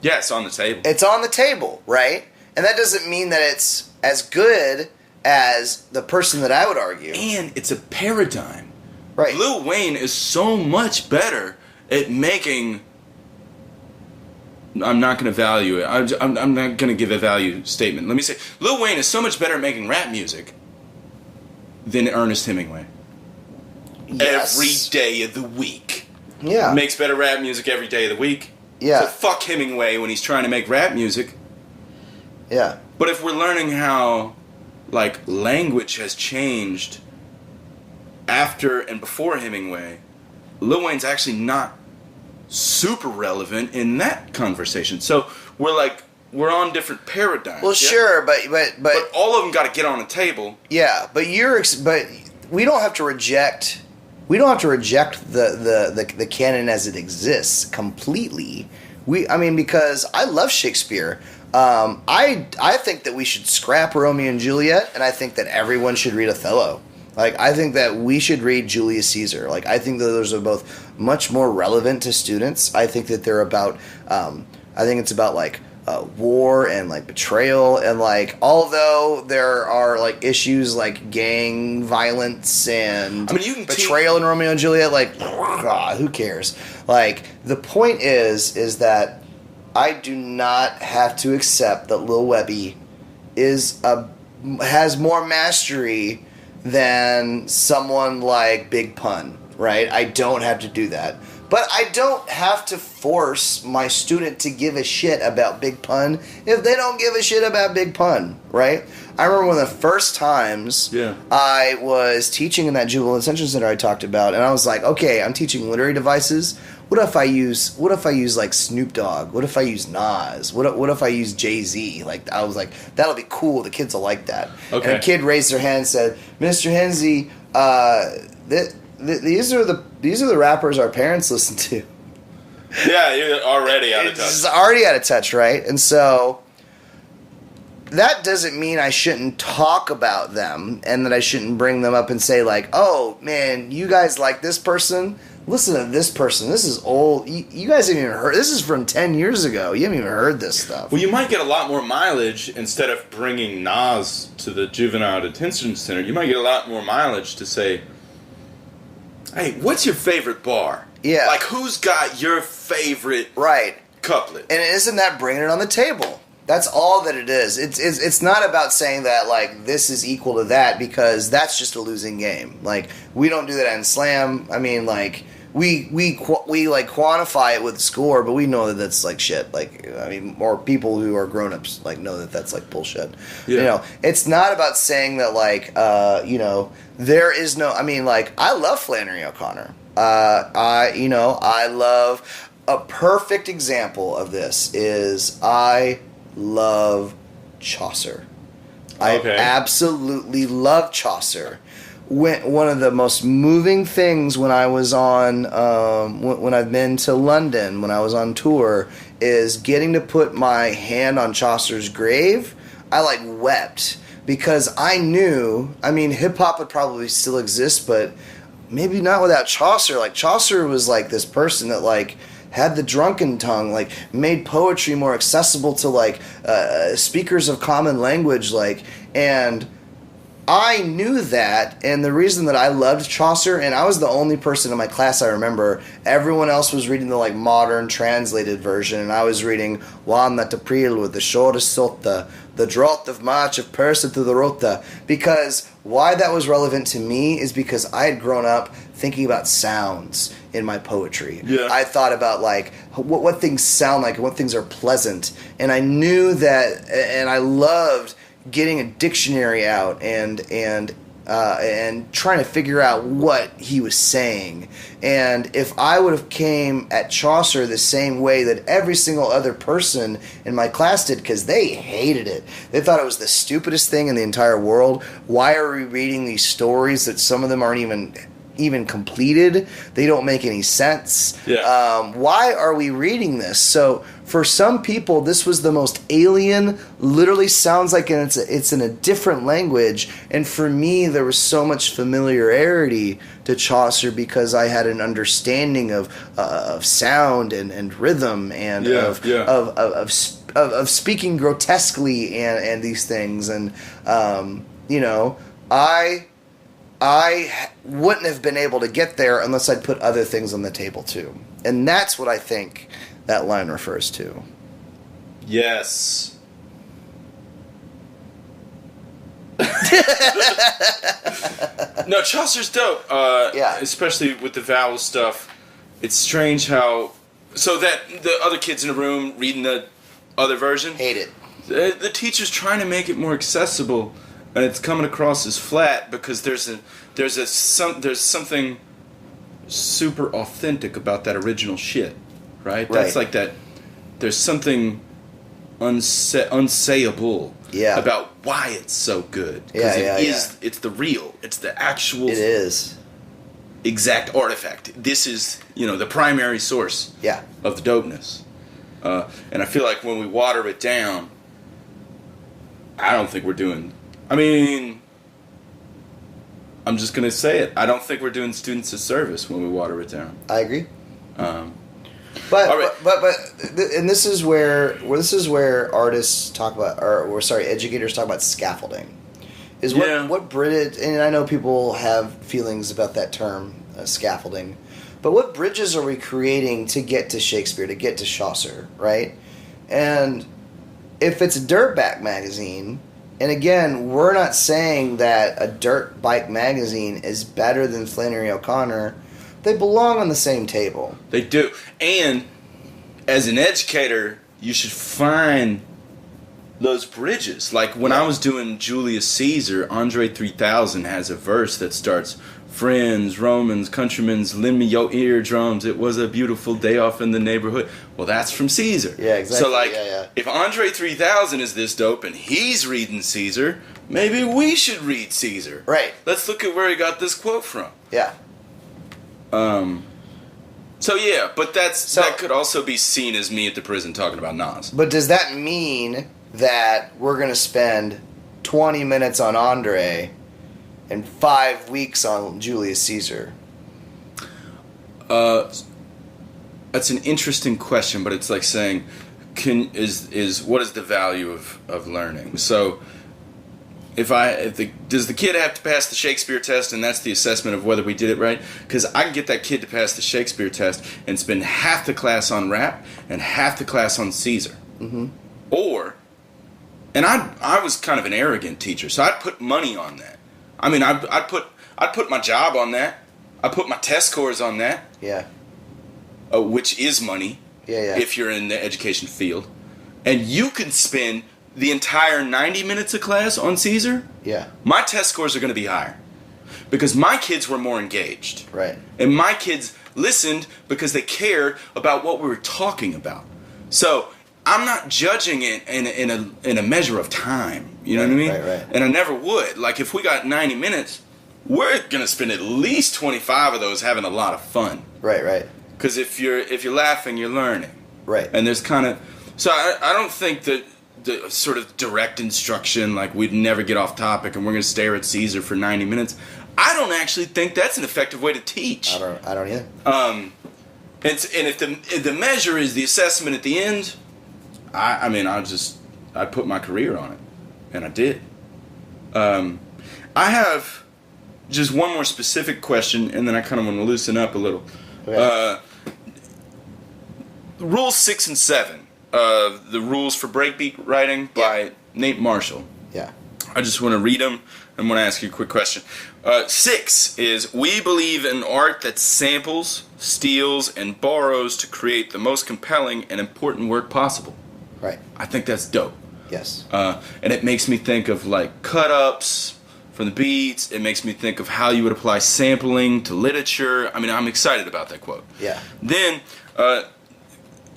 Yeah, it's on the table. It's on the table, right? And that doesn't mean that it's as good as the person that I would argue. And it's a paradigm. Right. Lil Wayne is so much better at making. I'm not going to value it. I'm not going to give a value statement. Let me say, Lil Wayne is so much better at making rap music than Ernest Hemingway. Yes. Every day of the week. Yeah. Makes better rap music every day of the week. Yeah. So fuck Hemingway when he's trying to make rap music. Yeah. But if we're learning how, like, language has changed after and before Hemingway, Lil Wayne's actually not super relevant in that conversation. So we're on different paradigms. Well, sure, but all of them got to get on a table. Yeah, but we don't have to reject. We don't have to reject the canon as it exists completely. Because I love Shakespeare. I think that we should scrap Romeo and Juliet, and I think that everyone should read Othello. Like, I think that we should read Julius Caesar. Like, I think that those are both much more relevant to students. I think that they're about, I think it's about, like, war and, like, betrayal. And, like, although there are, like, issues like gang violence and you can betrayal in Romeo and Juliet, like, God, who cares? Like, the point is that I do not have to accept that Lil Webby has more mastery than someone like Big Pun, right? I don't have to do that. But I don't have to force my student to give a shit about Big Pun if they don't give a shit about Big Pun, right? I remember one of the first times I was teaching in that Juvenile Detention Center I talked about, and I was like, okay, I'm teaching literary devices. What if I use like Snoop Dogg? What if I use Nas? What if I use Jay-Z? Like, I was like, that'll be cool. The kids will like that. Okay. And a kid raised their hand and said, Mr. Henze, these are the rappers our parents listen to. Yeah, you're already out of touch. It's already out of touch, right? And so that doesn't mean I shouldn't talk about them and that I shouldn't bring them up and say, like, oh, man, you guys like this person? Listen to this person. This is old. You guys haven't even heard. This is from 10 years ago. You haven't even heard this stuff. Well, you might get a lot more mileage instead of bringing Nas to the Juvenile Detention Center. You might get a lot more mileage to say, hey, what's your favorite bar? Yeah. Like, who's got your favorite couplet? And isn't that bringing it on the table? That's all that it is. It's not about saying that, like, this is equal to that, because that's just a losing game. Like, we don't do that in slam. I mean, like, we like quantify it with score, but we know that that's like shit. Like, I mean, more people who are grown-ups like know that that's like bullshit. Yeah. You know, it's not about saying that, like, there is no. I mean, like, I love Flannery O'Connor. I love a perfect example of this is I love Chaucer. I absolutely love Chaucer. One of the most moving things when I was on, when I've been to London, when I was on tour, is getting to put my hand on Chaucer's grave. I, like, wept because I knew, I mean, hip-hop would probably still exist, but maybe not without Chaucer. Like, Chaucer was, like, this person that, like, had the drunken tongue, like, made poetry more accessible to, like, speakers of common language, like, and I knew that, and the reason that I loved Chaucer, and I was the only person in my class I remember, everyone else was reading the, like, modern translated version, and I was reading Juan that April with the shortest sota, the drought of March of Persa to the Rota, because why that was relevant to me is because I had grown up thinking about sounds in my poetry. Yeah. I thought about, like, what things sound like and what things are pleasant, and I knew that, and I loved getting a dictionary out and trying to figure out what he was saying. And if I would have came at Chaucer the same way that every single other person in my class did, because they hated it. They thought it was the stupidest thing in the entire world. Why are we reading these stories that some of them aren't even completed? They don't make any sense. Yeah. Why are we reading this? So for some people, this was the most alien, literally sounds like it's in a different language. And for me, there was so much familiarity to Chaucer because I had an understanding of sound and rhythm and of speaking grotesquely and these things. And, I wouldn't have been able to get there unless I'd put other things on the table too. And that's what I think that line refers to. Yes. No, Chaucer's dope. Especially with the vowel stuff. It's strange how... So that the other kids in the room reading the other version... Hate it. The teacher's trying to make it more accessible. and it's coming across as flat because there's something super authentic about that original shit, right? That's like that. There's something unsayable about why it's so good. Because it's the real. It's the actual. It is. Exact artifact. This is, the primary source of the dopeness. And I feel like when we water it down, I don't think we're doing... I'm just going to say it. I don't think we're doing students a service when we water it down. I agree. But this is where artists talk about, educators talk about scaffolding. Is what bridge, and I know people have feelings about that term, scaffolding, but what bridges are we creating to get to Shakespeare, to get to Chaucer, right? And if it's a dirt bike magazine, and again, we're not saying that a dirt bike magazine is better than Flannery O'Connor. They belong on the same table. They do. And as an educator, you should find those bridges. Like when I was doing Julius Caesar, Andre 3000 has a verse that starts, "Friends, Romans, countrymen, lend me your eardrums. It was a beautiful day off in the neighborhood." Well, that's from Caesar. Yeah, exactly. So, if Andre 3000 is this dope and he's reading Caesar, maybe we should read Caesar. Right. Let's look at where he got this quote from. Yeah. But that could also be seen as me at the prison talking about Nas. But does that mean that we're going to spend 20 minutes on Andre and 5 weeks on Julius Caesar? That's an interesting question, but it's like saying, what is the value of learning? So, does the kid have to pass the Shakespeare test, and that's the assessment of whether we did it right? Because I can get that kid to pass the Shakespeare test and spend half the class on rap and half the class on Caesar. Mm-hmm. And I was kind of an arrogant teacher, so I'd put money on that. I'd put my job on that. I put my test scores on that. Yeah. Which is money. Yeah. If you're in the education field, and you can spend the entire 90 minutes of class on Caesar. Yeah. My test scores are going to be higher because my kids were more engaged. Right. And my kids listened because they cared about what we were talking about. So I'm not judging it in a measure of time. You know what I mean? Right. And I never would. Like if we got 90 minutes, we're going to spend at least 25 of those having a lot of fun. Right. Because if you're laughing, you're learning. Right. And there's kind of... So I don't think that the sort of direct instruction, like we'd never get off topic and we're going to stare at Caesar for 90 minutes, I don't actually think that's an effective way to teach. I don't either. And if the measure is the assessment at the end, I'd put my career on it. And I did. I have just one more specific question, and then I kind of want to loosen up a little. Okay. Rules 6 and 7. The rules for breakbeat writing by Nate Marshall. Yeah. I just want to read them and want to ask you a quick question. 6 is, we believe in art that samples, steals, and borrows to create the most compelling and important work possible. Right. I think that's dope. Yes. And it makes me think of like cut-ups from the beats. It makes me think of how you would apply sampling to literature. I'm excited about that quote. Yeah. Then...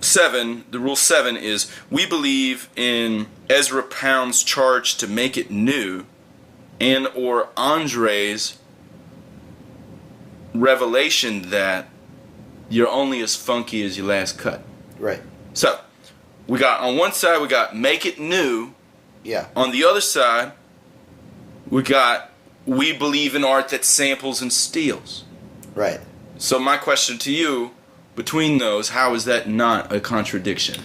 7, the rule 7 is, we believe in Ezra Pound's charge to make it new and or Andre's revelation that you're only as funky as your last cut. Right. So, we got on one side, we got make it new. Yeah. On the other side, we got we believe in art that samples and steals. Right. So my question to you, between those, how is that not a contradiction?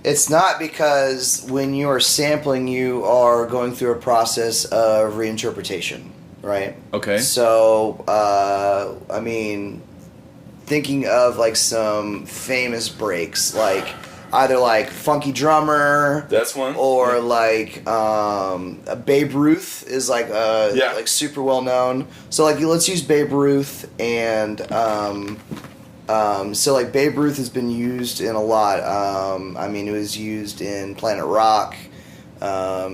It's not, because when you are sampling, you are going through a process of reinterpretation, right? Okay. So, thinking of like some famous breaks, like either like Funky Drummer. That's one. Or like Babe Ruth is like like super well known. So like let's use Babe Ruth, and so like Babe Ruth has been used in a lot. It was used in Planet Rock.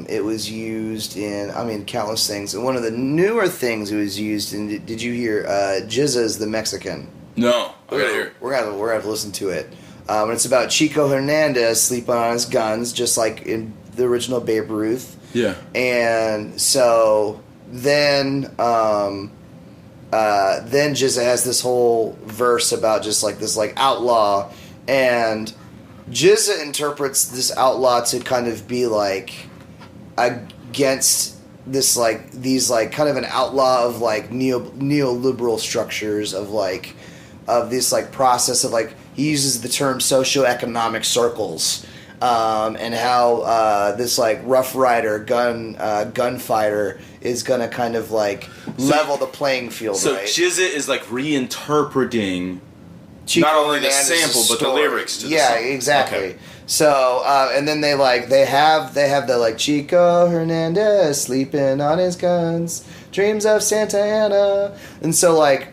It was used in, countless things. And one of the newer things it was used in, did you hear Jizza's the Mexican? No, I gotta hear it. We're gonna have to listen to it. And it's about Chico Hernandez sleeping on his guns, just like in the original Babe Ruth. Yeah. And so then Jizza has this whole verse about just like this like outlaw, and Jizza interprets this outlaw to kind of be like against this like these like kind of an outlaw of like neoliberal structures of like of this like process of like he uses the term socioeconomic circles, and how this like Rough Rider gunfighter is gonna kind of like level the playing field. So right? Jizza is like reinterpreting Chico not only the Hernandez's sample but the lyrics to the yeah, song. exactly. Okay. So and then they have the like Chico Hernandez sleeping on his guns, dreams of Santa Ana, and so like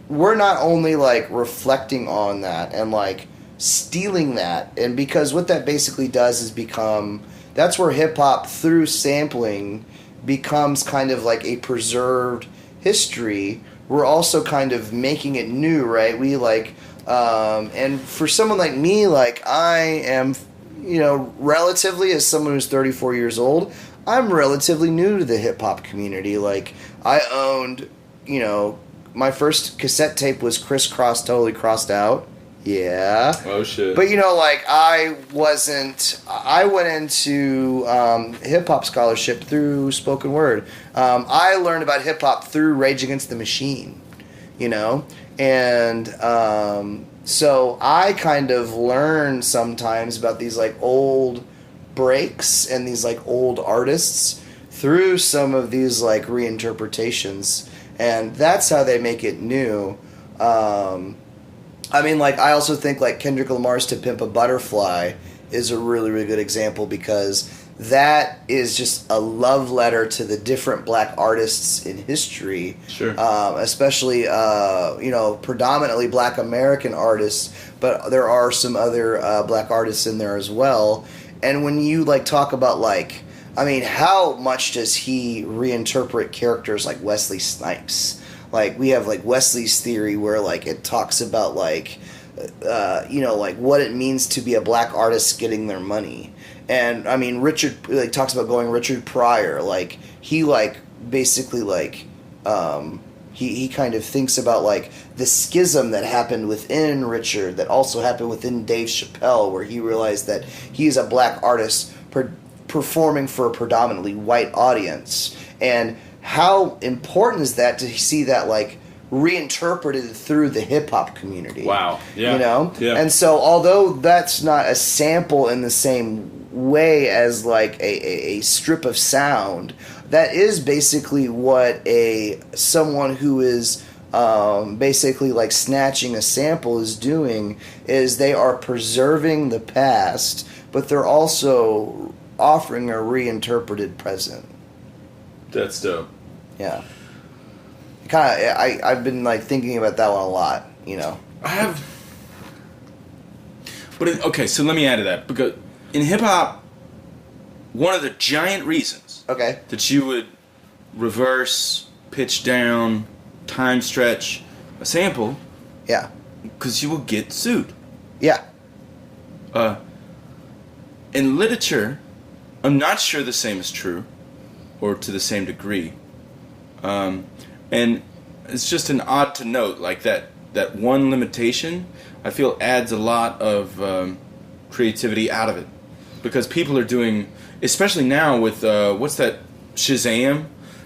we're not only like reflecting on that and like stealing that, and because what that basically does is that's where hip hop through sampling becomes kind of like a preserved history. We're also kind of making it new, right? We like, and for someone like me, like I am, relatively as someone who's 34 years old, I'm relatively new to the hip hop community. Like I owned, my first cassette tape was Crisscross Totally Crossed Out. Yeah. Oh shit. But like I went into hip hop scholarship through spoken word. I learned about hip hop through Rage Against the Machine, and so I kind of learn sometimes about these like old breaks and these like old artists through some of these like reinterpretations, and that's how they make it new. I also think like Kendrick Lamar's "To Pimp a Butterfly" is a really, really good example, because that is just a love letter to the different black artists in history. Sure. Especially, predominantly black American artists, but there are some other black artists in there as well. And when you like talk about like, how much does he reinterpret characters like Wesley Snipes? Like we have like Wesley's theory where like it talks about like, like what it means to be a black artist getting their money. And Richard like talks about going Richard Pryor. Like he like basically like he kind of thinks about like the schism that happened within Richard that also happened within Dave Chappelle, where he realized that he's a black artist performing for a predominantly white audience. And how important is that to see that like reinterpreted through the hip hop community? Wow. Yeah. Yeah. And so although that's not a sample in the same way as like a strip of sound, that is basically what someone who is basically like snatching a sample is doing, is they are preserving the past, but they're also offering a reinterpreted present. That's dope. Yeah. I've been like thinking about that one a lot, I have. But okay, so let me add to that, because in hip hop, one of the giant reasons that you would reverse, pitch down, time stretch a sample, because you will get sued. Yeah. In literature, I'm not sure the same is true, or to the same degree. And it's just an odd to note, like that one limitation, I feel adds a lot of creativity out of it. Because people are doing, especially now with, what's that, Shazam?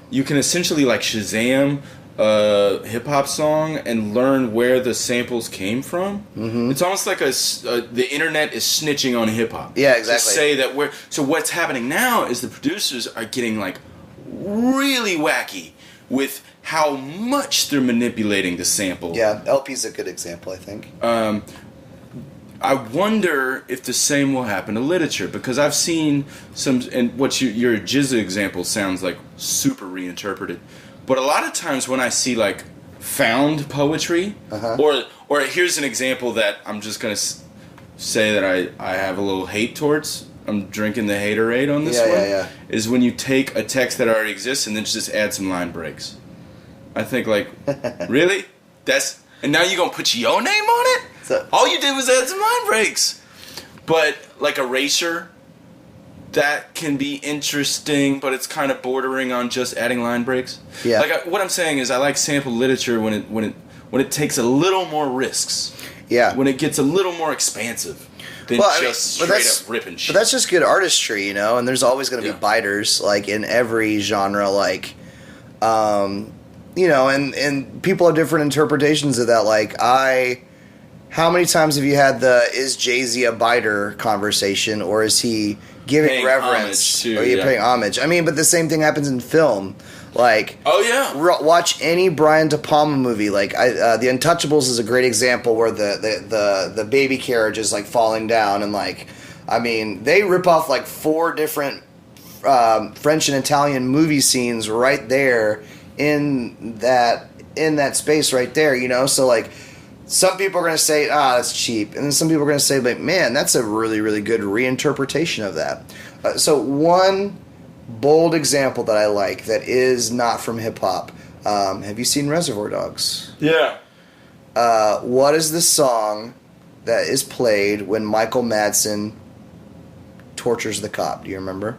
You can essentially like Shazam a hip-hop song and learn where the samples came from. Mm-hmm. It's almost like the internet is snitching on hip-hop. Yeah, exactly. To say that so what's happening now is the producers are getting like really wacky with how much they're manipulating the sample. Yeah, LP's a good example, I think. I wonder if the same will happen to literature, because I've seen some, and what your Jizza example sounds like super reinterpreted. But a lot of times when I see like found poetry, or here's an example that I'm just gonna say that I have a little hate towards. I'm drinking the haterade on this one, is when you take a text that already exists and then just add some line breaks. I think, like, really? And now you're going to put your name on it? So, all you did was add some line breaks. But, like, Erasure, that can be interesting, but it's kind of bordering on just adding line breaks. Yeah. Like, what I'm saying is I like sample literature when it takes a little more risks. Yeah. When it gets a little more expansive than straight up ripping shit. But that's just good artistry, you know, and there's always going to be biters, like, in every genre, like, you know, and people have different interpretations of that. Like, how many times have you had is Jay-Z a biter conversation, or is he giving paying reverence? Or paying homage? I mean, but the same thing happens in film. Like, watch any Brian De Palma movie. Like, The Untouchables is a great example where the baby carriage is, like, falling down, and, like, I mean, they rip off, like, 4 different French and Italian movie scenes right there in that space right there, you know? So, like, some people are going to say, that's cheap. And then some people are going to say, like, man, that's a really, really good reinterpretation of that. So one bold example that I like that is not from hip-hop. Have you seen Reservoir Dogs? Yeah. What is the song that is played when Michael Madsen tortures the cop? Do you remember?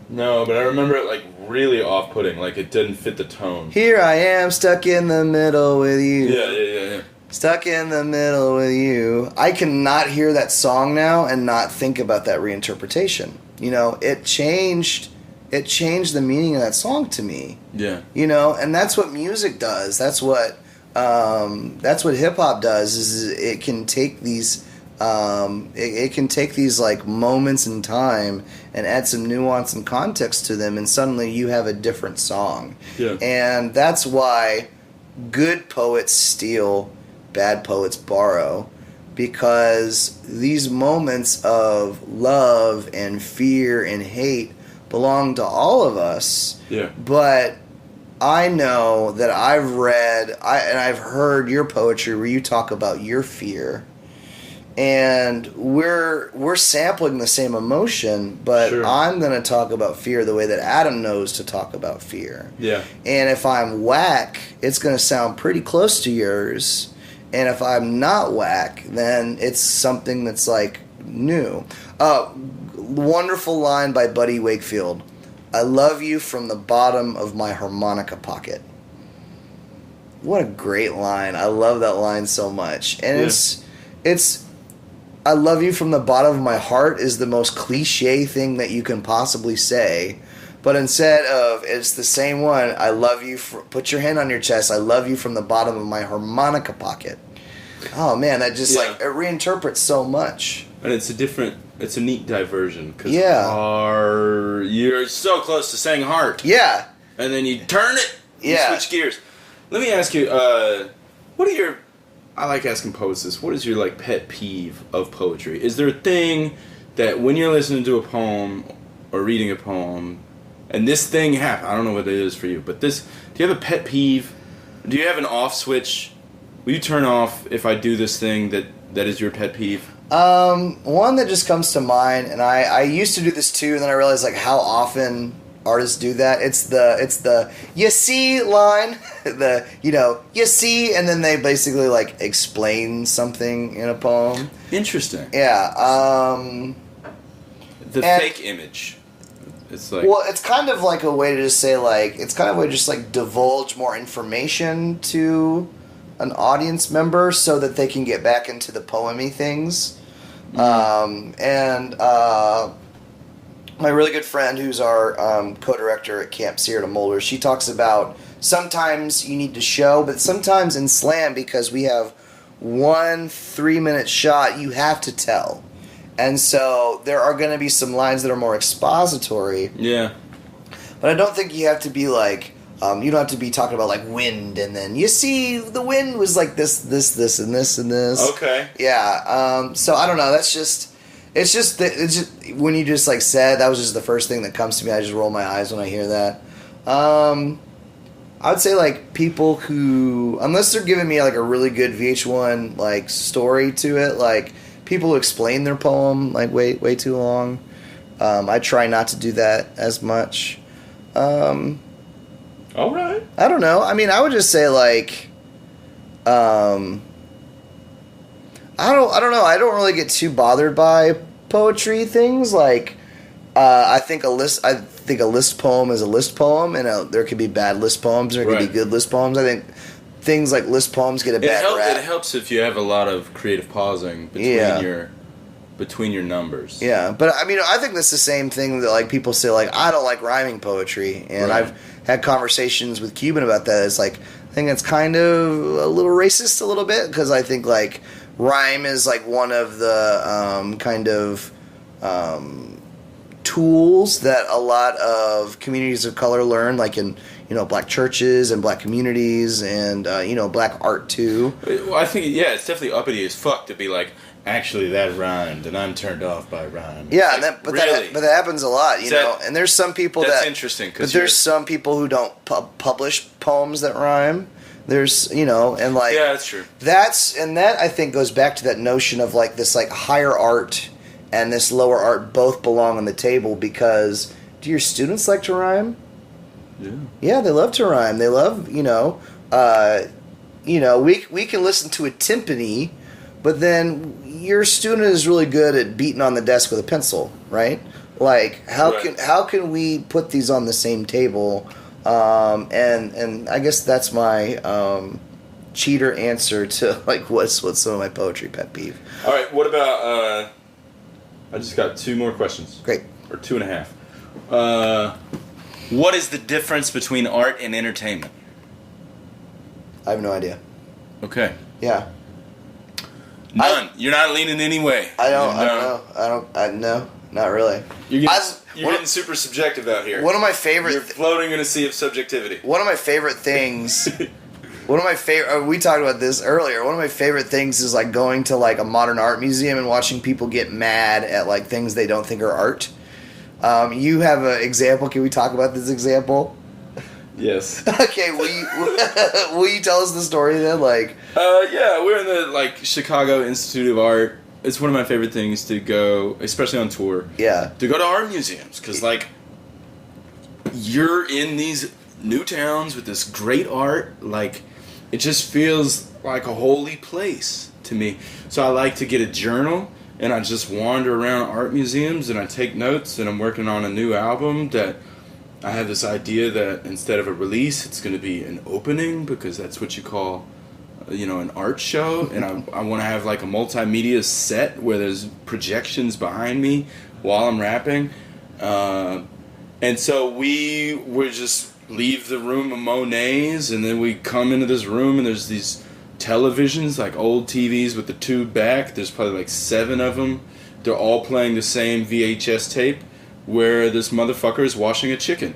No, but I remember it, like, really off-putting. Like, it didn't fit the tone. Here I am, stuck in the middle with you. Yeah. Stuck in the middle with you. I cannot hear that song now and not think about that reinterpretation. You know, it changed the meaning of that song to me. Yeah. You know, and that's what music does. That's what hip hop does. Is it can take these it can take these, like, moments in time and add some nuance and context to them, and suddenly you have a different song. Yeah. And that's why good poets steal, bad poets borrow, because these moments of love and fear and hate belong to all of us. Yeah. But I know that I've read and I've heard your poetry where you talk about your fear, and we're sampling the same emotion, but sure. I'm going to talk about fear the way that Adam knows to talk about fear. Yeah. And if I'm whack, it's going to sound pretty close to yours. And if I'm not whack, then it's something that's, like, new. Wonderful line by Buddy Wakefield. I love you from the bottom of my harmonica pocket. What a great line. I love that line so much. And it's I love you from the bottom of my heart is the most cliche thing that you can possibly say. But instead of, it's the same one, I love you, put your hand on your chest, I love you from the bottom of my harmonica pocket. Oh man, that just, like, it reinterprets so much. And it's a neat diversion. Cause you're so close to saying heart. Yeah. And then you turn it, you switch gears. Let me ask you, what are your... I like asking poets this. What is your, like, pet peeve of poetry? Is there a thing that when you're listening to a poem or reading a poem, and this thing happens, I don't know what it is for you, but this, do you have a pet peeve? Do you have an off switch? Will you turn off if I do this thing that is your pet peeve? One that just comes to mind, and I used to do this too, and then I realized, like, how often artists do that. It's the you see line, you see, and then they basically, like, explain something in a poem. Interesting. Yeah. The fake image. It's like, well, it's kind of like a way to just say, like, it's kind of a way to just, like, divulge more information to an audience member so that they can get back into the poemy things. My really good friend, who's our co-director at Camp Sierra Mulder, she talks about sometimes you need to show, but sometimes in slam, because we have 1 3-minute shot, you have to tell. And so there are going to be some lines that are more expository. Yeah. But I don't think you have to be like, you don't have to be talking about, like, wind, and then you see the wind was like this, and this. Okay. Yeah. So I don't know. That's just... It's just when you just, like, said, that was just the first thing that comes to me. I just roll my eyes when I hear that. I would say, like, people who, unless they're giving me, like, a really good VH1, like, story to it, like, people who explain their poem, like, way too long. I try not to do that as much. All right. I don't know. I mean, I would just say like, I don't know. I don't really get too bothered by poetry things. Like, I think a list poem is a list poem, and there could be bad list poems, and there could be good list poems. I think things like list poems get a bad rap. It helps if you have a lot of creative pausing between your numbers. Yeah, but I mean, I think that's the same thing that like people say like I don't like rhyming poetry, and I've had conversations with Cuban about that. It's like I think it's kind of a little racist a little bit because I think like rhyme is like one of the kind of tools that a lot of communities of color learn, like in black churches and black communities and black art too. Well, I think it's definitely uppity as fuck to be like, actually that rhymed and I'm turned off by rhyme. Yeah, like, that happens a lot, and there's some people that's interesting. But there's some people who don't publish poems that rhyme. There's and like that's true. That I think goes back to that notion of like this like higher art and this lower art both belong on the table, because do your students like to rhyme? Yeah, they love to rhyme. They love, we can listen to a timpani, but then your student is really good at beating on the desk with a pencil, right? Like, how can we put these on the same table? And I guess that's my cheater answer to like what's some of my poetry pet peeve. All right, what about? I just got 2 more questions. Great. Or 2.5. What is the difference between art and entertainment? I have no idea. Okay. Yeah. None. You're not leaning any way. I don't know. Not really. You're getting super subjective out here. One of my favorite... You're floating in a sea of subjectivity. One of my favorite things... we talked about this earlier. One of my favorite things is like going to like a modern art museum and watching people get mad at like things they don't think are art. You have an example. Can we talk about this example? Yes. Okay. Will you tell us the story then? Like. We're in the Chicago Institute of Art. It's one of my favorite things to go, especially on tour. Yeah. To go to art museums, because you're in these new towns with this great art. It just feels like a holy place to me. So I like to get a journal. And I just wander around art museums and I take notes, and I'm working on a new album that I have this idea that instead of a release, it's going to be an opening, because that's what you call, an art show. And I want to have like a multimedia set where there's projections behind me while I'm rapping. And so we would just leave the room of Monet's, and then we come into this room and there's these televisions, like old TVs with the tube back. There's probably like 7 of them. They're all playing the same VHS tape where this motherfucker is washing a chicken.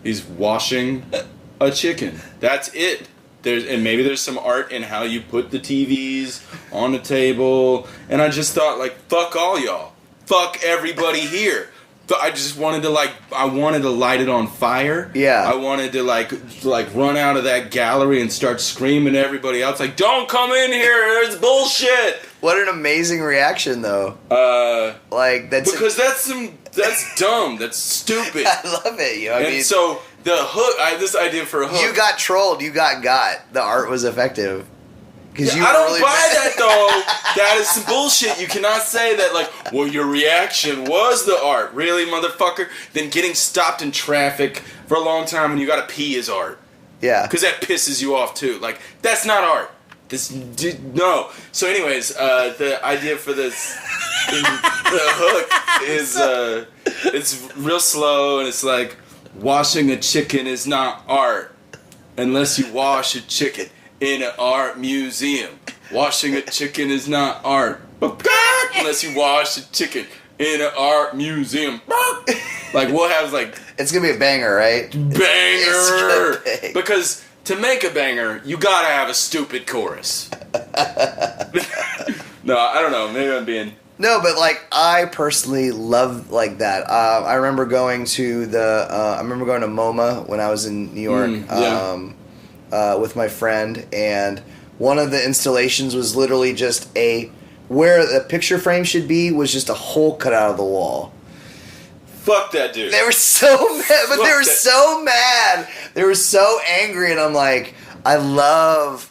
He's washing a chicken. That's it. And maybe there's some art in how you put the TVs on the table. And I just thought, like, fuck all y'all. Fuck everybody here. I just wanted to light it on fire. Yeah. I wanted to like run out of that gallery and start screaming at everybody else, like, don't come in here, it's bullshit. What an amazing reaction though. That's dumb, that's stupid. I love it, so the hook, this idea for a hook. You got trolled, you got. The art was effective. I don't buy that though. That is some bullshit. You cannot say that your reaction was the art. Really, motherfucker? Then getting stopped in traffic for a long time when you gotta pee is art. Yeah. Because that pisses you off too. That's not art. No. So anyways, the idea for this, the hook is, it's real slow, and it's like, washing a chicken is not art unless you wash a chicken in an art museum. Washing a chicken is not art. Unless you wash a chicken in an art museum. We'll have It's gonna be a banger, right? Banger! Because to make a banger, you gotta have a stupid chorus. No, I don't know. Maybe I'm being... No, but I personally love that. I remember going to MoMA when I was in New York. With my friend, and one of the installations was literally just where the picture frame should be was just a hole cut out of the wall. Fuck that dude. They were so mad, but they were so mad. They were so angry, and I'm like, I love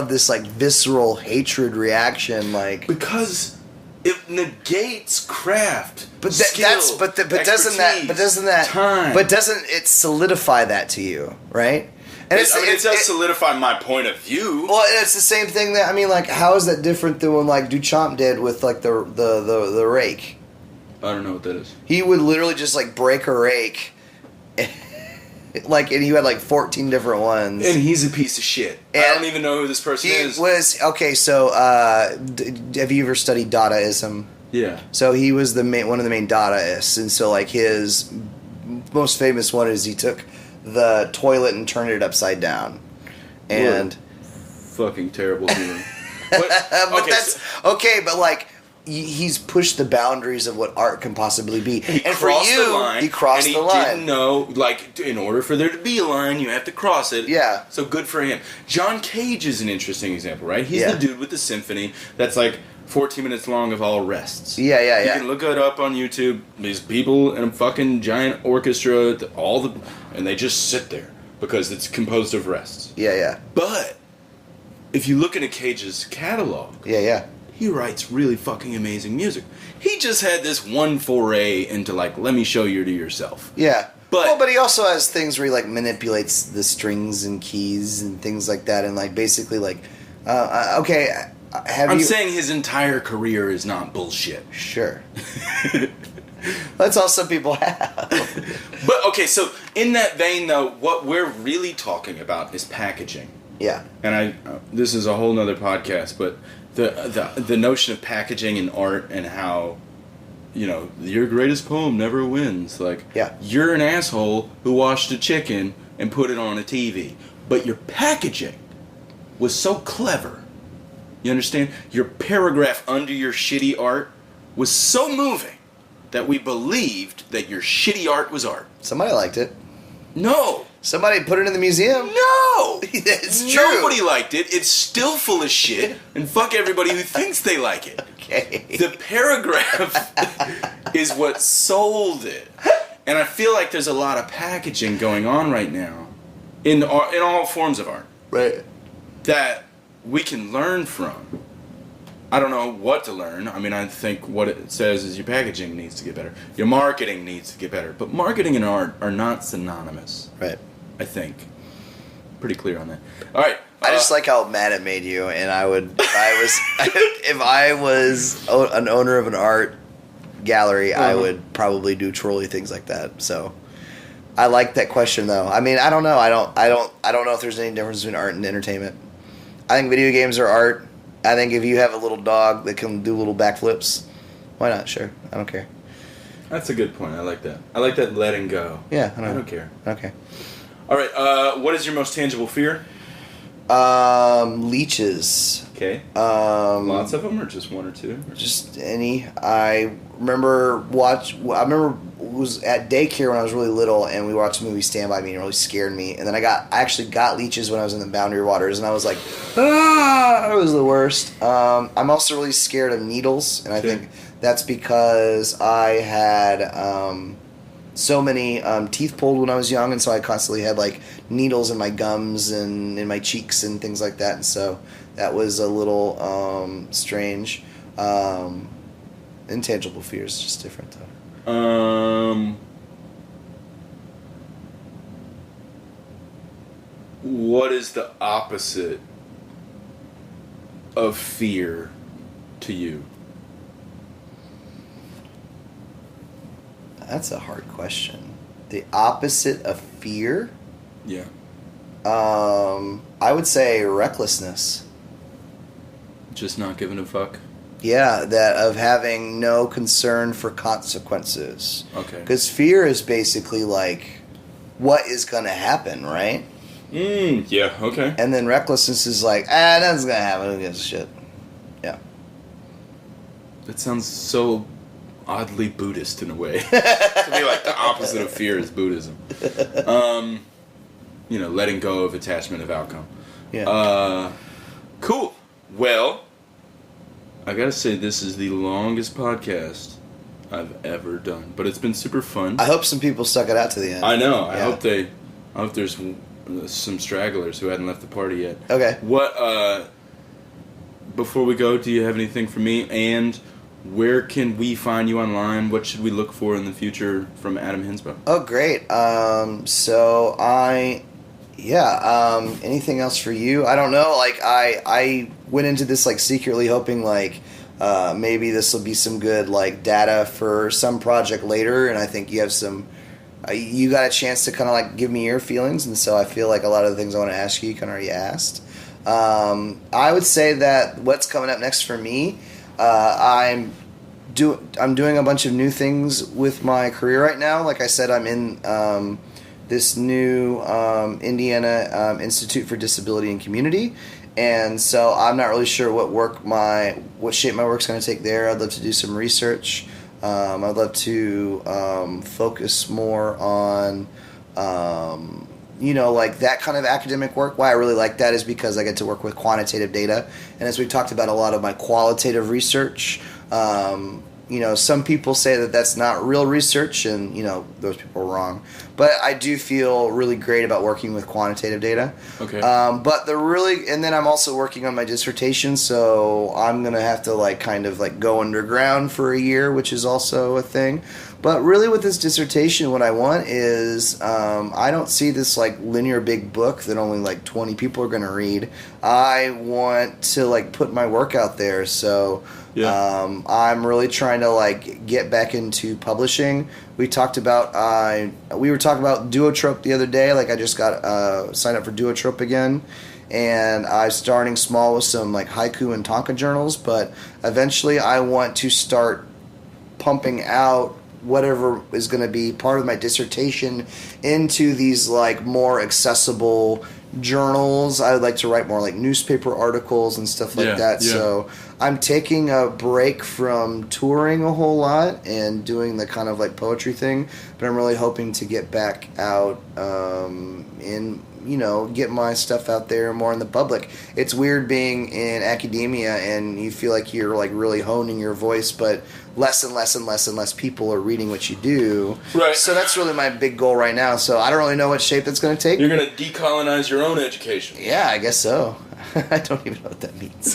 this like visceral hatred reaction, like because it negates craft. But skill, doesn't it solidify that to you, right? And it does solidify my point of view. Well, it's the same thing that, I mean, like, how is that different than when, like, Duchamp did with, like, the rake? I don't know what that is. He would literally just, like, break a rake, like, and he had, like, 14 different ones. And he's a piece of shit. And I don't even know who this person is. Okay, so, have you ever studied Dadaism? Yeah. So he was one of the main Dadaists, and so, like, his most famous one is he took the toilet and turned it upside down, and fucking terrible human. But like he's pushed the boundaries of what art can possibly be. He crossed the line. Didn't know, like, in order for there to be a line, you have to cross it. Yeah. So good for him. John Cage is an interesting example, right? He's the dude with the symphony that's like 14 minutes long of all rests. Yeah. You can look it up on YouTube. These people in a fucking giant orchestra, and they just sit there because it's composed of rests. Yeah. But if you look into Cage's catalog, he writes really fucking amazing music. He just had this one foray into, like, let me show you to yourself. Yeah. But he also has things where he, like, manipulates the strings and keys and things like that, and, like, basically, like, okay. I'm saying his entire career is not bullshit. Sure. That's all some people have. But, okay, so in that vein, though, what we're really talking about is packaging. Yeah. And this is a whole nother podcast, but the notion of packaging in art and how, you know, your greatest poem never wins. Like, you're an asshole who washed a chicken and put it on a TV. But your packaging was so clever. You understand? Your paragraph under your shitty art was so moving that we believed that your shitty art was art. Somebody liked it. No. Somebody put it in the museum. No. It's true. Nobody liked it. It's still full of shit. And fuck everybody who thinks they like it. Okay. The paragraph is what sold it. And I feel like there's a lot of packaging going on right now in all forms of art. Right. That we can learn from. I don't know what to learn. I mean, I think what it says is your packaging needs to get better. Your marketing needs to get better. But marketing and art are not synonymous. Right. I think. Pretty clear on that. All right. I just like how mad it made you, and if I was an owner of an art gallery, I would probably do trolly things like that. So I like that question, though. I mean, I don't know. I don't know if there's any difference between art and entertainment. I think video games are art. I think if you have a little dog that can do little backflips, why not? Sure. I don't care. That's a good point. I like that. I like that letting go. Yeah. I don't care. Okay. All right. What is your most tangible fear? Leeches. Okay. Lots of them, or just one or two? Just any. I remember was at daycare when I was really little, and we watched the movie Stand By Me, and it really scared me. And then I actually got leeches when I was in the Boundary Waters, and I was like, it was the worst. I'm also really scared of needles, and I think that's because I had so many teeth pulled when I was young, and so I constantly had like needles in my gums and in my cheeks and things like that, and so that was a little strange. Intangible fears, just different though. What is the opposite of fear to you? That's a hard question. The opposite of fear? Yeah. I would say recklessness. Just not giving a fuck? Yeah, that of having no concern for consequences. Okay. Because fear is basically like, what is going to happen, right? Yeah, okay. And then recklessness is like, nothing's going to happen. Who gives a shit? Yeah. That sounds so oddly Buddhist in a way. To me, like, the opposite of fear is Buddhism. Letting go of attachment of outcome. Yeah. Cool. Well, I gotta say, this is the longest podcast I've ever done. But it's been super fun. I hope some people stuck it out to the end. I know. I hope there's some stragglers who hadn't left the party yet. Okay. Before we go, do you have anything for me? And where can we find you online? What should we look for in the future from Adam Henze? Oh, great. Anything else for you? I don't know. Like, I went into this, like, secretly hoping, like, maybe this will be some good, like, data for some project later, and I think you have some... you got a chance to kind of, like, give me your feelings, and so I feel like a lot of the things I want to ask you kind of already asked. I would say that what's coming up next for me, I'm doing a bunch of new things with my career right now. Like I said, I'm in this new Indiana Institute for Disability and Community, and so I'm not really sure what shape my work's going to take there. I'd love to do some research. I'd love to focus more on like that kind of academic work. Why I really like that is because I get to work with quantitative data. And as we've talked about, a lot of my qualitative research, some people say that that's not real research, and, those people are wrong. But I do feel really great about working with quantitative data. Okay. And then I'm also working on my dissertation, so I'm going to have to go underground for a year, which is also a thing. But really with this dissertation, what I want is, I don't see this linear big book that only 20 people are going to read. I want to put my work out there. So I'm really trying to get back into publishing. We were talking about Duotrope the other day. I just got signed up for Duotrope again. And I'm starting small with some haiku and tanka journals. But eventually I want to start pumping out whatever is going to be part of my dissertation into these more accessible journals. I would like to write more newspaper articles and stuff like that. Yeah. So I'm taking a break from touring a whole lot and doing the kind of poetry thing, but I'm really hoping to get back out and get my stuff out there more in the public. It's weird being in academia and you feel like you're really honing your voice, but less and less people are reading what you do. Right. So that's really my big goal right now. So I don't really know what shape that's going to take. You're going to decolonize your own education. Yeah, I guess so. I don't even know what that means.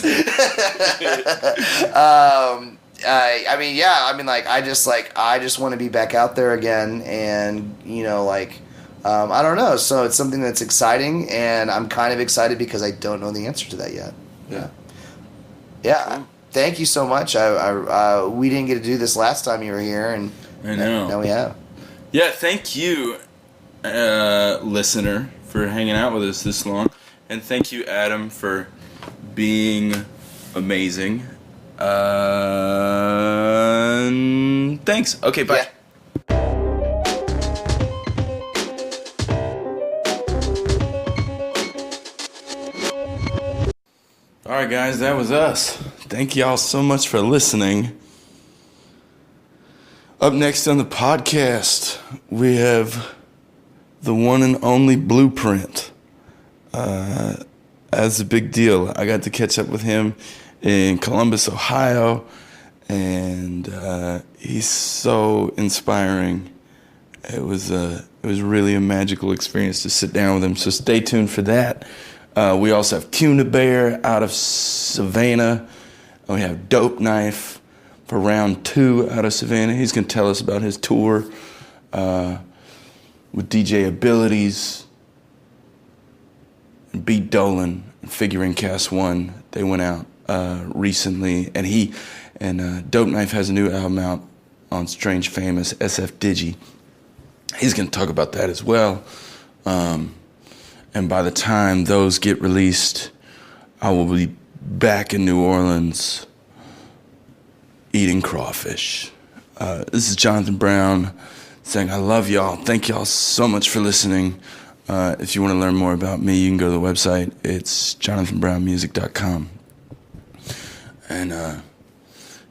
I just want to be back out there again, and I don't know. So it's something that's exciting, and I'm kind of excited because I don't know the answer to that yet. Yeah. Cool. Thank you so much. We didn't get to do this last time you were here, and I know. Now we have. Yeah, thank you, listener, for hanging out with us this long, and thank you, Adam, for being amazing. Thanks. Okay, bye. Yeah. Alright guys, that was us. Thank y'all so much for listening. Up next on the podcast, we have the one and only Blueprint. That's a big deal. I got to catch up with him in Columbus, Ohio, and he's so inspiring. It was really a magical experience to sit down with him, so stay tuned for that. We also have Cuna Bear out of Savannah. We have Dope Knife for round 2 out of Savannah. He's going to tell us about his tour with DJ Abilities and Beat Dolan and Figuring Cast 1. They went out recently. And Dope Knife has a new album out on Strange Famous, SF Digi. He's going to talk about that as well. And by the time those get released, I will be back in New Orleans eating crawfish. This is Jonathan Brown saying I love y'all. Thank y'all so much for listening. If you want to learn more about me, you can go to the website. It's jonathanbrownmusic.com. And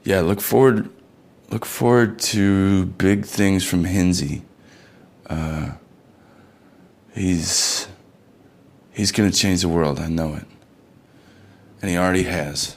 look forward to big things from Henze. He's going to change the world, I know it. And he already has.